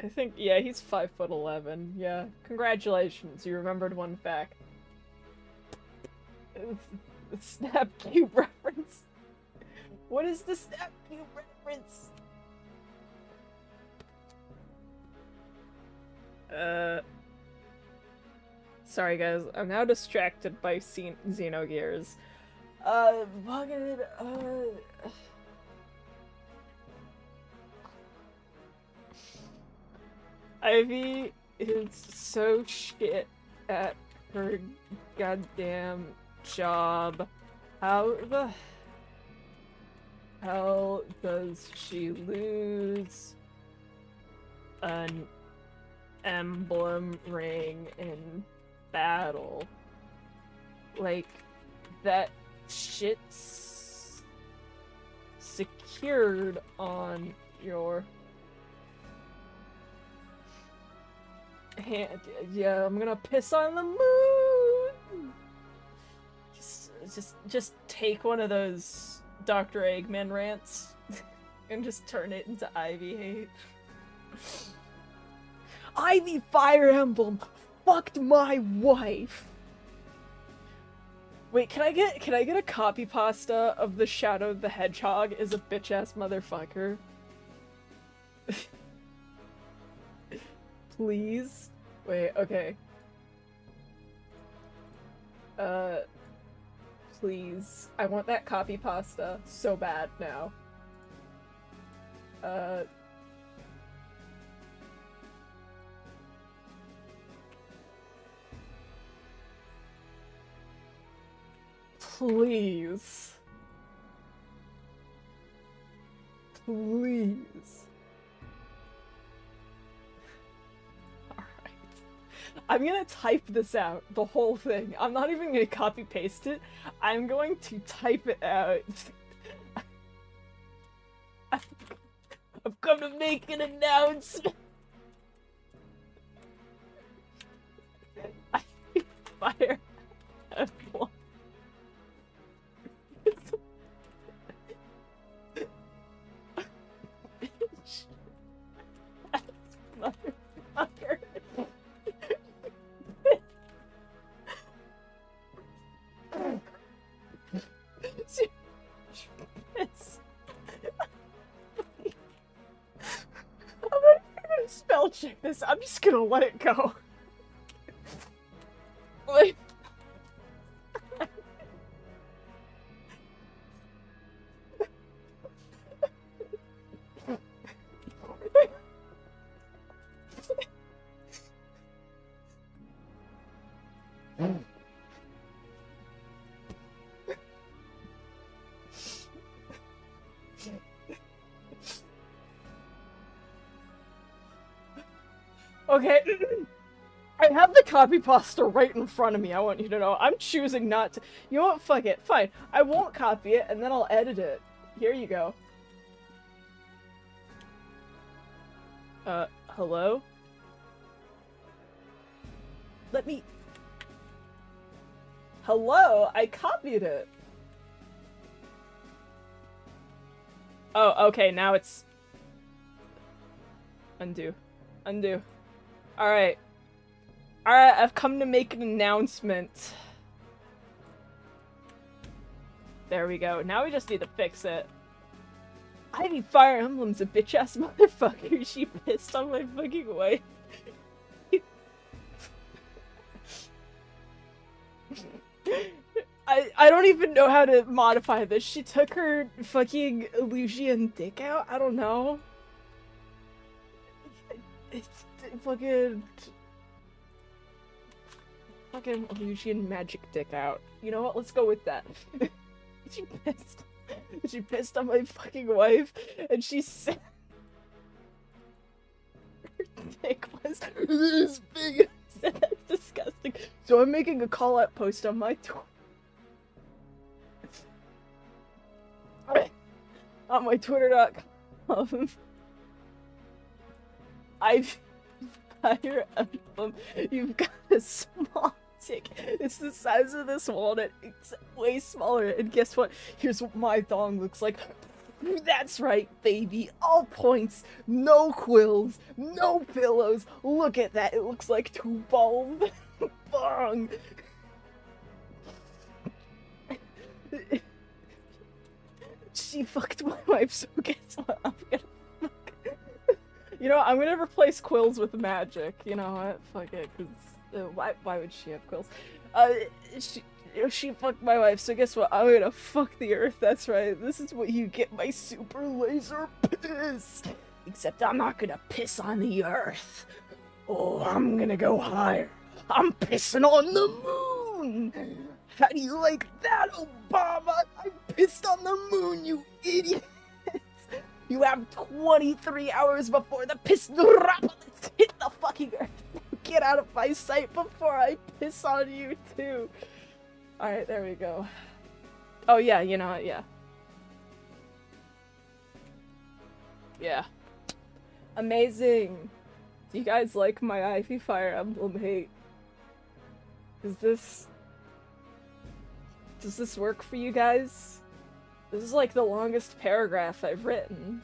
I think, yeah, he's 5'11". Yeah, congratulations, you remembered one fact. Snap Cube reference. What is the Snap Cube reference? Sorry guys, I'm now distracted by Xenogears. Fucking, Ivy is so shit at her goddamn job. How the hell does she lose an emblem ring in battle? Like, that shit's secured on your hand. Yeah, I'm gonna piss on the moon. Just take one of those Dr. Eggman rants and just turn it into Ivy hate. Ivy Fire Emblem fucked my wife. Wait, can I get a copy pasta of the Shadow the Hedgehog as a bitch ass motherfucker? Please? Wait, okay. Please. I want that copy pasta so bad now. Please. Please. I'm gonna type this out, the whole thing. I'm not even gonna copy paste it. I'm going to type it out. I've come to make an announcement. I Fire Emblem. Bitch. Motherfucker. I'm not even gonna spell check this. I'm just gonna let it go. Like, okay, I have the copy pasta right in front of me, I want you to know. I'm choosing not to. You know what? Fuck it. Fine. I won't copy it, and then I'll edit it. Here you go. Hello? Let me... Hello? I copied it. Oh, okay, now it's... Undo. Undo. Alright. Alright, I've come to make an announcement. There we go. Now we just need to fix it. Ivy Fire Emblem's a bitch-ass motherfucker. She pissed on my fucking wife. I don't even know how to modify this. She took her fucking Illusion dick out? I don't know. It's fucking Illusion magic dick out. You know what? Let's go with that. She pissed on my fucking wife, and she said her dick was this big. That's disgusting. So I'm making a call-out post on my on my Twitter.com. Fire Emblem, you've got a small dick. It's the size of this walnut. It's way smaller. And guess what? Here's what my thong looks like. That's right, baby. All points, no quills, no pillows. Look at that. It looks like two balls. Bong. She fucked my wife, so guess what? I'm gonna fuck. You know, I'm gonna replace quills with magic. You know what? Fuck it, because why would she have quills? She fucked my wife, so guess what? I'm gonna fuck the earth. That's right. This is what you get, my super laser piss. Except I'm not gonna piss on the earth. Oh, I'm gonna go higher. I'm pissing on the moon. How do you like that, Obama? I pissed on the moon, you idiot. You have 23 hours before the piss droplets hit the fucking earth. Get out of my sight before I piss on you too. Alright, there we go. Oh yeah, you know what, yeah. Yeah. Amazing! Do you guys like my Ivy Fire Emblem hate? Does this work for you guys? This is like the longest paragraph I've written.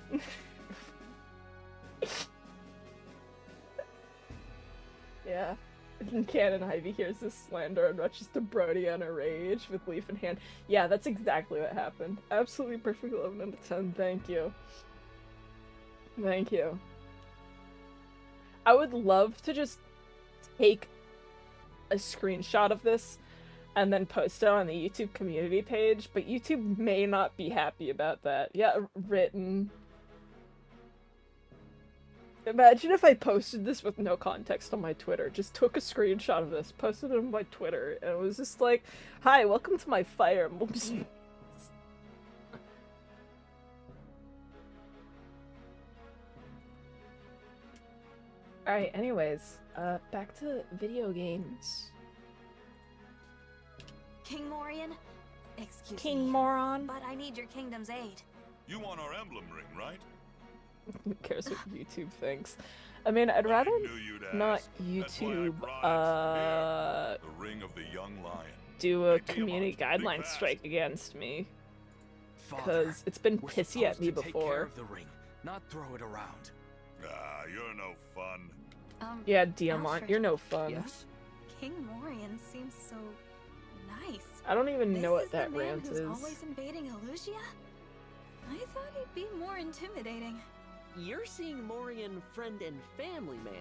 Yeah. Canon Ivy hears this slander and rushes to Brody on a rage with leaf in hand. Yeah, that's exactly what happened. Absolutely perfect 11 out of 10. Thank you. Thank you. I would love to just take a screenshot of this and then post it on the YouTube community page, but YouTube may not be happy about that. Yeah, written. Imagine if I posted this with no context on my Twitter, just took a screenshot of this, posted it on my Twitter, and it was just like, hi, welcome to my Fire Emblem stream. Alright, anyways, back to video games. King Morion? Excuse King me, Moron? but I need your kingdom's aid. You want our emblem ring, right? Who cares what YouTube thinks? I mean, I'd rather not YouTube, The ring of the young lion. do a community guideline strike against me. Because it's been pissy at me Take care before. of the ring, not throw it around. Ah, you're no fun. Yeah, Diamant, Alfred. you're no fun. Yes? King Morion seems so nice. I don't even This know what is that the man rant who's is. always invading Elusia? I thought he'd be more intimidating. You're seeing Morion friend and family man.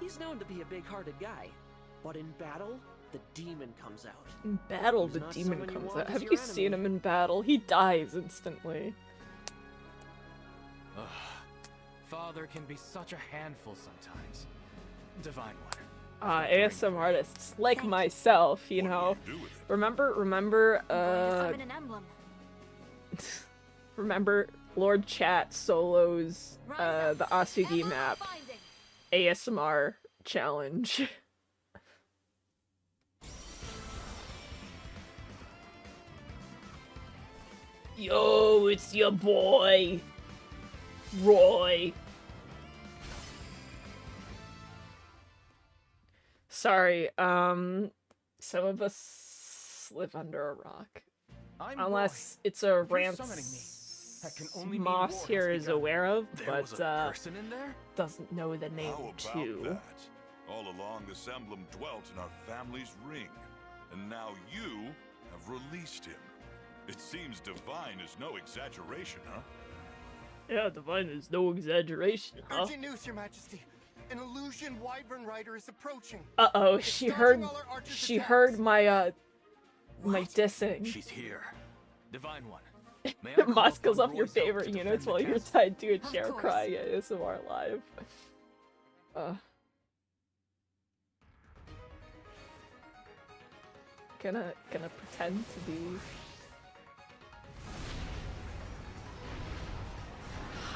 He's known to be a big-hearted guy. But in battle, the demon comes out. In battle, He's the not demon someone you comes want out. as Have your you seen enemy. him in battle? He dies instantly. Ugh. Father can be such a handful sometimes. Divine One. ASM artists like myself, you know. Remember, Summon an emblem. remember Lord Chat Solo's, the Asugi map ASMR challenge. Yo, it's your boy, Roy. Sorry, some of us live under a rock. Unless it's a rant Moss here is aware of, There was but a person in there? doesn't know the name How about too. that? All along, this emblem dwelt in our family's ring, and now you have released him. It seems divine is no exaggeration, huh? Yeah, divine is no exaggeration, huh? Urgent news, Your Majesty. An illusion Wyvern Rider is approaching. Uh-oh, It's she dodging heard all our archers' she attacks. heard my my dissing. She's here. Divine One. May I call Moss goes upon off your Roy's help favorite to units defend the while you're castle? tied to a Of chair course. crying ASMR live. Gonna pretend to be.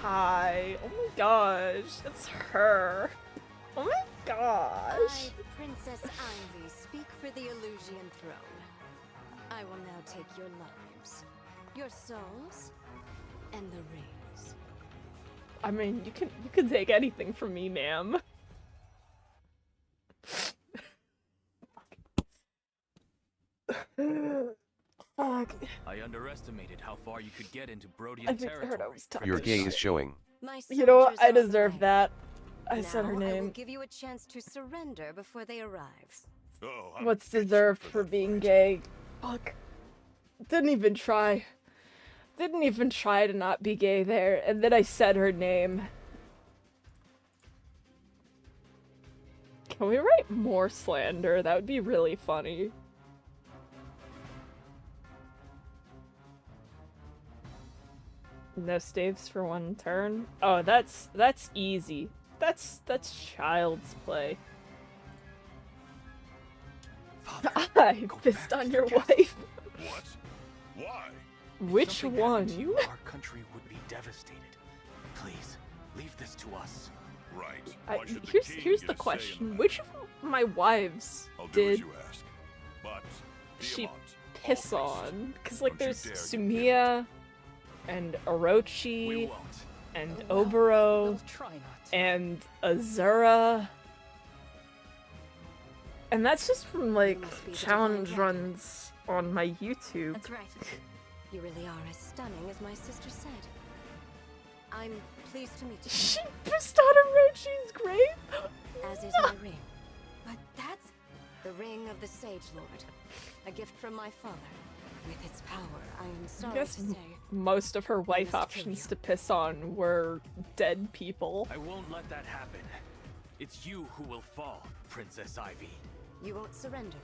Hi. Oh my gosh, it's her. Oh my gosh. I, Princess Ivy, speak for the Illusian throne. I will now take your lives, your souls, and the rings. I mean, you can take anything from me, ma'am. Fuck. I underestimated how far you could get into Brodian I territory. heard I was talking Your gay is showing. You know what? soldiers I are on the deserve way. that. I said her Now, I will name. give you a chance to surrender before they arrive. Oh, What's deserved for being gay? Fuck. Didn't even try. Didn't even try to not be gay there, and then I said her name. Can we write more slander? That would be really funny. No staves for one turn? Oh, that's easy. That's child's play. I pissed on your wife. What? Why? If Which something one? happened to You? Our country would be devastated. Please, leave this to us. Right. Why should the Here's king here's get the a say in question. Which of my wives I'll do as did you ask. But she Tiamat, piss on? Because like Don't you there's dare get Sumiya and Orochi We won't. and Well, Oboro we'll try not to. and Azura. And that's just from like must be the challenge divine runs on my YouTube. That's right. You really are as stunning as my sister said. I'm pleased to meet you. She pissed on Orochi's grave? As is my ring. But that's the ring of the Sage Lord. A gift from my father. With its power, I am I sorry guess to say. most of her wife must kill options you. to piss on were dead people. I won't let that happen. It's you who will fall, Princess Ivy. You won't surrender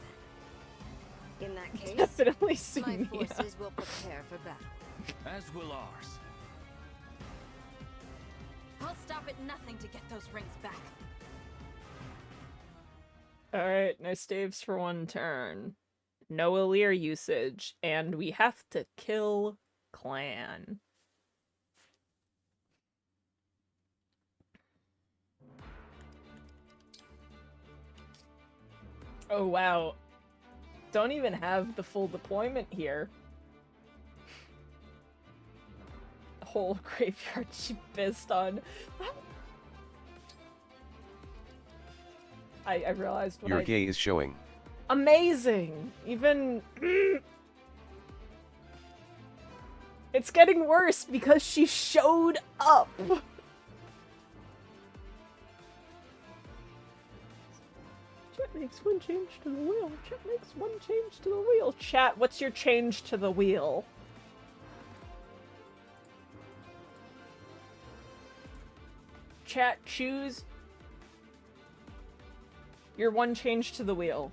then. In that case, Definitely my Sumiya. forces will prepare for battle. As will ours. I'll stop at nothing to get those rings back. Alright, no staves for one turn. No Alir usage, and we have to kill Clan. Oh wow. Don't even have the full deployment here. Whole graveyard she pissed on. I realized what Your I... gay is showing. Amazing! Even... It's getting worse because she showed up! Chat makes one change to the wheel. Chat makes one change to the wheel. Chat, what's your change to the wheel? Chat, choose your one change to the wheel.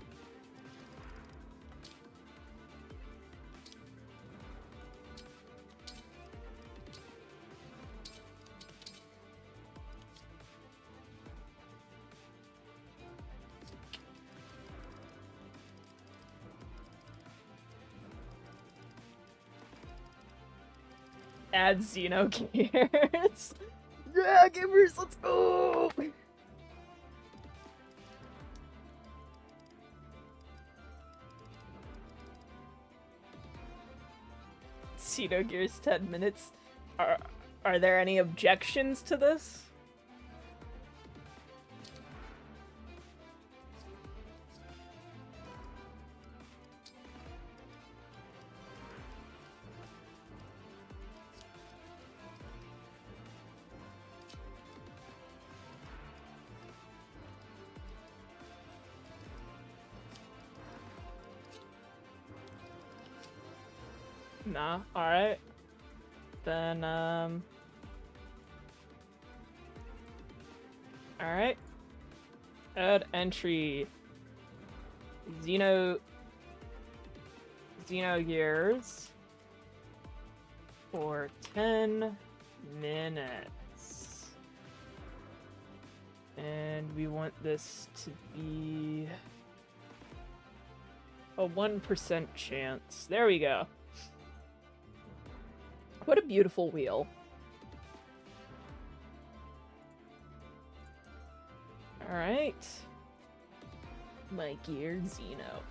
Add Xenogears. Yeah, gamers, let's go! Xenogears 10 minutes. Are there any objections to this? Nah, alright. Then, alright. Add entry. Xenogears for 10 minutes. And we want this to be a 1% chance. There we go. What a beautiful wheel. Alright. My gear Xeno.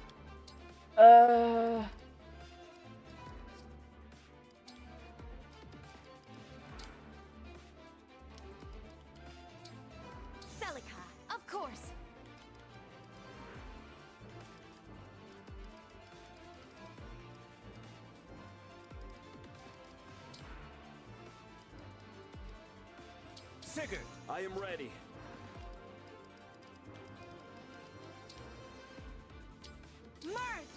Celica, of course. Sigurd! I am ready. Mirth!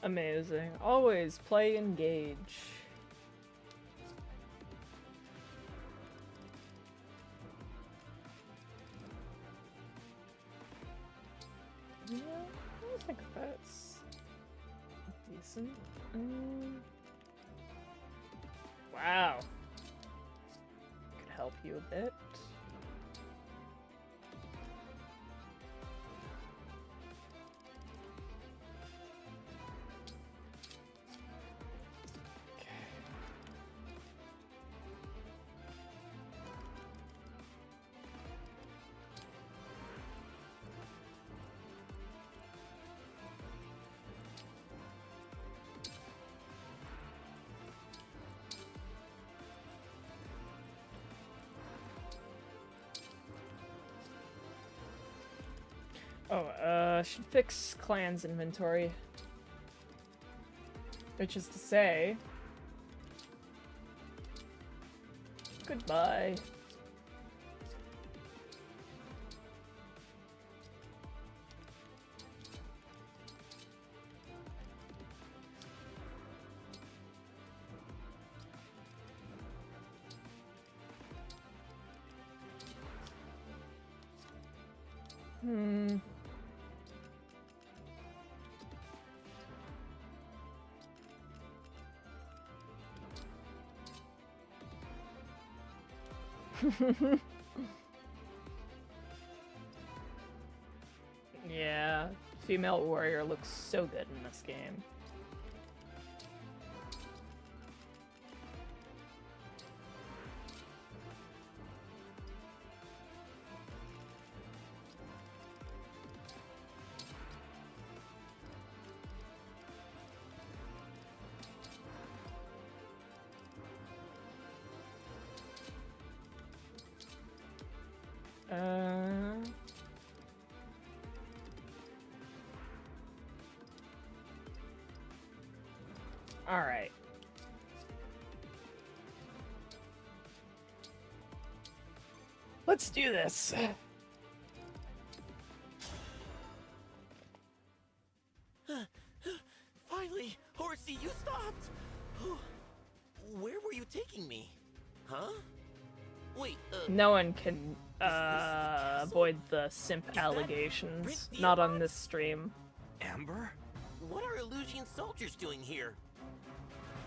Amazing. Always play engage. Yeah, I think that's decent. Wow. Could help you a bit. Oh, should fix Clan's inventory. Which is to say... Goodbye. Yeah, female warrior looks so good in this game. Alright. Let's do this. Finally, Horsey, you stopped! Where were you taking me? Huh? Wait, No one can avoid the simp allegations. Not on this stream. Amber? What are Illusion soldiers doing here?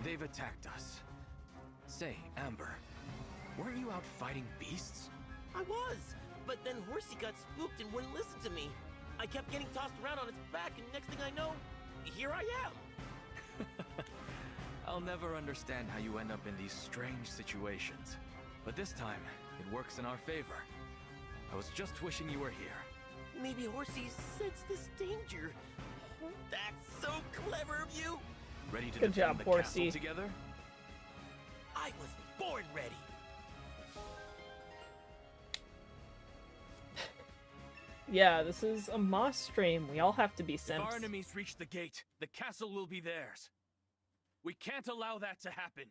They've attacked us. Say, Amber, weren't you out fighting beasts? I was, but then Horsey got spooked and wouldn't listen to me. I kept getting tossed around on its back, and next thing I know, here I am. I'll never understand how you end up in these strange situations. But this time, it works in our favor. I was just wishing you were here. Maybe Horsey sensed this danger. That's so clever of you! Ready to Good defend job, the Horsey. castle together? I was born ready! Yeah, this is a Moss stream. We all have to be If simps. our enemies reach the gate, the castle will be theirs. We can't allow that to happen.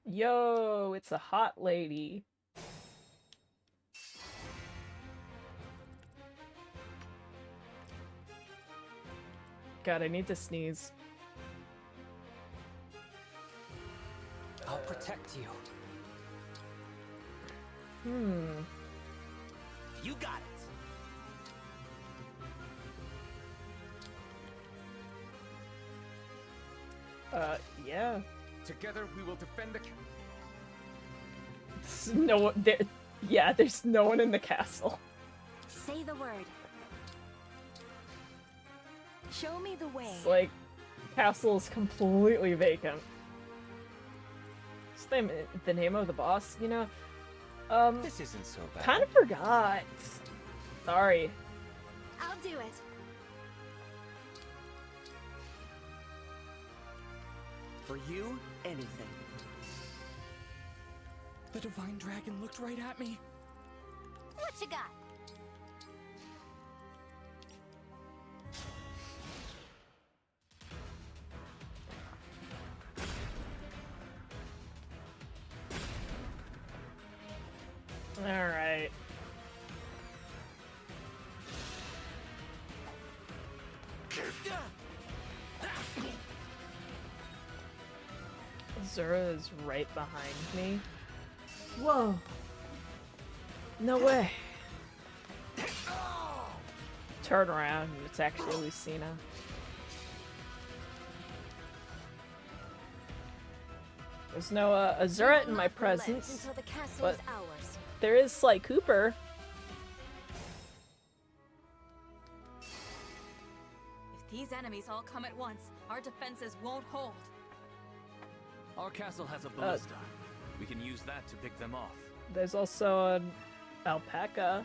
Yo, it's a hot lady. God, I need to sneeze. I'll protect you. You got it! Yeah. Together we will defend the No one there. Yeah, there's no one in the castle. Say the word. Show me the way. It's like, castle is completely vacant. What's the name of the boss, you know? This isn't so bad. Kind of forgot. Sorry. I'll do it. For you, anything. The Divine Dragon looked right at me. What you got? All right. Zura is right behind me. Whoa. No way. Turn around and it's actually Lucina. There's no Azura in my presence, but there is Sly Cooper. If these enemies all come at once, our defenses won't hold. Our castle has a ballista. We can use that to pick them off. There's also an alpaca.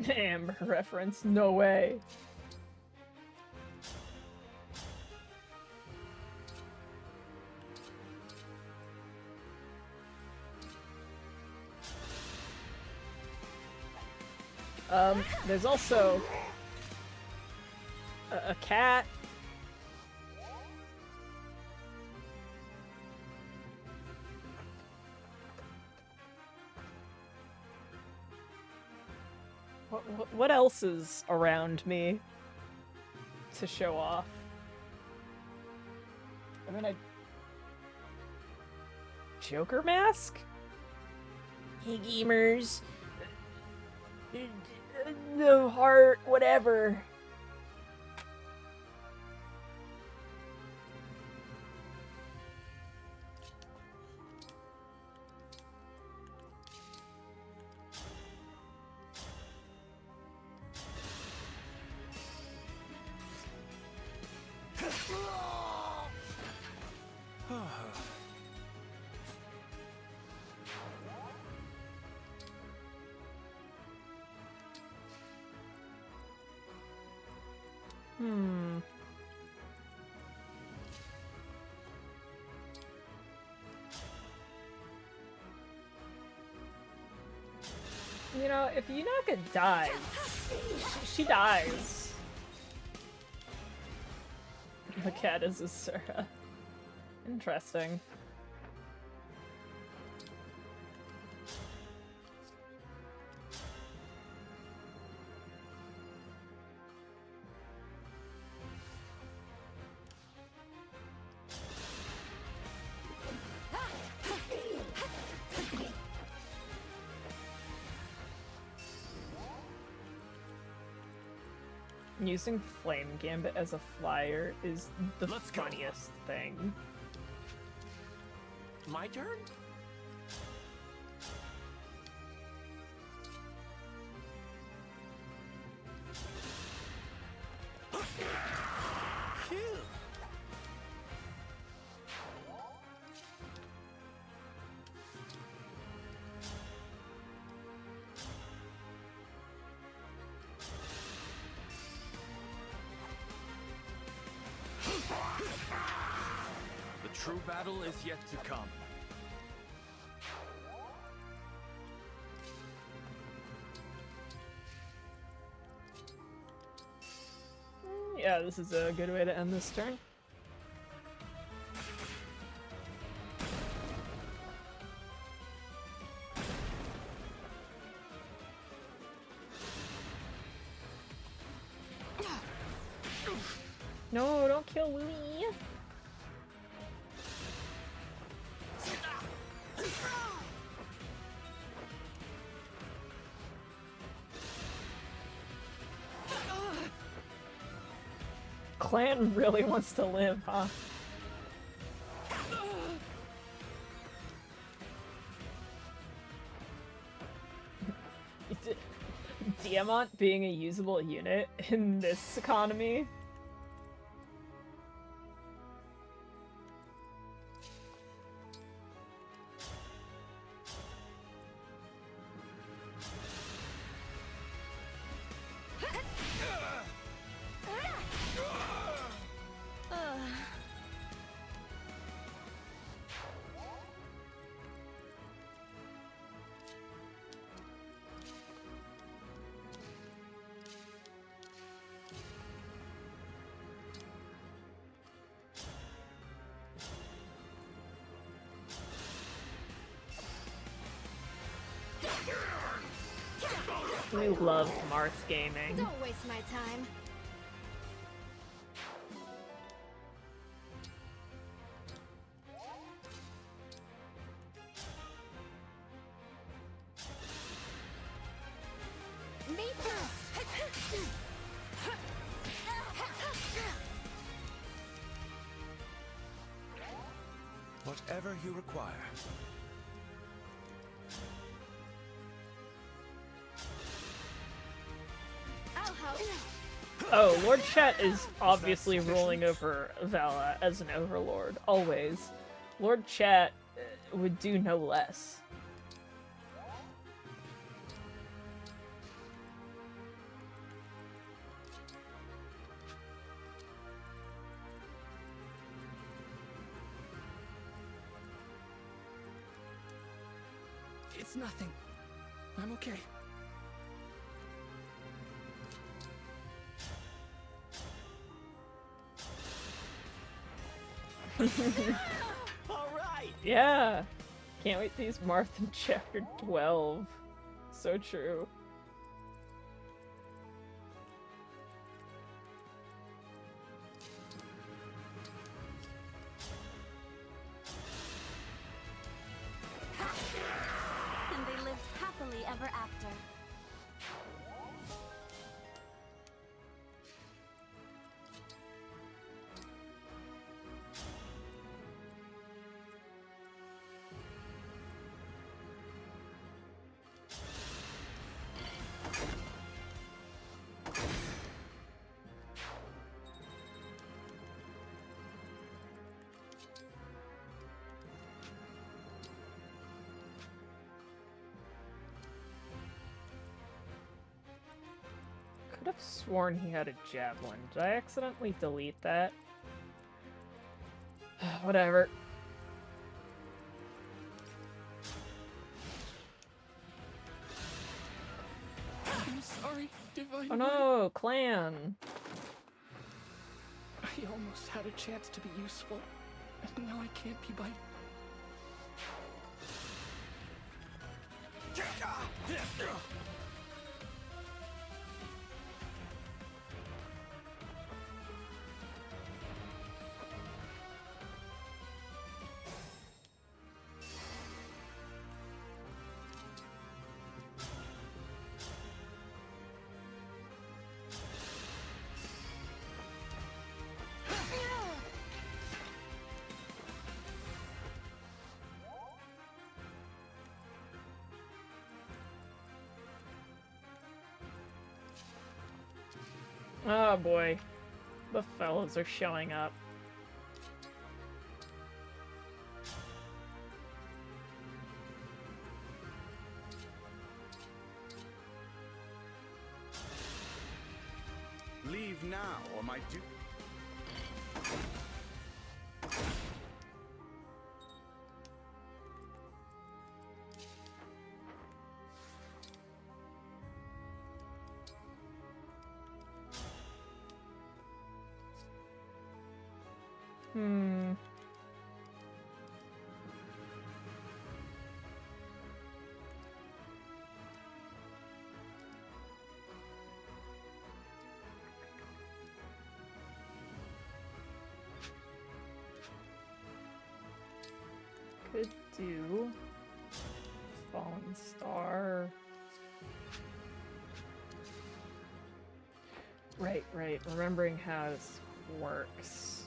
Amber reference, no way. There's also a cat. What else is around me to show off? I mean, a Joker mask? Hey gamers. No heart, whatever. You know, if Yunaka dies, she dies. The cat is Azura. Interesting. Using Flame Gambit as a flyer is the funniest thing. My turn? The true battle is yet to come. Yeah, this is a good way to end this turn. No, don't kill Louis. clan really wants to live, huh? Diamant being a usable unit in this economy. We love Marth Gaming. Don't waste my time. Me first. Whatever you require. Oh, Lord Chet is obviously ruling over Vala as an overlord, always. Lord Chet would do no less. It's nothing. I'm okay. Alright! Yeah! Can't wait to use Marth in Chapter 12. So true. And they lived happily ever after. Could have sworn he had a javelin. Did I accidentally delete that? Whatever. I'm sorry, Divine. Oh no, clan! I almost had a chance to be useful, and now I can't be by. Oh boy. The fellows are showing up. Leave now, or my Could do Fallen Star. Right. Remembering has works.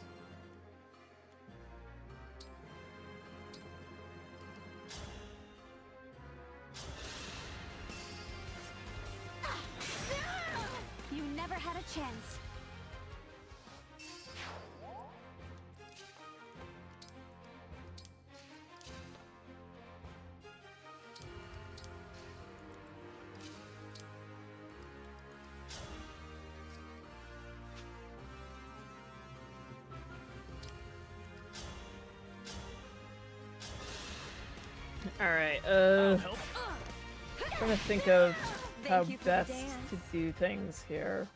You never had a chance. Alright, trying to think of how best to do things here.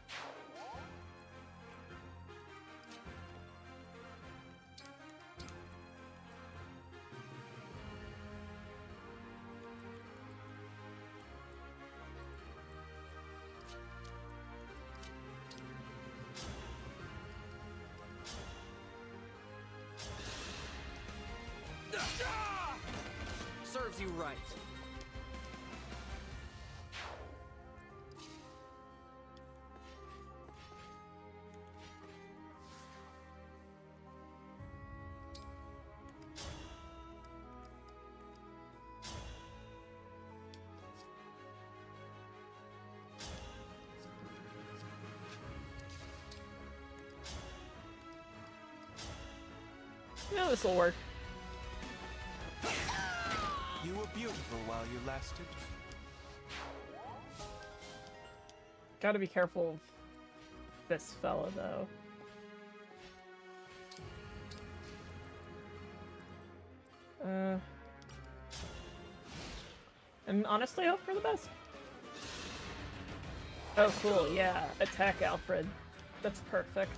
Serves you right. Yeah, this'll work. You were beautiful while you lasted. Gotta be careful of this fella, though. And honestly, hope for the best. Oh, cool, yeah. Attack Alfred. That's perfect.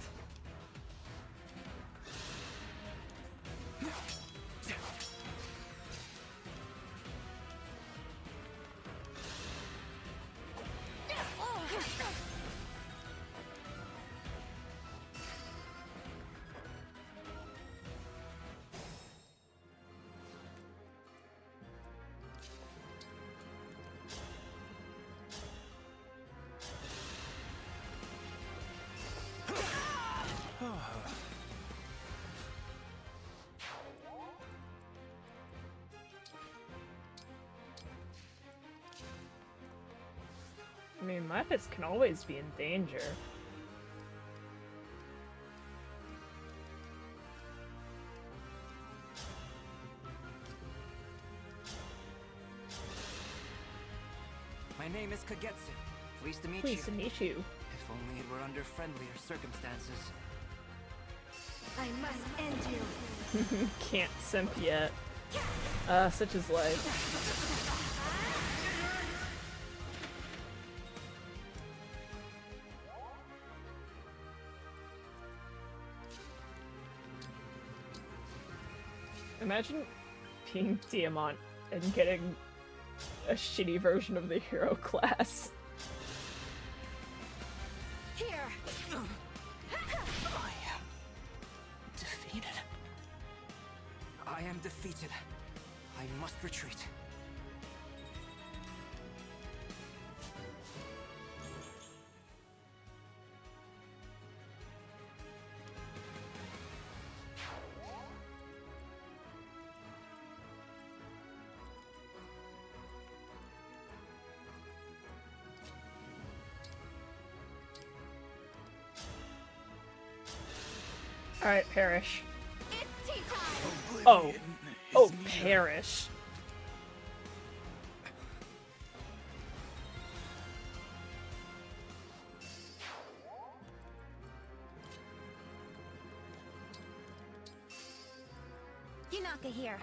I mean, Lapis can always be in danger. My name is Kagetsu. Pleased to meet you. Pleased to meet you. If only it were under friendlier circumstances. I must end you. Can't simp yet. Such is life. Imagine being Diamant and getting a shitty version of the hero class. Here. Defeated. I am defeated. I must retreat. Alright, perish. It's tea time. Oh. Oh, perish. Yunaka here.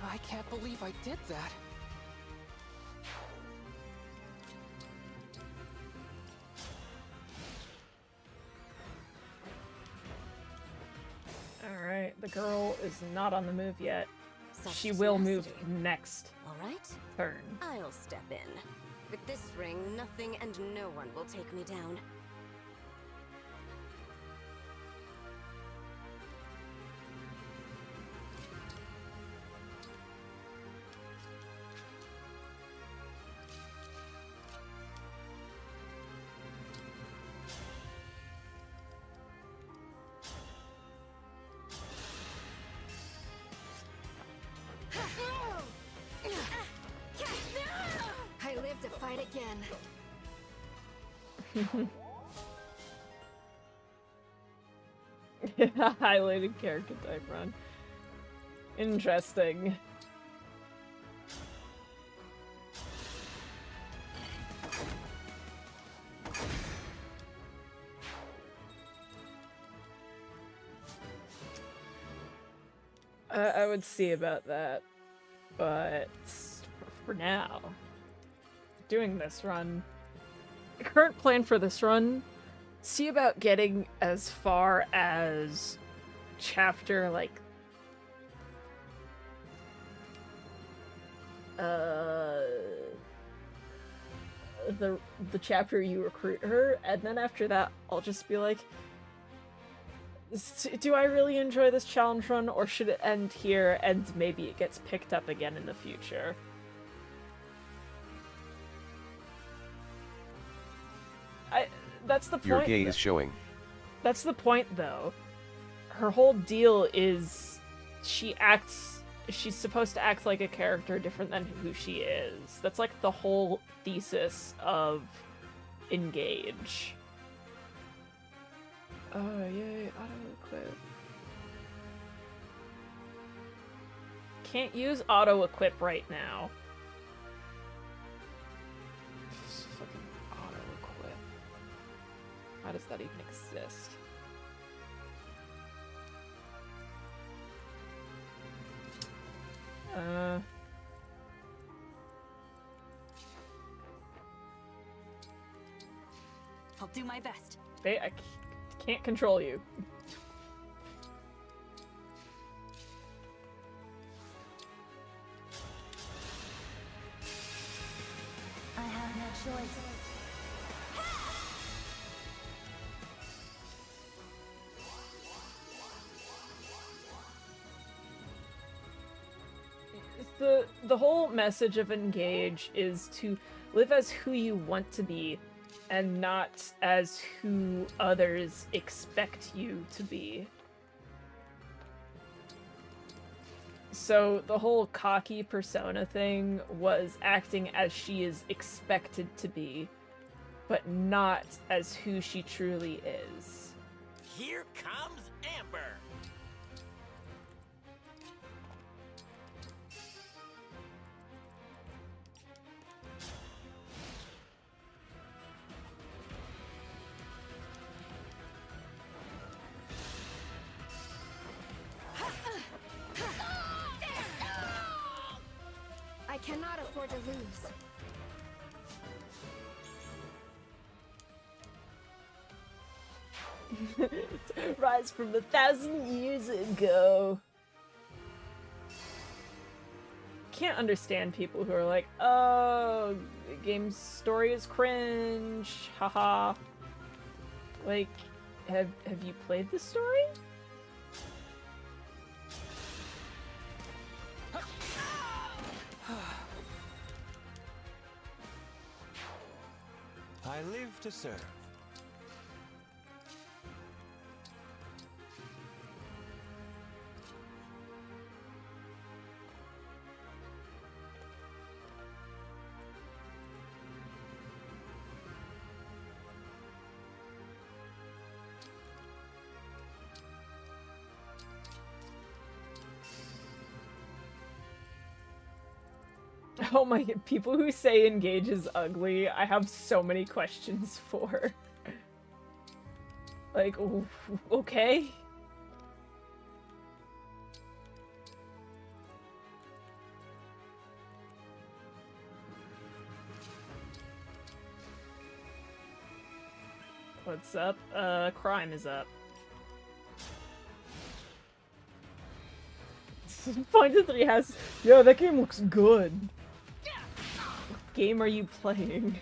I can't believe I did that. Alright, the girl is not on the move yet. such she will move tenacity. next All right, turn. I'll step in. With this ring, nothing and no one will take me down. I live to fight again. Highlighted character type run. Interesting. I would see about that, but for now, doing this run, the current plan for this run, see about getting as far as chapter, like, the chapter you recruit her, and then after that, I'll just be like, do I really enjoy this challenge run, or should it end here and maybe it gets picked up again in the future? That's the point. Your gaze showing. That's the point, though. Her whole deal is she's supposed to act like a character different than who she is. That's like the whole thesis of Engage. Oh, yay, auto-equip. Can't use auto-equip right now. Fucking auto-equip. How does that even exist? I'll do my best. I can't control you. I have no choice. The whole message of Engage is to live as who you want to be and not as who others expect you to be. So the whole cocky persona thing was acting as she is expected to be, but not as who she truly is. Here comes Amber. I cannot afford to lose. Rise from 1,000 years ago. Can't understand people who are like, oh, the game's story is cringe, haha. Like, have you played the story? I live to serve. Oh my, people who say Engage is ugly, I have so many questions for. Like, okay? What's up? Crime is up. Pointed 3 has... Yo, that game looks good. What game are you playing?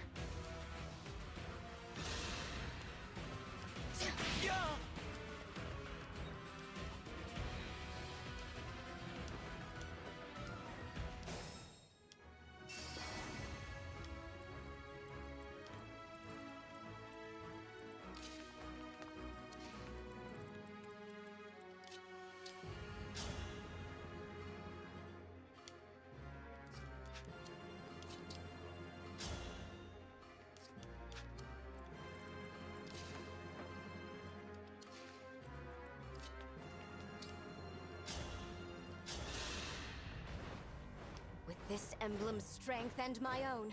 This emblem's strength and my own,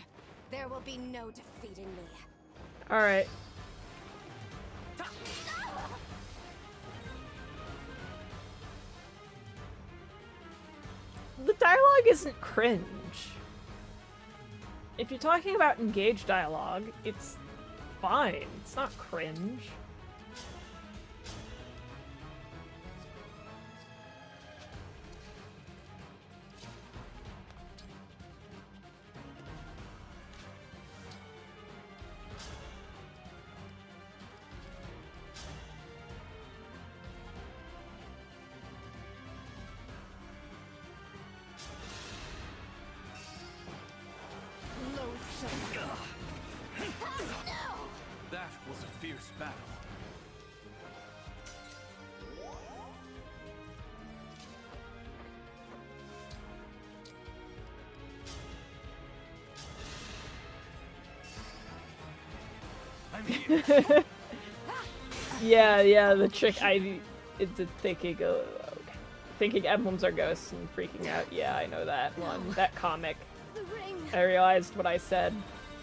there will be no defeating me. Alright. The dialogue isn't cringe. If you're talking about engaged dialogue, it's fine. It's not cringe. That was a fierce battle. I'm here. Yeah, the trick Ivy into thinking emblems are ghosts and freaking out. Yeah, I know that one. That comic. I realized what I said.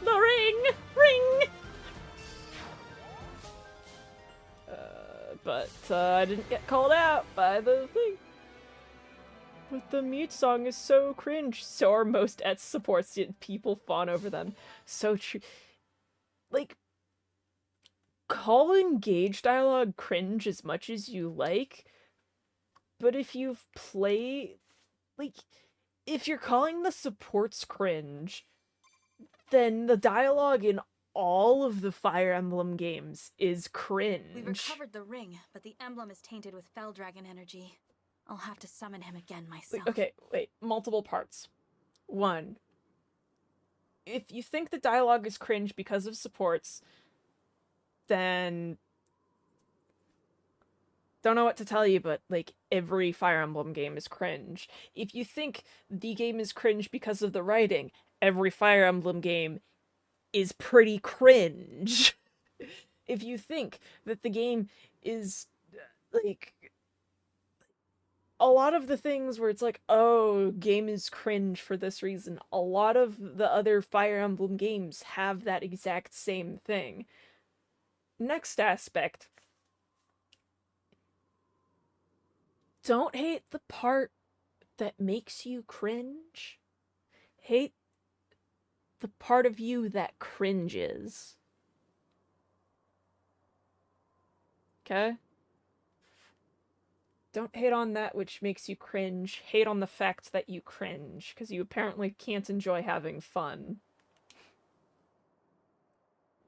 The ring! Ring! But I didn't get called out by the thing. But the mute song is so cringe. So are most ETS supports, yet people fawn over them. So true. Like, call engaged dialogue cringe as much as you like, but if you've played... Like, if you're calling the supports cringe, then the dialogue in all of the Fire Emblem games is cringe. We recovered the ring, but the emblem is tainted with Fell Dragon energy. I'll have to summon him again myself. Okay, wait. Multiple parts. 1. If you think the dialogue is cringe because of supports, then... Don't know what to tell you, but, like, every Fire Emblem game is cringe. If you think the game is cringe because of the writing, every Fire Emblem game is pretty cringe. If you think that the game is, like, a lot of the things where it's like, oh, game is cringe for this reason, a lot of the other Fire Emblem games have that exact same thing. Next aspect. Don't hate the part that makes you cringe. Hate the part of you that cringes. Okay? Don't hate on that which makes you cringe. Hate on the fact that you cringe, because you apparently can't enjoy having fun.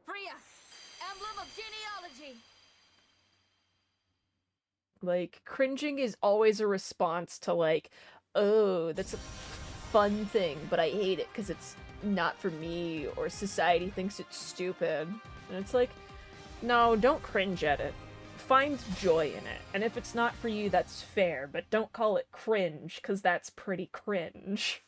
Free us! Emblem of genealogy! Like, cringing is always a response to, like, oh, that's a fun thing, but I hate it because it's not for me, or society thinks it's stupid. And it's like, no, don't cringe at it. Find joy in it. And if it's not for you, that's fair, but don't call it cringe, because that's pretty cringe.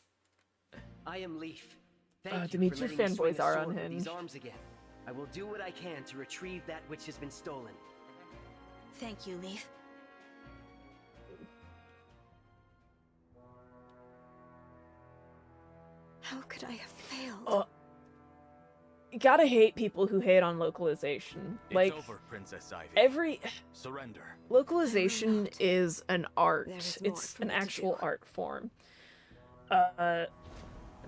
I am Leaf. Thank you Dimitri for letting me swing fanboys a are sword with unhinged. these arms again. I will do what I can to retrieve that which has been stolen. Thank you, Leaf. How could I have failed? You gotta hate people who hate on localization. Like, It's over, Princess Ivy. every... Surrender. Localization is an art. There's more It's for an me to actual art form.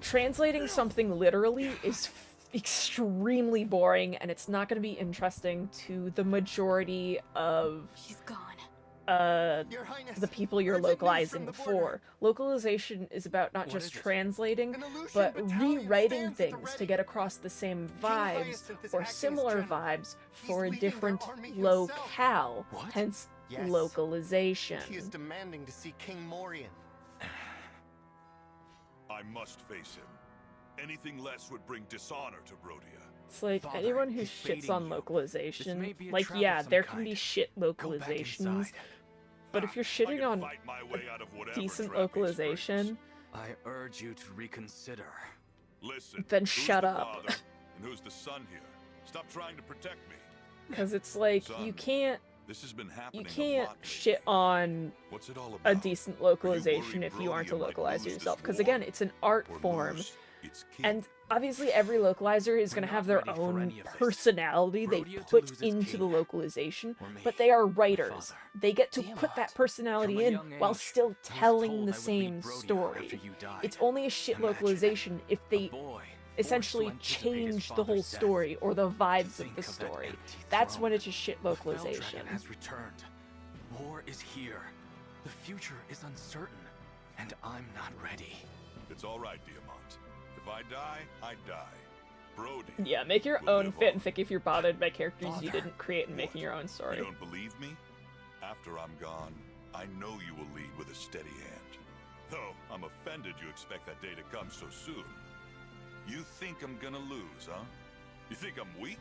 Translating something literally is extremely boring, and it's not going to be interesting to the majority of... He's gone. the people you're localizing for. Localization is about not just translating, but rewriting things to get across the same vibes or similar vibes for a different locale, hence localization. He is demanding to see King Morion. I must face him. Anything less would bring dishonor to Brodia. It's like, Father, anyone who he's shits baiting on you. localization, This may be a like, trap yeah, of some there can be kind. shit Go back localizations, inside. but if you're shitting on Fight my way out of whatever decent trap he localization, I urge you to reconsider. Listen, then who's shut the up. father and who's the son here? Stop trying to protect me. Because it's like, Son, you can't This has been happening you a can't lot lately. shit on What's it all a about? decent localization worried if you aren't a Brodia might localizer lose yourself. this Because war? again, it's an art Or form. lose its king? And obviously every localizer is We're going to not have their ready for own any of this. personality they Brodia to put lose its into the king. localization, Or me, but they are my writers. father. They get to put Tiamat. that personality From a in young while age, still I was telling told the I would same lead Brodia story. after you died. It's only a shit Imagine localization if they boy essentially forced to anticipate his change the whole father's death. story or the vibes of Think the of that story. empty That's throne. when it's a shit The Fell localization. Dragon has returned. War is here. The future is uncertain, and I'm not ready. It's all right, Diamant. If I die, I die. Brody. Yeah, make your will own live on. fanfic if you're bothered by characters you Father. didn't create and making What? your own story. You don't believe me? After I'm gone, I know you will lead with a steady hand. Though I'm offended you expect that day to come so soon. You think I'm gonna lose, huh? You think I'm weak?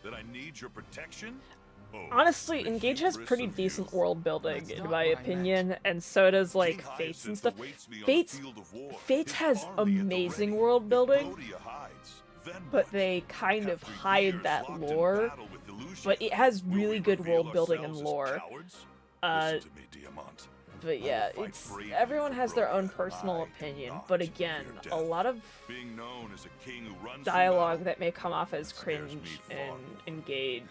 That I need your protection? Oh, Honestly, the Engage has hubris pretty of decent youth. world building, That's in not my what I opinion, and so does, like, King Fates and Hyacinth stuff. awaits me on the Fates, field of war. Fates His has army at the amazing ready. world If building, Brodia hides, then but what? they kind of After hide years that locked in lore, battle with Delusion, but it has will really we good reveal world building and ourselves as lore. cowards? Uh, Listen to me, Diamant. But yeah, fight it's bravely everyone for has their own Brodia. personal I opinion, not but again, fear a death. lot of Being known as a king who runs from dialogue battle. that may come off as scares me cringe far and more. Engage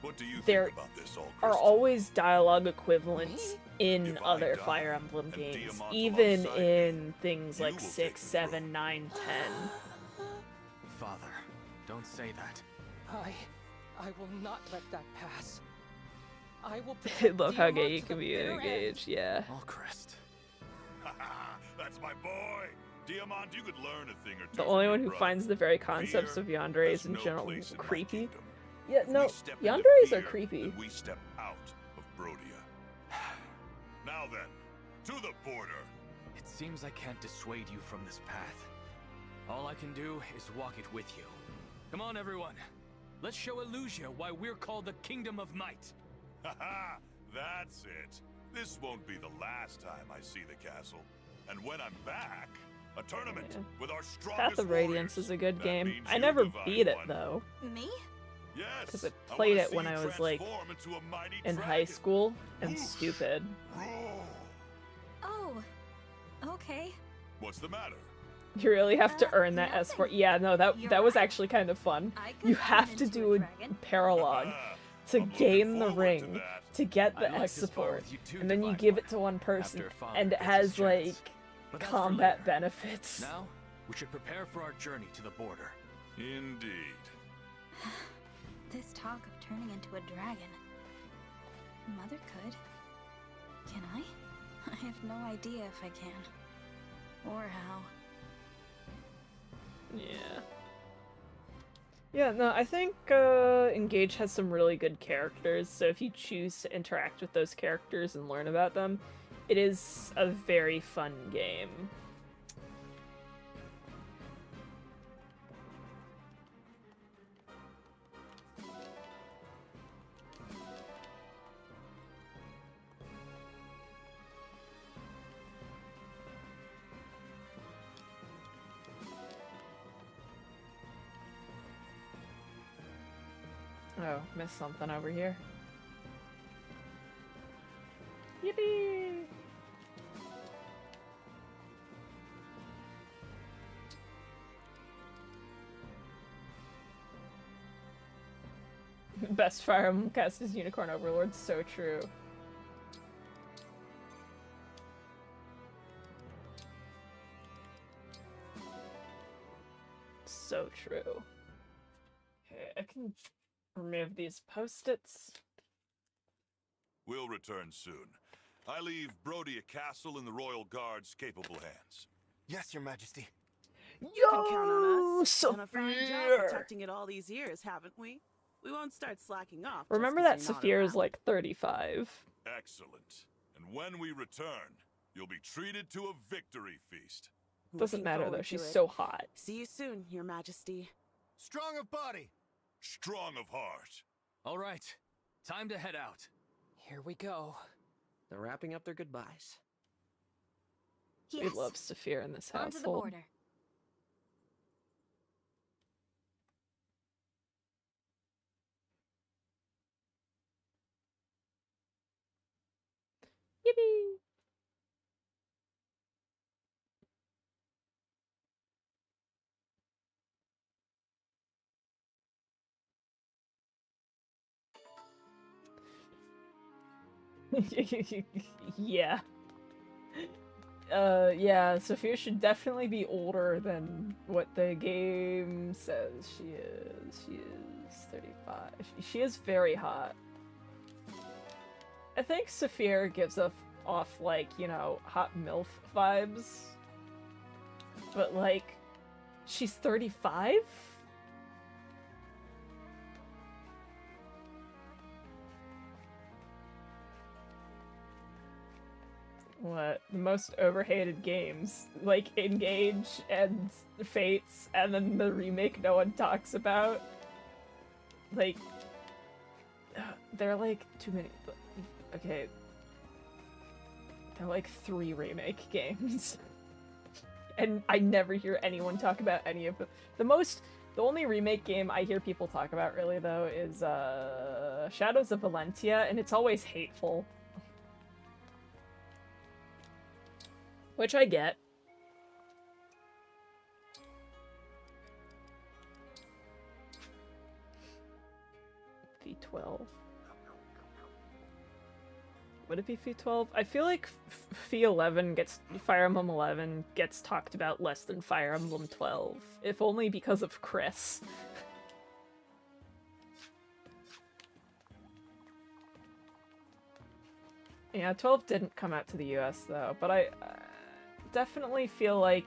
What do you there think about this, are Allcrest? always dialogue equivalents in If I other die Fire Emblem and games, Diamant even alongside me, in things you like will 6, take the 7, 9, 10. Father, don't say that. I will not let that pass. I will protect Love how Diamant gay you to can the be in bitter end. Engage, yeah. Allcrest. That's my boy. Diamant, you could learn a thing or two. The from only your one who brother. finds the very concepts Fear of yandere has in no general place in my creepy. kingdom. Yeah, If we no, step into yanderes are fear, creepy. then we step out of Brodia. Now then, to the border. It seems I can't dissuade you from this path. All I can do is walk it with you. Come on, everyone. Let's show Illusia why we're called the Kingdom of Might. Haha, that's it. This won't be the last time I see the castle. And when I'm back, a tournament Yeah. with our strongest Path of Radiance warriors. is a good That game. means I you, never Divine beat it One. though, Me? Yes. because I I played wanna it see when you I was like transform into a mighty in high dragon. school and Whoosh. stupid. Roar. Oh, okay. What's the matter? You really have to earn that nothing. escort. Yeah, no, that You're was right. actually kind of fun. I could You turn have to into do a dragon. paralogue to I'm looking gain the forward to ring that. to get the I'd like S to spar support, with you too, and then you Divine give One, it to one person, after Father and it gets his has chance. like But that's for combat later. benefits. Now, we should prepare for our journey to the border. Indeed. This talk of turning into a dragon. Mother could. Can I? I have no idea if I can. Or how. Yeah. Yeah, no, I think Engage has some really good characters, so if you choose to interact with those characters and learn about them, it is a very fun game. Oh, missed something over here. Yippee! Best Fire Emblem cast is Unicorn Overlord, so true. So true. Okay, I can remove these post-its. We'll return soon. I leave Brodia Castle in the Royal Guard's capable hands. Yes, Your Majesty. You can count on us. Sophia! Done a fine job protecting it all these years, haven't we? We won't start slacking off. Remember that Saphir is like 35. Excellent. And when we return, you'll be treated to a victory feast. Doesn't matter though, she's so hot. See you soon, Your Majesty. Strong of body. Strong of heart. All right, time to head out. Here we go. They're wrapping up their goodbyes. We love Saphir in this On to the household. border. Yippee! Yeah. Yeah, Saphir should definitely be older than what the game says she is. She is 35. She is very hot. I think Saphir gives off like, you know, hot MILF vibes. But like, she's 35? What? The most overhated games. Like, Engage and Fates, and then the remake no one talks about. Like, there are like too many. Okay. There are like 3 remake games. And I never hear anyone talk about any of them. The only remake game I hear people talk about really though is Shadows of Valentia, and it's always hateful. Which I get. V12. Would it be V12? I feel like V11 gets Fire Emblem 11 gets talked about less than Fire Emblem 12, if only because of Chris. Yeah, 12 didn't come out to the US though, but I definitely feel like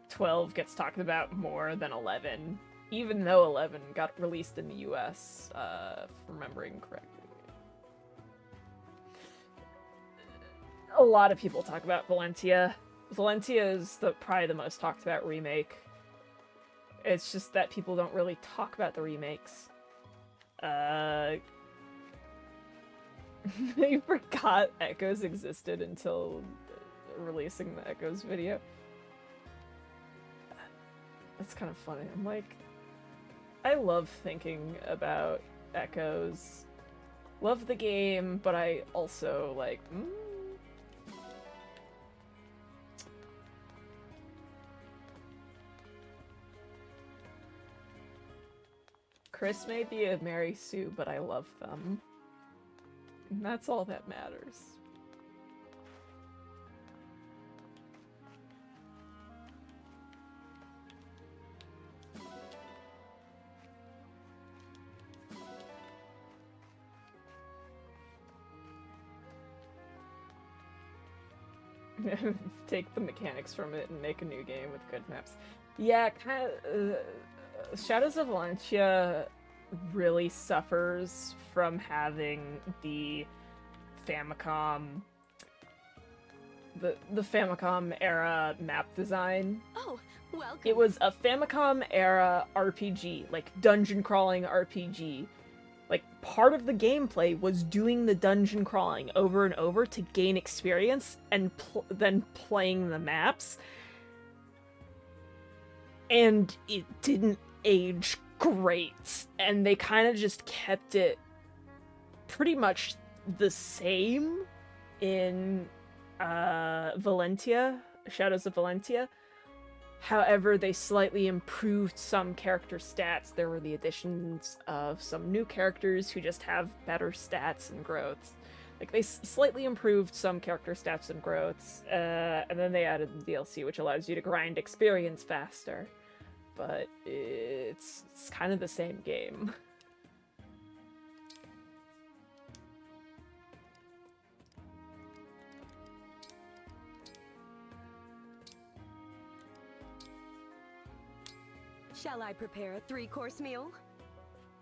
12 gets talked about more than 11, even though 11 got released in the US, if remembering correctly. A lot of people talk about Valentia. Valentia is probably the most talked about remake. It's just that people don't really talk about the remakes. I forgot Echoes existed until releasing the Echoes video. That's kind of funny. I'm like, I love thinking about Echoes. Love the game, but I also like, Chris may be a Mary Sue, but I love them. And that's all that matters. Take the mechanics from it and make a new game with good maps. Yeah, kind of. Shadows of Valentia really suffers from having the Famicom, the Famicom era map design. Oh, welcome. It was a Famicom era RPG, like dungeon crawling RPG. Like, part of the gameplay was doing the dungeon crawling over and over to gain experience and then playing the maps. And it didn't age great. And they kind of just kept it pretty much the same in Valentia, Shadows of Valentia. However, they slightly improved some character stats. There were the additions of some new characters who just have better stats and growths. Like, they slightly improved some character stats and growths, and then they added the DLC, which allows you to grind experience faster. But it's kind of the same game. Shall I prepare a 3-course meal?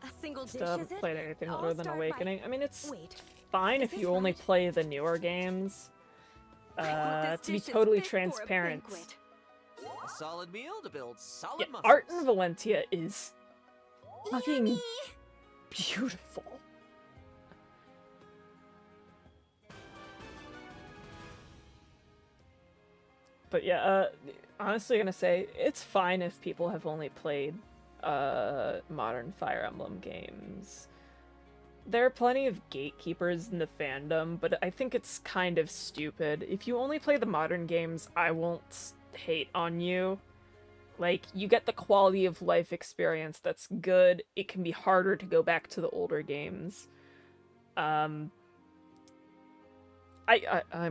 A single dish, Still is haven't it? played anything I'll other than start Awakening. I mean, it's Wait, fine is if this you only right? play the newer games. To be dish is totally fit for a transparent, banquet. A solid meal to build solid yeah, muscles. art in Valentia is fucking beautiful. But yeah, honestly gonna say, it's fine if people have only played modern Fire Emblem games. There are plenty of gatekeepers in the fandom, but I think it's kind of stupid. If you only play the modern games, I won't hate on you. Like, you get the quality of life experience that's good. It can be harder to go back to the older games. I'm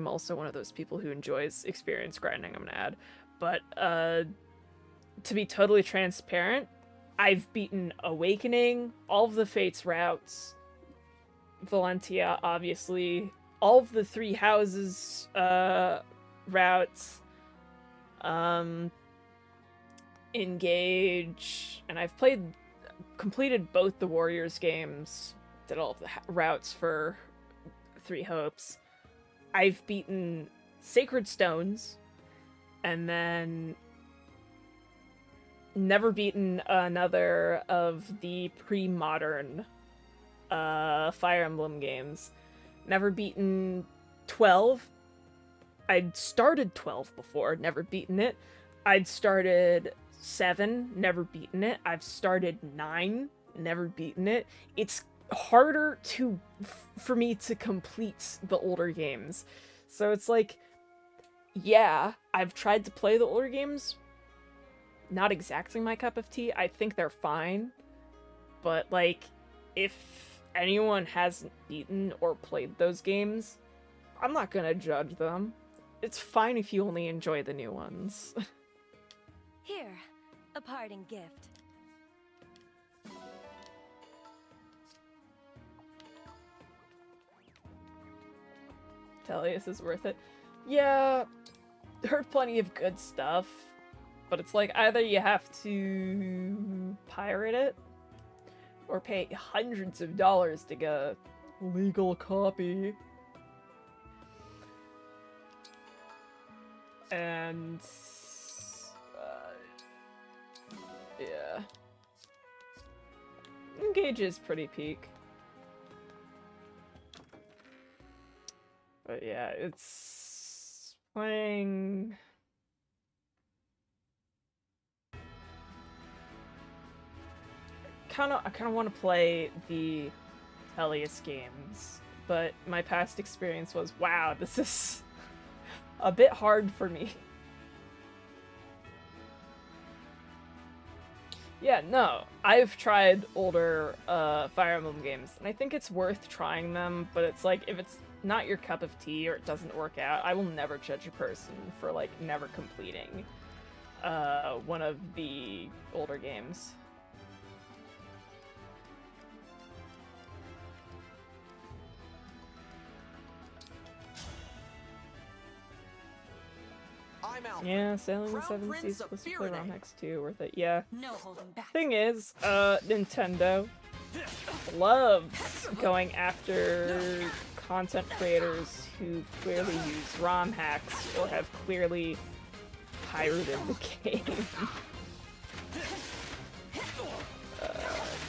also one of those people who enjoys experience grinding, I'm gonna add. But, to be totally transparent, I've beaten Awakening, all of the Fates routes, Valentia, obviously, all of the Three Houses, routes, Engage, and I've completed both the Warriors games, did all of the routes for Three Hopes. I've beaten Sacred Stones, and then never beaten another of the pre-modern Fire Emblem games. Never beaten 12. I'd started 12 before, never beaten it. I'd started 7, never beaten it. I've started 9, never beaten it. It's harder for me to complete the older games. So it's like, yeah, I've tried to play the older games. Not exactly my cup of tea. I think they're fine. But, like, if anyone hasn't beaten or played those games, I'm not gonna judge them. It's fine if you only enjoy the new ones. Here, a parting gift. Tellius is worth it. Yeah, heard plenty of good stuff, but it's like either you have to pirate it or pay hundreds of dollars to get a legal copy. And yeah, Engage is pretty peak. But yeah, it's playing. I kind of want to play the Tellius games, but my past experience was, wow, this is a bit hard for me. Yeah, no, I've tried older Fire Emblem games, and I think it's worth trying them, but it's like, if it's not your cup of tea or it doesn't work out, I will never judge a person for, like, never completing one of the older games. Yeah, Sailing the Seven Seas supposed to play Rom Hex 2, worth it. Yeah. No holding back. Thing is, Nintendo loves going after content creators who clearly use ROM hacks or have clearly pirated the game.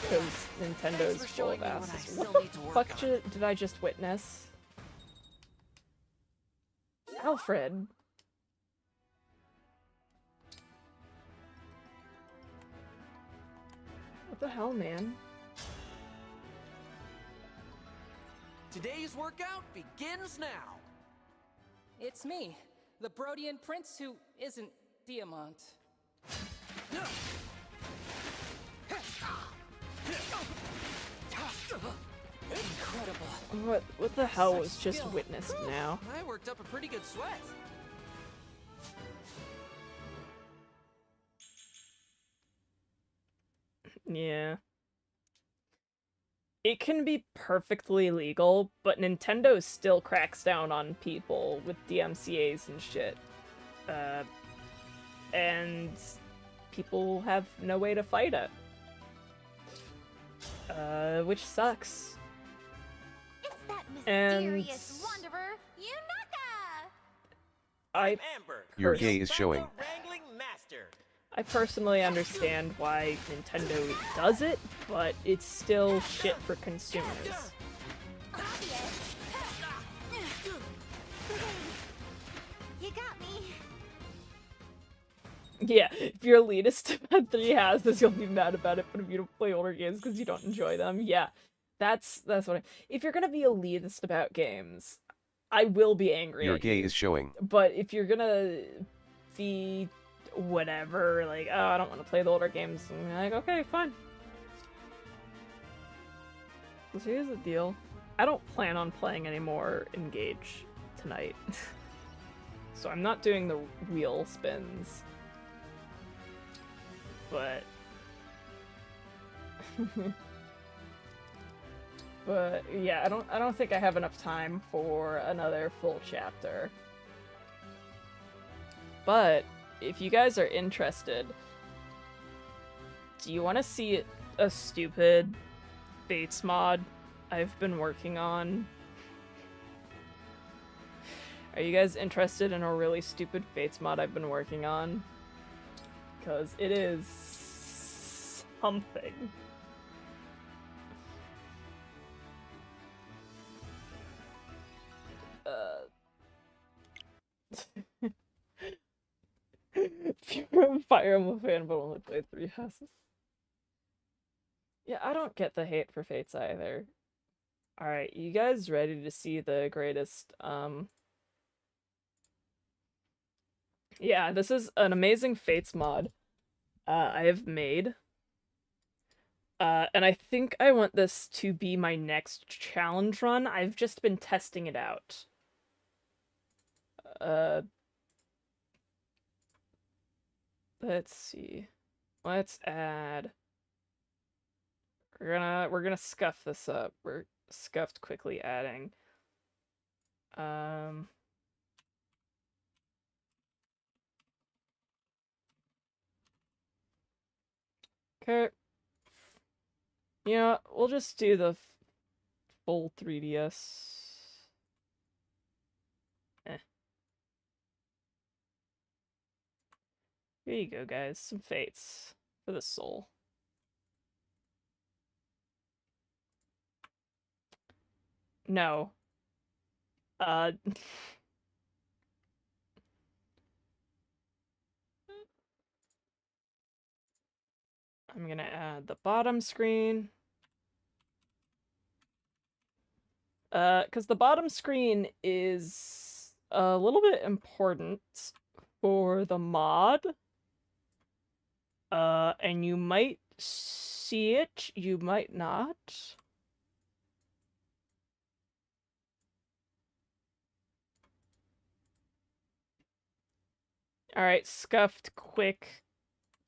Because Nintendo's full of asses. What the fuck did I just witness? Alfred. What the hell, man? Today's workout begins now. It's me, the Brodian prince who isn't Diamant. Incredible. What the hell was just witnessed now? I worked up a pretty good sweat. Yeah. It can be perfectly legal, but Nintendo still cracks down on people with DMCAs and shit. And people have no way to fight it. Which sucks. It's that And mysterious wanderer, Yunaka! Your gay is showing. I personally understand why Nintendo does it, but it's still shit for consumers. You got me. Yeah, if you're elitist about 3 houses, you'll be mad about it, but if you don't play older games because you don't enjoy them, yeah. That's what if you're gonna be elitist about games, I will be angry Your at gay you. is showing. But if you're gonna be whatever, like, oh, I don't want to play the older games, I'm like, okay, fine. So here's the deal. I don't plan on playing any more Engage tonight. So I'm not doing the wheel spins. But... But yeah, I don't think I have enough time for another full chapter. But if you guys are interested, do you want to see a stupid Fates mod I've been working on? Are you guys interested in a really stupid Fates mod I've been working on? Because it is something. If you're a Fire Emblem fan but only played 3 houses. Yeah, I don't get the hate for Fates either. Alright, you guys ready to see the greatest, Yeah, this is an amazing Fates mod I have made. And I think I want this to be my next challenge run. I've just been testing it out. Let's see. Let's add. We're gonna scuff this up. We're scuffed quickly adding. Okay. Yeah, we'll just do the full 3DS. Here you go, guys. Some Fates for the soul. No. I'm gonna add the bottom screen. Because the bottom screen is a little bit important for the mod. And you might see it, you might not. Alright, scuffed, quick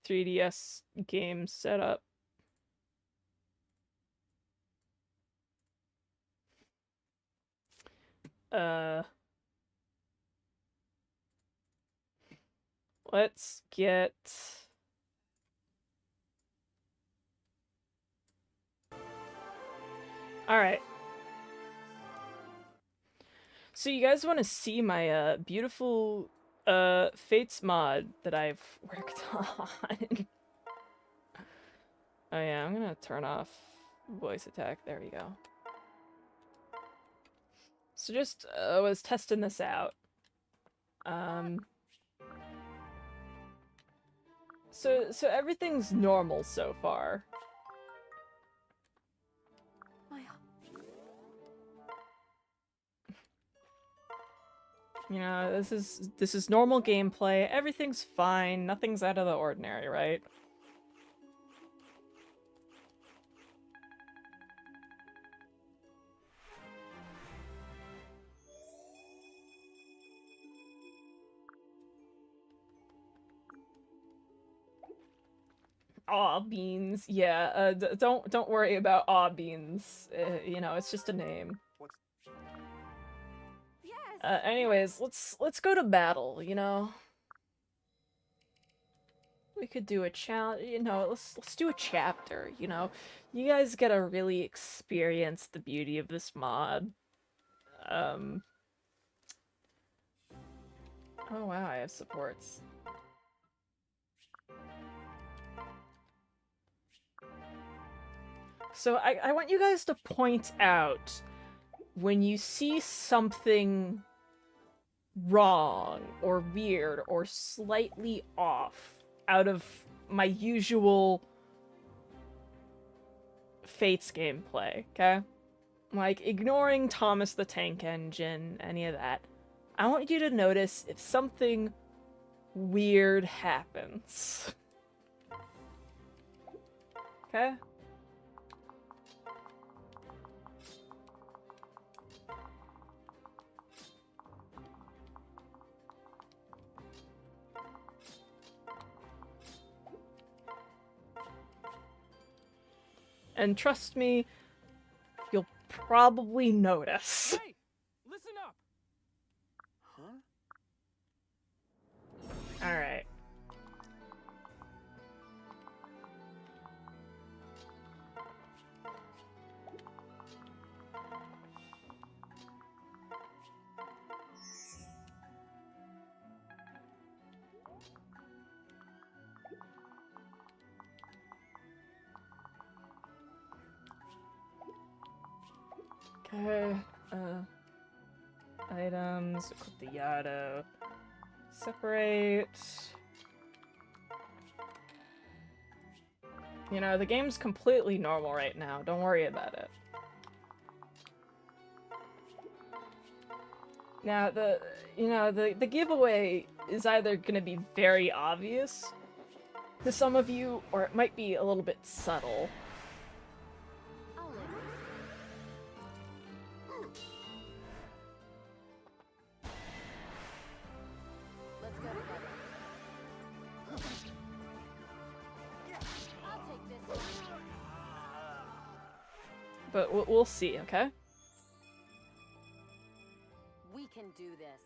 3DS game setup. Let's get... Alright. So you guys want to see my beautiful Fates mod that I've worked on. Oh yeah, I'm gonna turn off voice attack. There we go. So just was testing this out. So everything's normal so far. You know, this is normal gameplay. Everything's fine. Nothing's out of the ordinary, right? Aw, Beans. Yeah, don't worry about Aw, Beans. You know, it's just a name. Anyways, let's go to battle, you know? We could do a challenge, you know, let's do a chapter, you know. You guys get to really experience the beauty of this mod. Oh wow, I have supports. So I want you guys to point out when you see something wrong or weird or slightly off out of my usual Fates gameplay, okay? Like, ignoring Thomas the Tank Engine, any of that. I want you to notice if something weird happens. Okay? And trust me, you'll probably notice. Hey, listen up. Huh? All right. Okay, items, equip the Yado, separate. You know, the game's completely normal right now, don't worry about it. Now, the giveaway is either gonna be very obvious to some of you, or it might be a little bit subtle. But we'll see, okay? We can do this.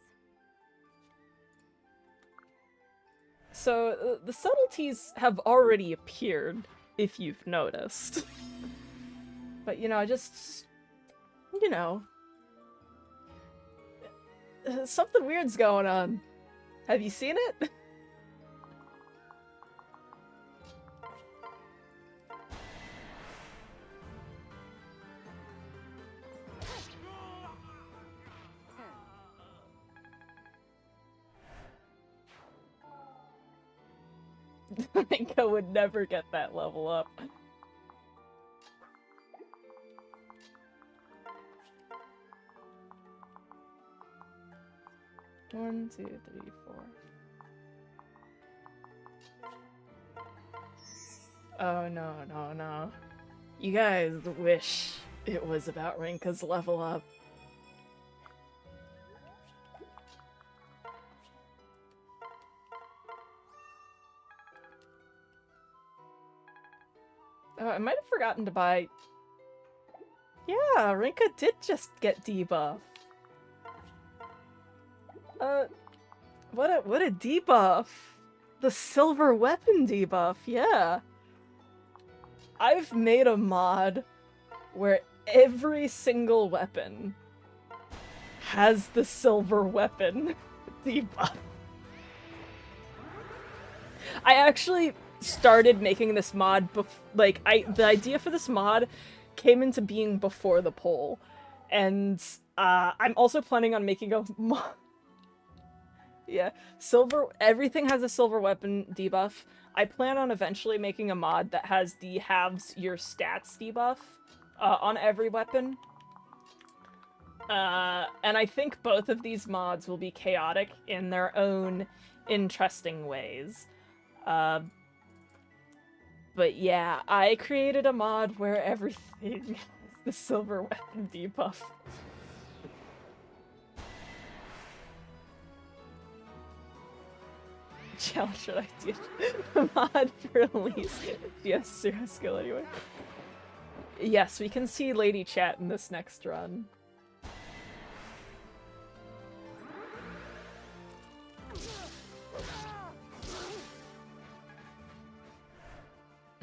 So, the subtleties have already appeared, if you've noticed. But, you know, something weird's going on. Have you seen it? Rinka would never get that level up. One, two, three, four. Oh no, no, no. You guys wish it was about Rinka's level up. Oh, I might have forgotten to buy... Yeah, Rinka did just get debuff. What a debuff. The silver weapon debuff, yeah. I've made a mod where every single weapon has the silver weapon debuff. I actually started making this mod the idea for this mod came into being before the poll, and I'm also planning on making a mod. Yeah, everything has a silver weapon debuff. I plan on eventually making a mod that has the halves your stats debuff on every weapon. And I think both of these mods will be chaotic in their own interesting ways. But yeah, I created a mod where everything has the silver weapon debuff. Challenge should I do a mod for Elise? Yes, zero skill anyway. Yes, we can see Lady Chat in this next run.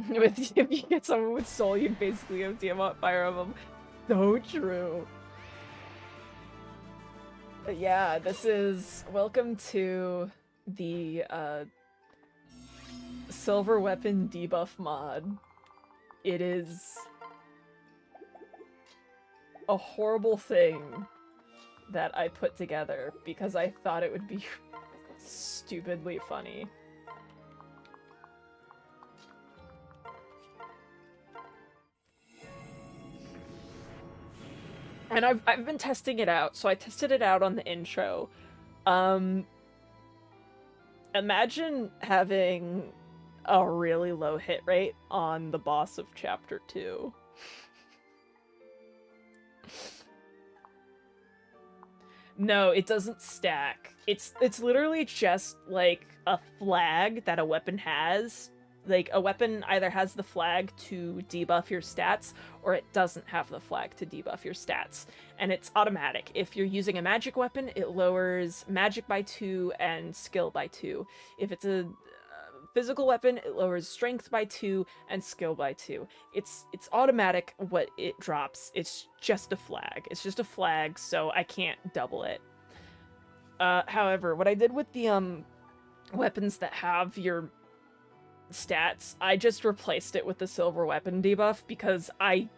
If you get someone with soul, you'd basically have Tiamat Fire Emblem. So true. But yeah, this is... Welcome to the, Silver Weapon debuff mod. It is... a horrible thing that I put together because I thought it would be stupidly funny. And I've been testing it out, so I tested it out on the intro. Imagine having a really low hit rate on the boss of Chapter 2. No, it doesn't stack. It's literally just, like, a flag that a weapon has. Like, a weapon either has the flag to debuff your stats, or it doesn't have the flag to debuff your stats. And it's automatic. If you're using a magic weapon, it lowers magic by 2 and skill by 2. If it's a physical weapon, it lowers strength by 2 and skill by 2. It's automatic what it drops. It's just a flag. It's just a flag, so I can't double it. However, what I did with the weapons that have your stats, I just replaced it with the silver weapon debuff because I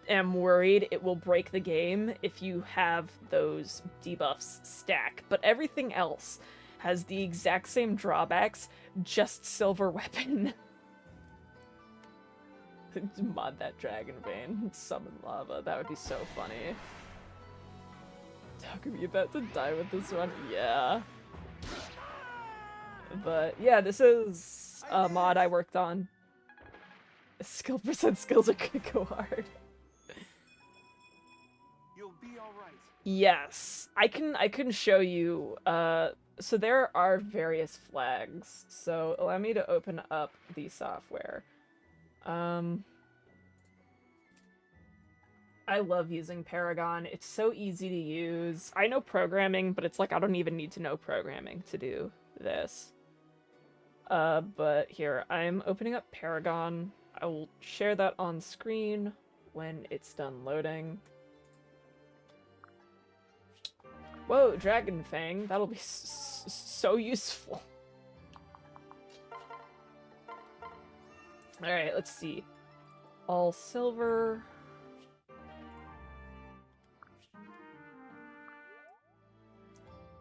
am worried it will break the game if you have those debuffs stack. But everything else has the exact same drawbacks, just silver weapon. Mod that Dragon Vein, summon lava, that would be so funny. Talk you about to die with this one? Yeah. But yeah, this is a mod I worked on. Skill percent skills are gonna go hard. You'll be alright. Yes. I can show you, so there are various flags. So allow me to open up the software. I love using Paragon. It's so easy to use. I know programming, but it's like I don't even need to know programming to do this. But here, I'm opening up Paragon. I will share that on screen when it's done loading. Whoa, Dragon Fang. That'll be so useful. Alright, let's see. All silver.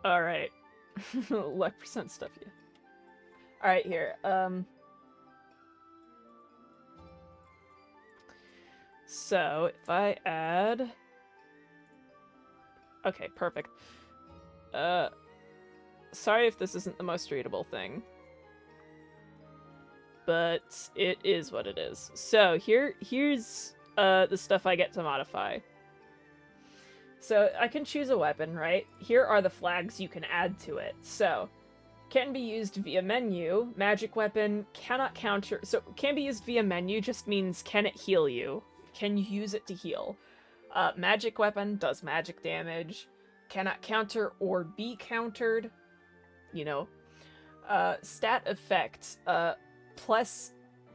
Alright. Luck percent stuff, yeah. Alright, here. So, if I add... Okay, perfect. Sorry if this isn't the most readable thing. But it is what it is. So, here's the stuff I get to modify. So, I can choose a weapon, right? Here are the flags you can add to it. So, can be used via menu. Magic weapon cannot counter... So, can be used via menu just means can it heal you? Can you use it to heal? Magic weapon does magic damage. Cannot counter or be countered. You know. Stat effect. Plus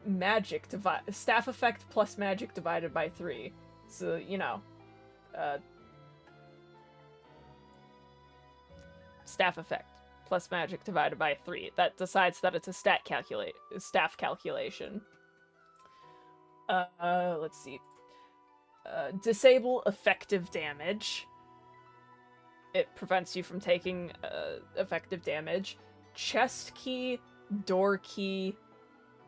magic staff effect plus magic divided by 3. So, you know. Staff effect plus magic divided by 3. That decides that it's a staff calculation. Let's see. Disable effective damage. It prevents you from taking effective damage. Chest key, door key,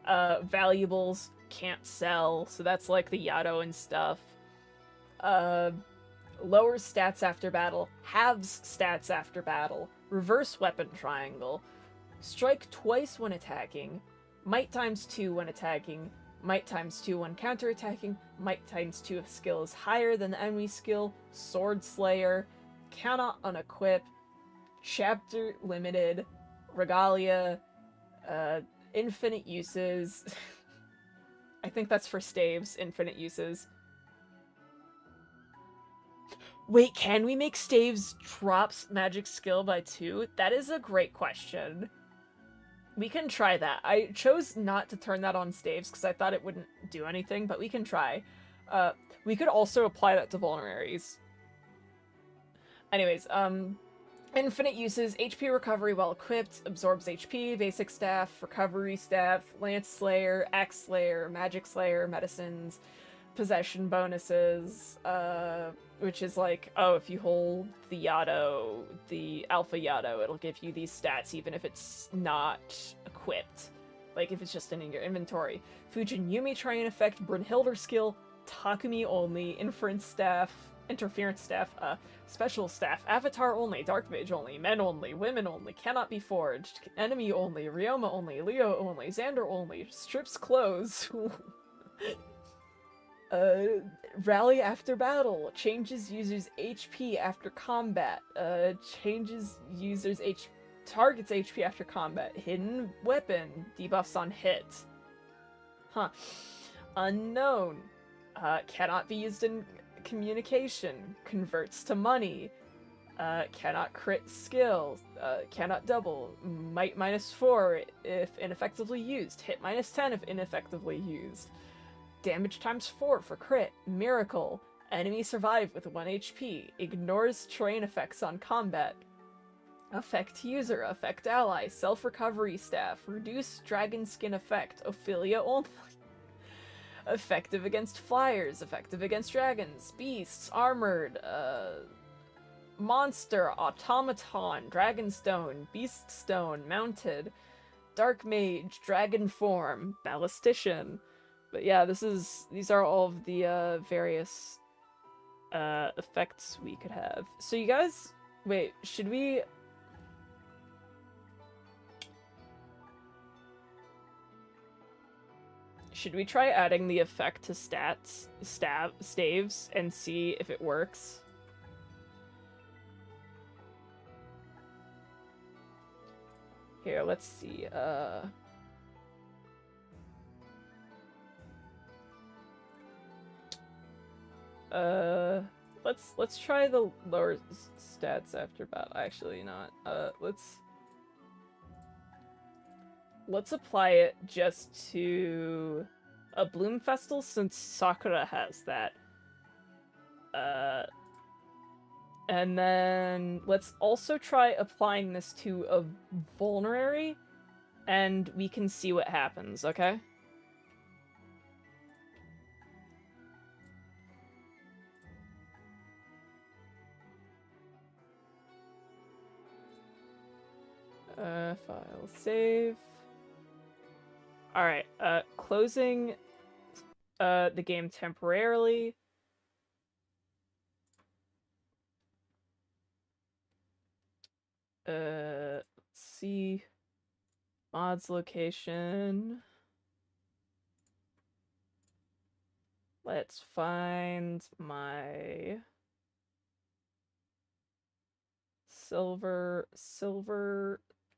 valuables can't sell, so that's like the Yato and stuff. Lowers stats after battle, halves stats after battle, reverse weapon triangle, strike twice when attacking, might times 2 when attacking, might times 2 when counterattacking, might times 2 if skill is higher than the enemy skill, sword slayer, cannot unequip, chapter limited, regalia, infinite uses. I think that's for staves, infinite uses. Wait, can we make staves drops magic skill by 2? That is a great question. We can try that. I chose not to turn that on staves because I thought it wouldn't do anything, but we can try. We could also apply that to vulneraries. Anyways, infinite uses, HP recovery while equipped, absorbs HP, basic staff, recovery staff, lance slayer, axe slayer, magic slayer, medicines, possession bonuses, which is like, oh, if you hold the Yado, the Alpha Yado, it'll give you these stats even if it's not equipped. Like, if it's just in your inventory. Fujin Yumi Train Effect, Brynhildr skill, Takumi only, Interference staff, Special staff, Avatar only, Dark Mage only, Men only, Women only, Cannot be forged, Enemy only, Ryoma only, Leo only, Xander only, Strips clothes. Rally after battle, changes users' HP after combat, changes users' targets HP after combat, hidden weapon, debuffs on hit. Huh. Unknown, cannot be used in communication, converts to money, cannot crit skill, cannot double, might -4 if ineffectively used, hit -10 if ineffectively used. Damage ×4 for crit. Miracle. Enemy survive with 1 HP. Ignores terrain effects on combat. Affect user. Affect ally. Self-recovery staff. Reduce dragon skin effect. Ophelia only. Effective against flyers. Effective against dragons. Beasts. Armored. Monster. Automaton. Dragonstone. Beast stone. Mounted. Dark mage. Dragon form. Ballistician. But yeah, these are all of the various effects we could have. So you guys, wait, should we try adding the effect to staves and see if it works? Here, let's see. Let's try the lower stats after battle. Actually, not. Let's apply it just to a Bloom Festal since Sakura has that. And then let's also try applying this to a vulnerary, and we can see what happens, okay? File save. Alright, closing the game temporarily. Let's see. Mods location. Let's find my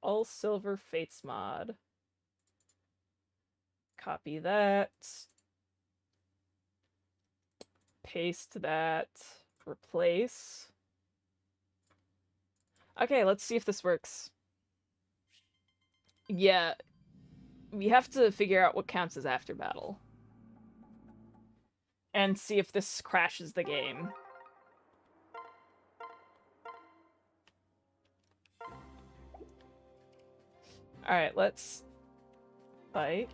all silver Fates mod. Copy that. Paste that. Replace. Okay, let's see if this works. Yeah, we have to figure out what counts as after battle. And see if this crashes the game. Alright, let's fight.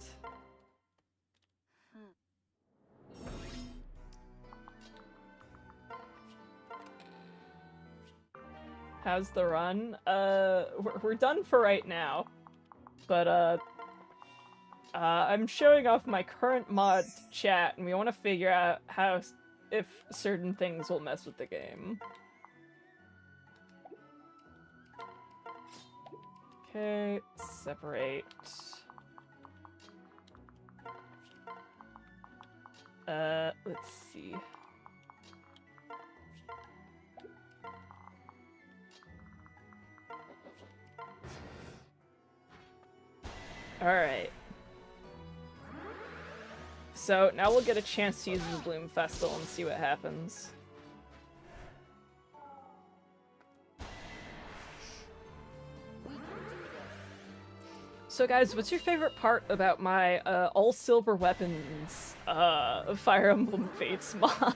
How's the run? We're done for right now. But, I'm showing off my current mod chat, and we want to figure out if certain things will mess with the game. Okay, separate. Let's see. Alright. So, now we'll get a chance to use the Bloom Festal and see what happens. So guys, what's your favorite part about my all silver weapons Fire Emblem Fates mod?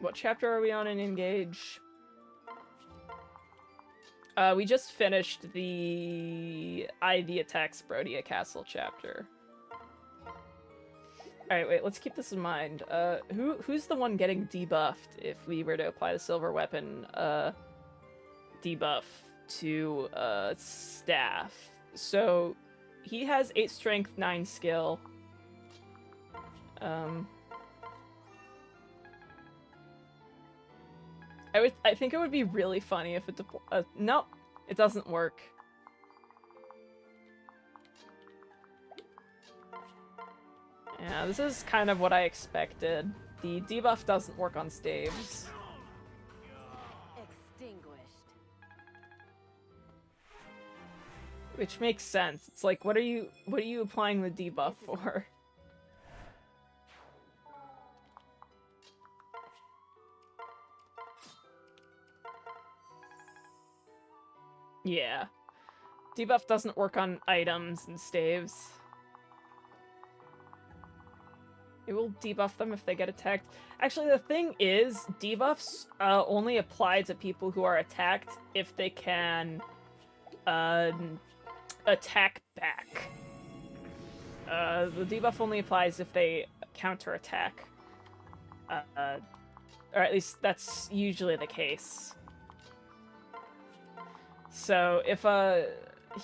What chapter are we on in Engage? We just finished the Ivy Attacks Brodia Castle chapter. Alright, wait, let's keep this in mind. Who's the one getting debuffed if we were to apply the silver weapon debuff to staff? So he has 8 strength, 9 skill. I think it would be really funny if it nope, it doesn't work. Yeah, this is kind of what I expected. The debuff doesn't work on staves. Extinguished. Which makes sense. It's like, what are you applying the debuff for? Yeah. Debuff doesn't work on items and staves. It will debuff them if they get attacked. Actually, the thing is, debuffs only apply to people who are attacked if they can attack back. The debuff only applies if they counterattack. Or at least that's usually the case. So if a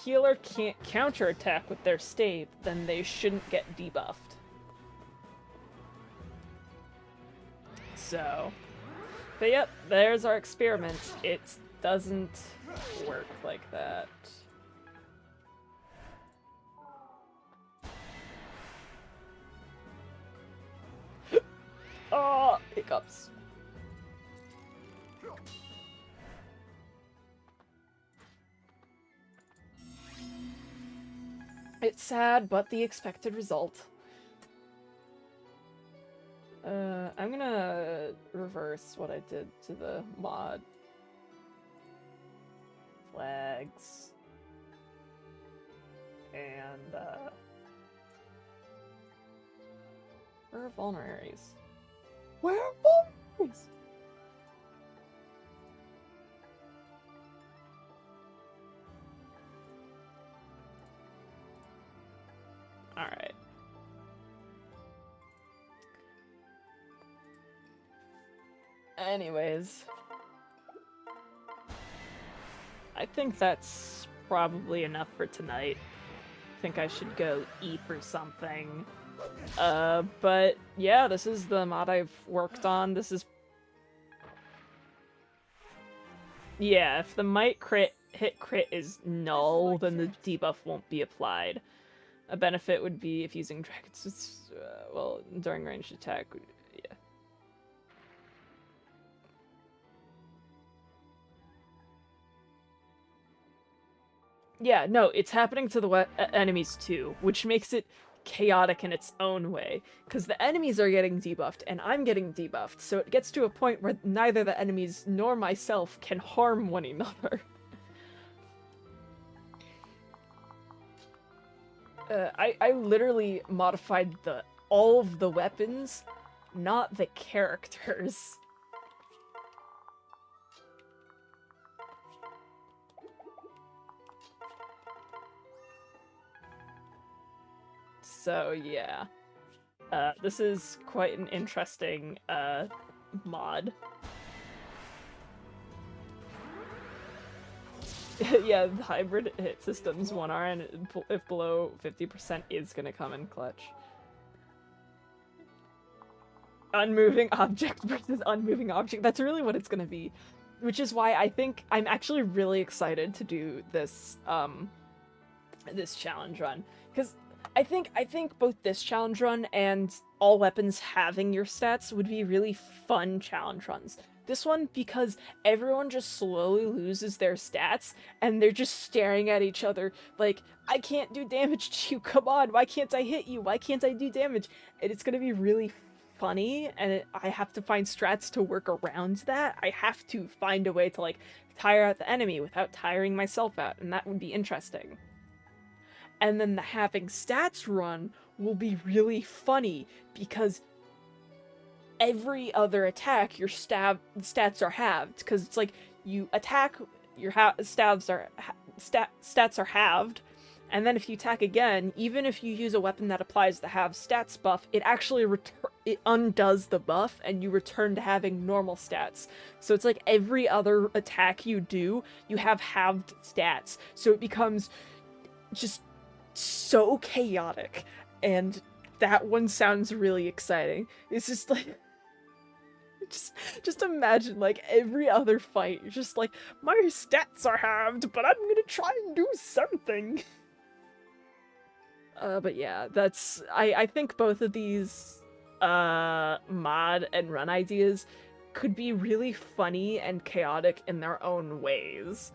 healer can't counterattack with their stave, then they shouldn't get debuffed. So, but yep, there's our experiment. It doesn't work like that. Oh, hiccups. It's sad, but the expected result. I'm gonna reverse what I did to the mod. Flags. And, where are vulneraries? Where are vulneraries? Alright. Anyways. I think that's probably enough for tonight. I think I should go eat or something. But yeah, this is the mod I've worked on. This is... Yeah, if the might hit crit is null, then the debuff won't be applied. A benefit would be if using dragons, well, during ranged attack, yeah. Yeah, no, it's happening to the enemies too, which makes it chaotic in its own way, because the enemies are getting debuffed and I'm getting debuffed, so it gets to a point where neither the enemies nor myself can harm one another. I literally modified all of the weapons, not the characters. So yeah, this is quite an interesting mod. Yeah, the hybrid hit systems 1R, and if below 50% is gonna come in clutch. Unmoving object versus unmoving object, that's really what it's gonna be. Which is why I think I'm actually really excited to do this, this challenge run. Because I think both this challenge run and all weapons having your stats would be really fun challenge runs. This one, because everyone just slowly loses their stats, and they're just staring at each other like, I can't do damage to you, come on, why can't I hit you, why can't I do damage? And it's gonna be really funny, and I have to find strats to work around that. I have to find a way to, like, tire out the enemy without tiring myself out, and that would be interesting. And then the having stats run will be really funny, because every other attack, your stats are halved, because it's like, you attack, your stats are halved, and then if you attack again, even if you use a weapon that applies the halved stats buff, it actually it undoes the buff, and you return to having normal stats. So it's like every other attack you do, you have halved stats, so it becomes just so chaotic, and that one sounds really exciting. It's just like, just imagine, like, every other fight, you're just like, my stats are halved, but I'm gonna try and do something. But yeah, that's, I think both of these, mod and run ideas could be really funny and chaotic in their own ways.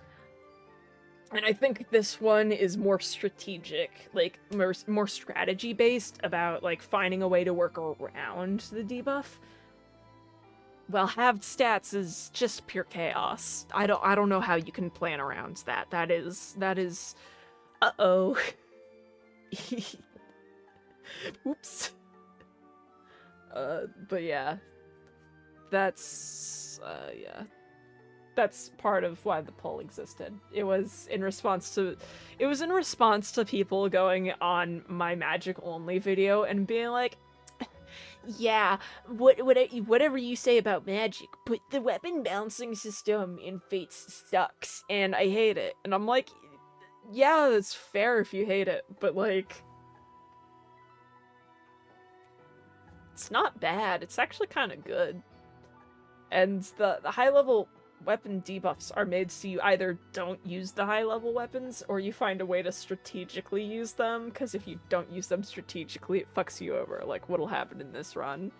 And I think this one is more strategic, like, more strategy-based about, like, finding a way to work around the debuff. Well, halved stats is just pure chaos. I don't know how you can plan around that. That is, uh-oh. Oops. But yeah. That's part of why the poll existed. It was in response to people going on my magic only video and being like, yeah, whatever you say about magic, but the weapon balancing system in Fates sucks, and I hate it. And I'm like, yeah, that's fair if you hate it, but, like, it's not bad. It's actually kind of good. And the high-level weapon debuffs are made so you either don't use the high-level weapons, or you find a way to strategically use them, because if you don't use them strategically, it fucks you over, like what'll happen in this run.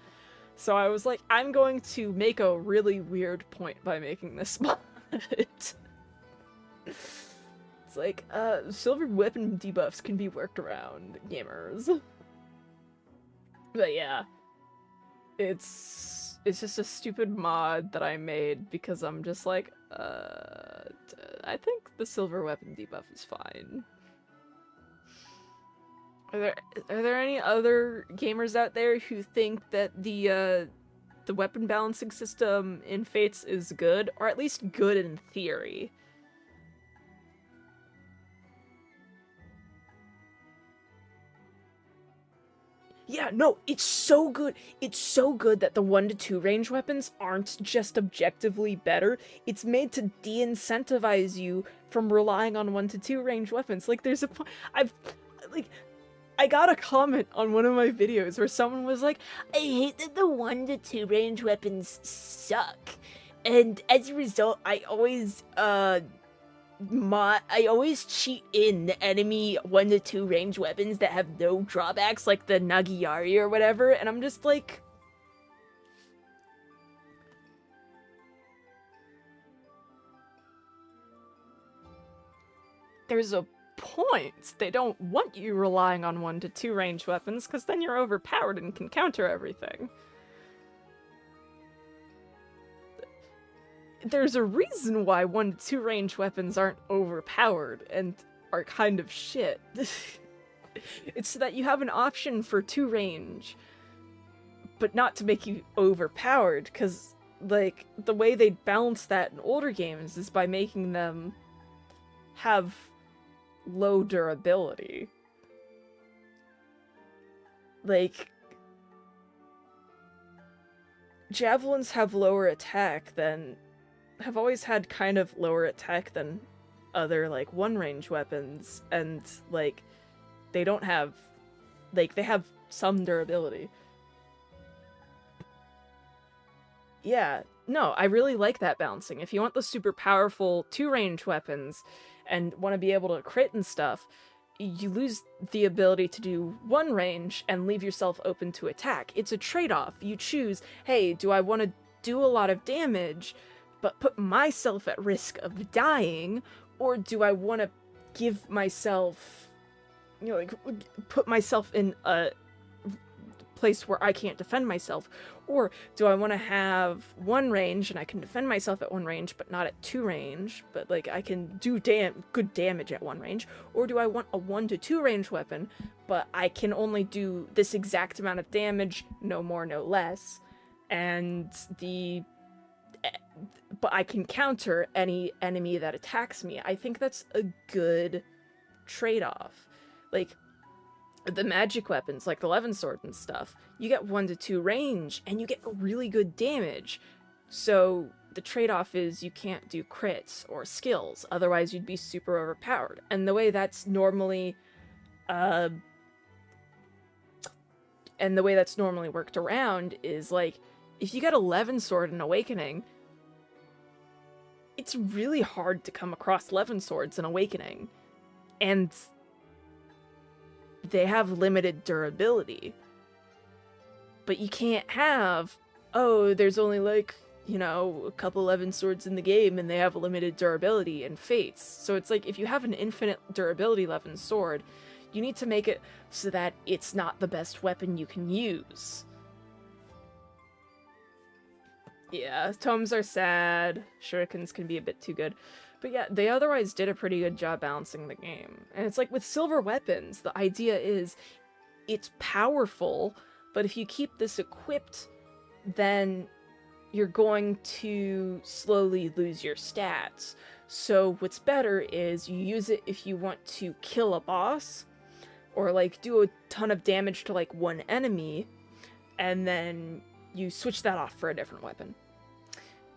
So I was like, I'm going to make a really weird point by making this mod. It's like, silver weapon debuffs can be worked around, gamers. But yeah, it's just a stupid mod that I made because I'm just like, I think the silver weapon debuff is fine. Are there any other gamers out there who think that the weapon balancing system in Fates is good, or at least good in theory? Yeah, no, it's so good. It's so good that the 1 to 2 range weapons aren't just objectively better. It's made to de-incentivize you from relying on 1 to 2 range weapons. Like, there's a I got a comment on one of my videos where someone was like, I hate that the 1 to 2 range weapons suck. And as a result, I always cheat in the enemy 1 to 2 range weapons that have no drawbacks, like the Nagiyari or whatever, and I'm just like, there's a point. They don't want you relying on 1 to 2 range weapons, because then you're overpowered and can counter everything. There's a reason why 1 to 2 range weapons aren't overpowered and are kind of shit. It's so that you have an option for 2 range, but not to make you overpowered, because, like, the way they balance that in older games is by making them have low durability. Like, javelins have lower attack than... have always had kind of lower attack than other, like, 1-range weapons, and, like, they don't have... like, they have some durability. Yeah, no, I really like that balancing. If you want the super powerful 2-range weapons and want to be able to crit and stuff, you lose the ability to do 1 range and leave yourself open to attack. It's a trade-off. You choose, hey, do I want to do a lot of damage, but put myself at risk of dying, or do I want to give myself, you know, like, put myself in a place where I can't defend myself? Or do I want to have 1 range and I can defend myself at 1 range but not at 2 range, but like I can do good damage at 1 range? Or do I want a 1 to 2 range weapon but I can only do this exact amount of damage, no more, no less, but I can counter any enemy that attacks me? I think that's a good trade-off. Like, the magic weapons, like the Levin Sword and stuff, you get 1 to 2 range, and you get really good damage. So the trade-off is you can't do crits or skills, otherwise you'd be super overpowered. And the way that's normally, worked around is, like, if you get a Levin Sword in Awakening, it's really hard to come across Levin Swords in Awakening. And they have limited durability. But you can't have, oh, there's only, like, you know, a couple Levin Swords in the game and they have limited durability in Fates. So it's like, if you have an infinite durability Levin Sword, you need to make it so that it's not the best weapon you can use. Yeah, tomes are sad, shurikens can be a bit too good. But yeah, they otherwise did a pretty good job balancing the game. And it's like with silver weapons, the idea is it's powerful, but if you keep this equipped, then you're going to slowly lose your stats. So what's better is you use it if you want to kill a boss, or like do a ton of damage to like 1 enemy, and then you switch that off for a different weapon.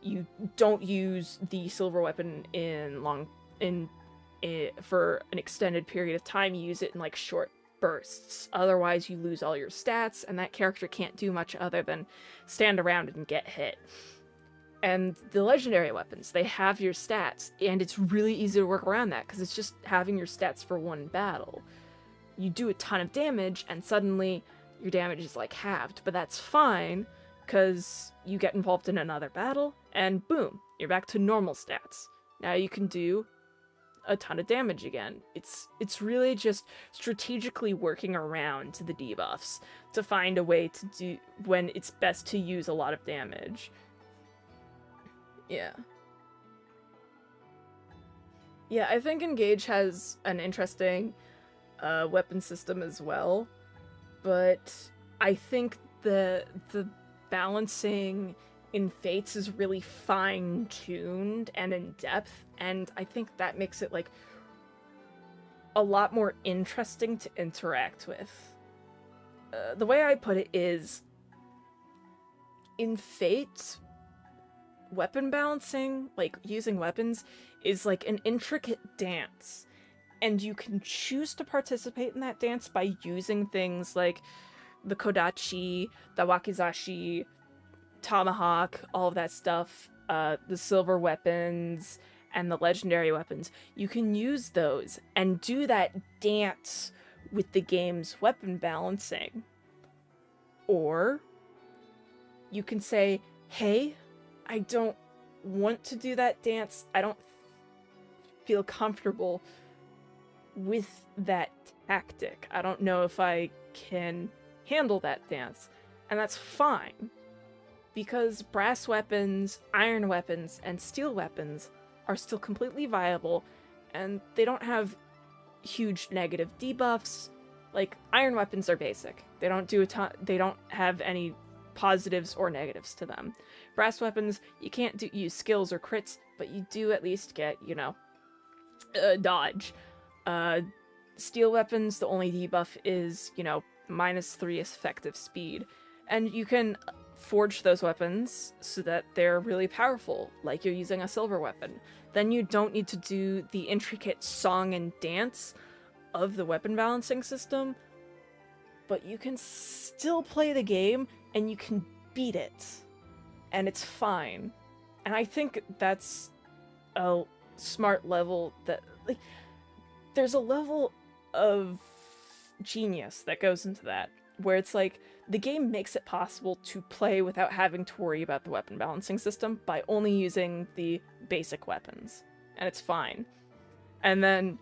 You don't use the silver weapon for an extended period of time. You use it in like short bursts. Otherwise, you lose all your stats, and that character can't do much other than stand around and get hit. And the legendary weapons, they have your stats, and it's really easy to work around that because it's just having your stats for 1 battle. You do a ton of damage, and suddenly your damage is like halved, but that's fine because you get involved in another battle, and boom, you're back to normal stats. Now you can do a ton of damage again. It's really just strategically working around the debuffs to find a way to do when it's best to use a lot of damage. Yeah. Yeah, I think Engage has an interesting weapon system as well, but I think the balancing in Fates is really fine-tuned and in-depth, and I think that makes it, like, a lot more interesting to interact with. The way I put it is, in Fate, weapon balancing, like, using weapons, is like an intricate dance, and you can choose to participate in that dance by using things like the Kodachi, the Wakizashi, Tomahawk, all of that stuff, the silver weapons, and the legendary weapons. You can use those and do that dance with the game's weapon balancing. Or you can say, hey, I don't want to do that dance. I don't feel comfortable with that tactic. I don't know if I can handle that dance. And that's fine, because brass weapons, iron weapons, and steel weapons are still completely viable, and they don't have huge negative debuffs. Like, iron weapons are basic. They don't do a ton, they don't have any positives or negatives to them. Brass weapons, you can't use skills or crits, but you do at least get, you know, dodge. Steel weapons, the only debuff is, you know, -3 effective speed. And you can forge those weapons so that they're really powerful, like you're using a silver weapon. Then you don't need to do the intricate song and dance of the weapon balancing system, but you can still play the game and you can beat it. And it's fine. And I think that's a smart level that, like, there's a level of genius that goes into that, where it's like, the game makes it possible to play without having to worry about the weapon balancing system by only using the basic weapons, and it's fine. And then,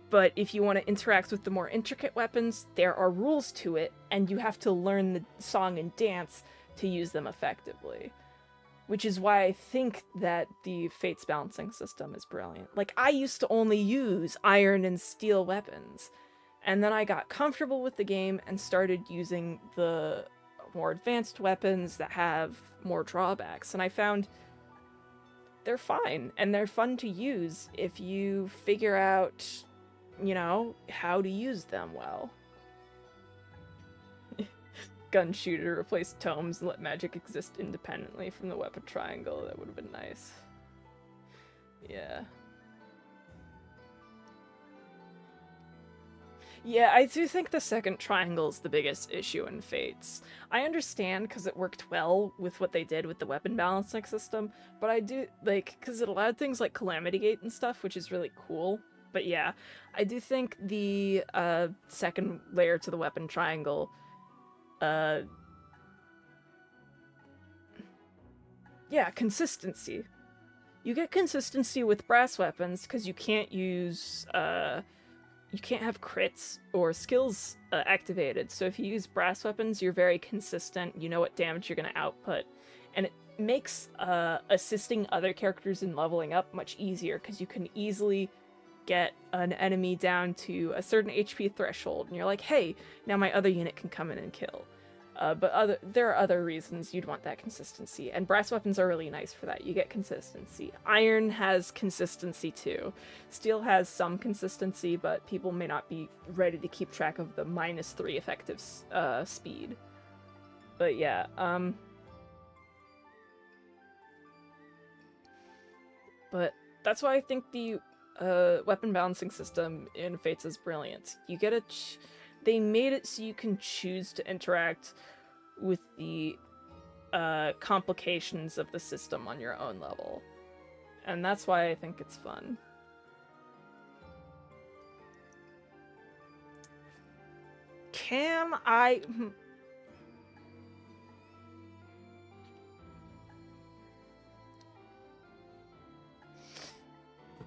but if you want to interact with the more intricate weapons, there are rules to it, and you have to learn the song and dance to use them effectively. Which is why I think that the Fates balancing system is brilliant. Like, I used to only use iron and steel weapons, and then I got comfortable with the game and started using the more advanced weapons that have more drawbacks, and I found they're fine, and they're fun to use if you figure out, you know, how to use them well. Gun shooter, replace tomes, and let magic exist independently from the weapon triangle. That would have been nice. Yeah. Yeah, I do think the second triangle is the biggest issue in Fates. I understand because it worked well with what they did with the weapon balancing system, but I do, like, because it allowed things like Calamity Gate and stuff, which is really cool. But yeah, I do think the second layer to the weapon triangle, yeah, consistency. You get consistency with brass weapons because you can't use, you can't have crits or skills activated. So if you use brass weapons, you're very consistent. You know what damage you're going to output. And it makes assisting other characters in leveling up much easier because you can easily get an enemy down to a certain HP threshold. And you're like, hey, now my other unit can come in and kill. But there are other reasons you'd want that consistency, and brass weapons are really nice for that. You get consistency. Iron has consistency too. Steel has some consistency, but people may not be ready to keep track of the -3 effective speed. But yeah, but that's why I think the weapon balancing system in Fates is brilliant. You get they made it so you can choose to interact with the complications of the system on your own level. And that's why I think it's fun. Can I...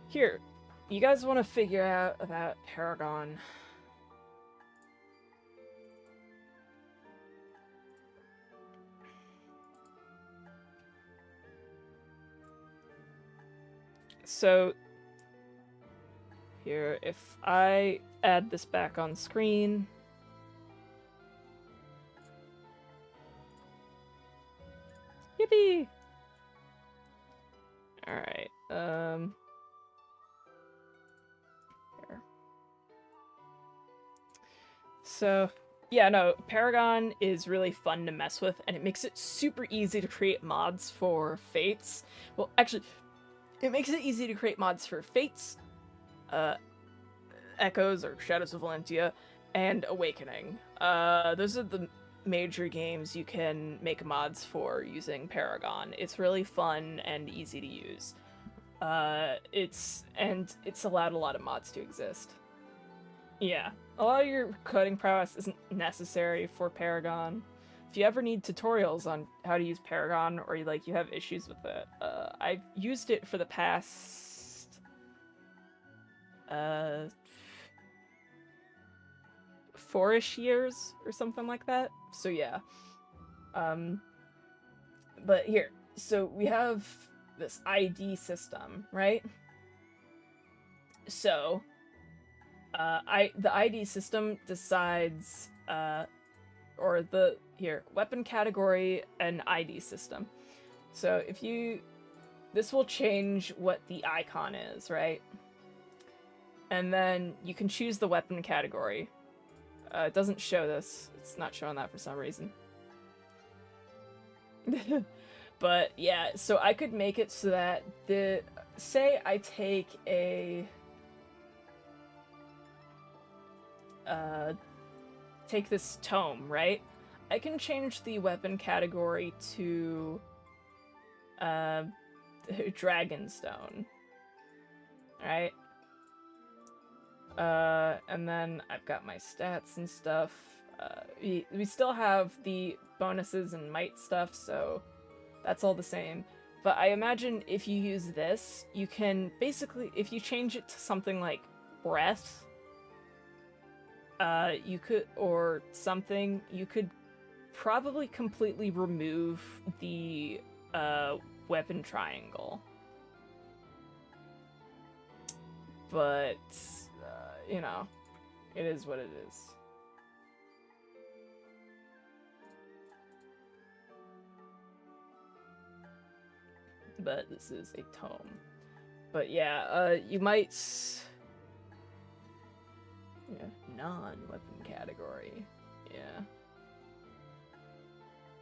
Here, you guys want to figure out about Paragon. So, here, if I add this back on screen... Yippee! Alright, here. So, yeah, no, Paragon is really fun to mess with, and it makes it super easy to create mods for Fates. Well, actually... It makes it easy to create mods for Fates, Echoes or Shadows of Valentia, and Awakening. Those are the major games you can make mods for using Paragon. It's really fun and easy to use. It's allowed a lot of mods to exist. Yeah, a lot of your coding prowess isn't necessary for Paragon. If you ever need tutorials on how to use Paragon, or you have issues with it, I've used it for the past 4-ish years or something like that. So yeah. But here, so we have this ID system, right? So the ID system decides weapon category and ID system. So this will change what the icon is, right? And then you can choose the weapon category. It doesn't show this. It's not showing that for some reason. But yeah, so I could make it so that say I take take this tome, right? I can change the weapon category to Dragonstone. Alright? And then I've got my stats and stuff. we still have the bonuses and might stuff, so that's all the same. But I imagine if you use this, you can basically, if you change it to something like breath, you could, or something, you could probably completely remove the weapon triangle. But, you know, it is what it is. But this is a tome. But yeah, you might... Yeah, non-weapon category. Yeah.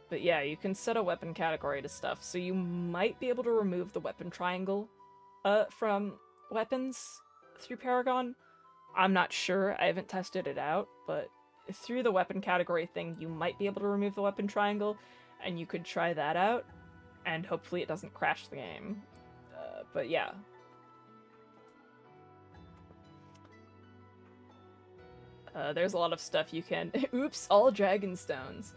But yeah, you can set a weapon category to stuff, so you might be able to remove the weapon triangle from weapons through Paragon. I'm not sure, I haven't tested it out, but through the weapon category thing, you might be able to remove the weapon triangle, and you could try that out. And hopefully it doesn't crash the game. But yeah. There's a lot of stuff you can... Oops, all dragon stones.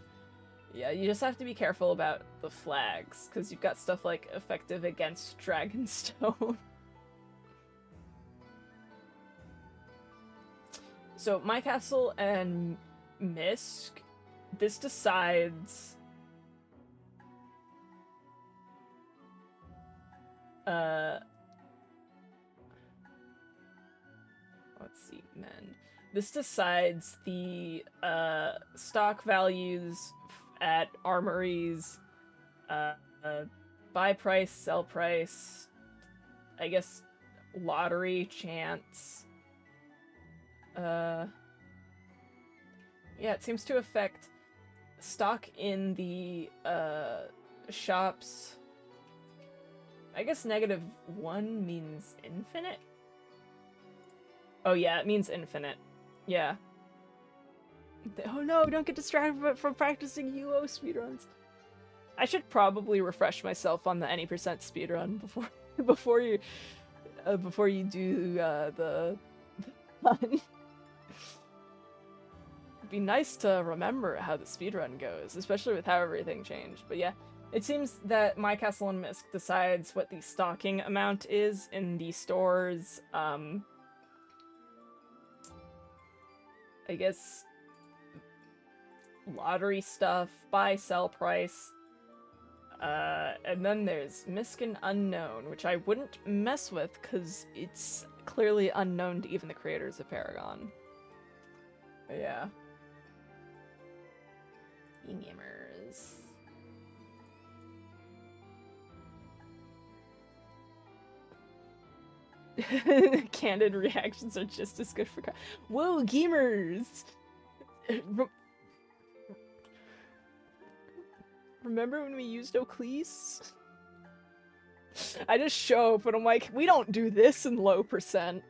Yeah, you just have to be careful about the flags, because you've got stuff like effective against Dragonstone. So, My Castle and Misk, this decides... let's see, mend. This decides the stock values at armories, buy price, sell price, I guess lottery chance. Yeah, it seems to affect stock in the shops. I guess -1 means infinite? Oh yeah, it means infinite. Yeah. Oh no, don't get distracted from practicing UO speedruns. I should probably refresh myself on the any percent speedrun before you do the fun. It'd be nice to remember how the speedrun goes, especially with how everything changed. But yeah. It seems that My Castle and Misk decides what the stocking amount is in the stores. I guess lottery stuff, buy, sell price. And then there's Misk and Unknown, which I wouldn't mess with because it's clearly unknown to even the creators of Paragon. But yeah. Gamers. Candid reactions are just as good for... Whoa, gamers! Remember when we used Oclise? I just show up and I'm like, we don't do this in low percent.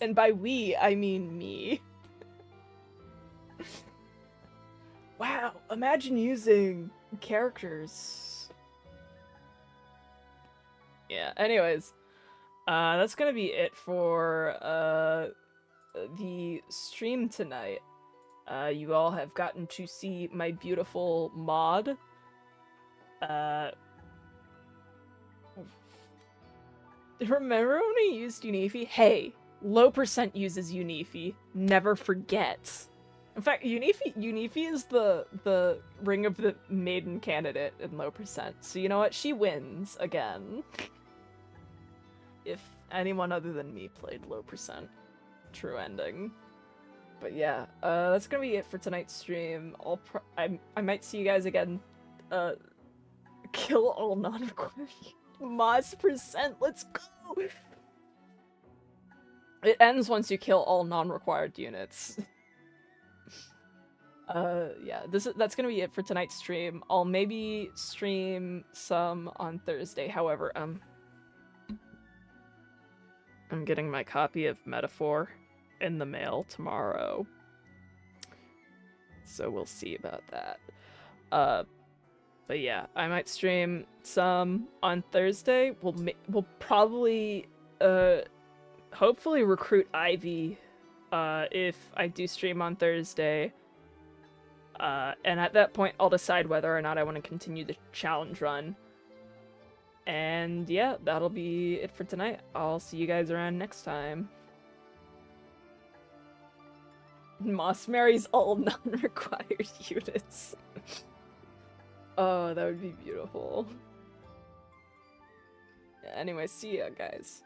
And by we, I mean me. Wow, imagine using characters. Yeah, anyways. That's gonna be it for the stream tonight. You all have gotten to see my beautiful mod. Remember when we used Unifi? Hey, low percent uses Unifi. Never forget. In fact, Unifi is the Ring of the Maiden candidate in low percent. So you know what? She wins again. If anyone other than me played low percent. True ending. But yeah, that's gonna be it for tonight's stream. I might see you guys again. Kill all non-required Moz percent. Let's go. It ends once you kill all non-required units. Yeah, that's gonna be it for tonight's stream. I'll maybe stream some on Thursday. However, I'm getting my copy of Metaphor in the mail tomorrow. So we'll see about that. But yeah, I might stream some on Thursday. We'll probably hopefully recruit Ivy if I do stream on Thursday. And at that point, I'll decide whether or not I want to continue the challenge run. And yeah, that'll be it for tonight. I'll see you guys around next time. Moss marries all non-required units. Oh, that would be beautiful. Anyway, see ya, guys.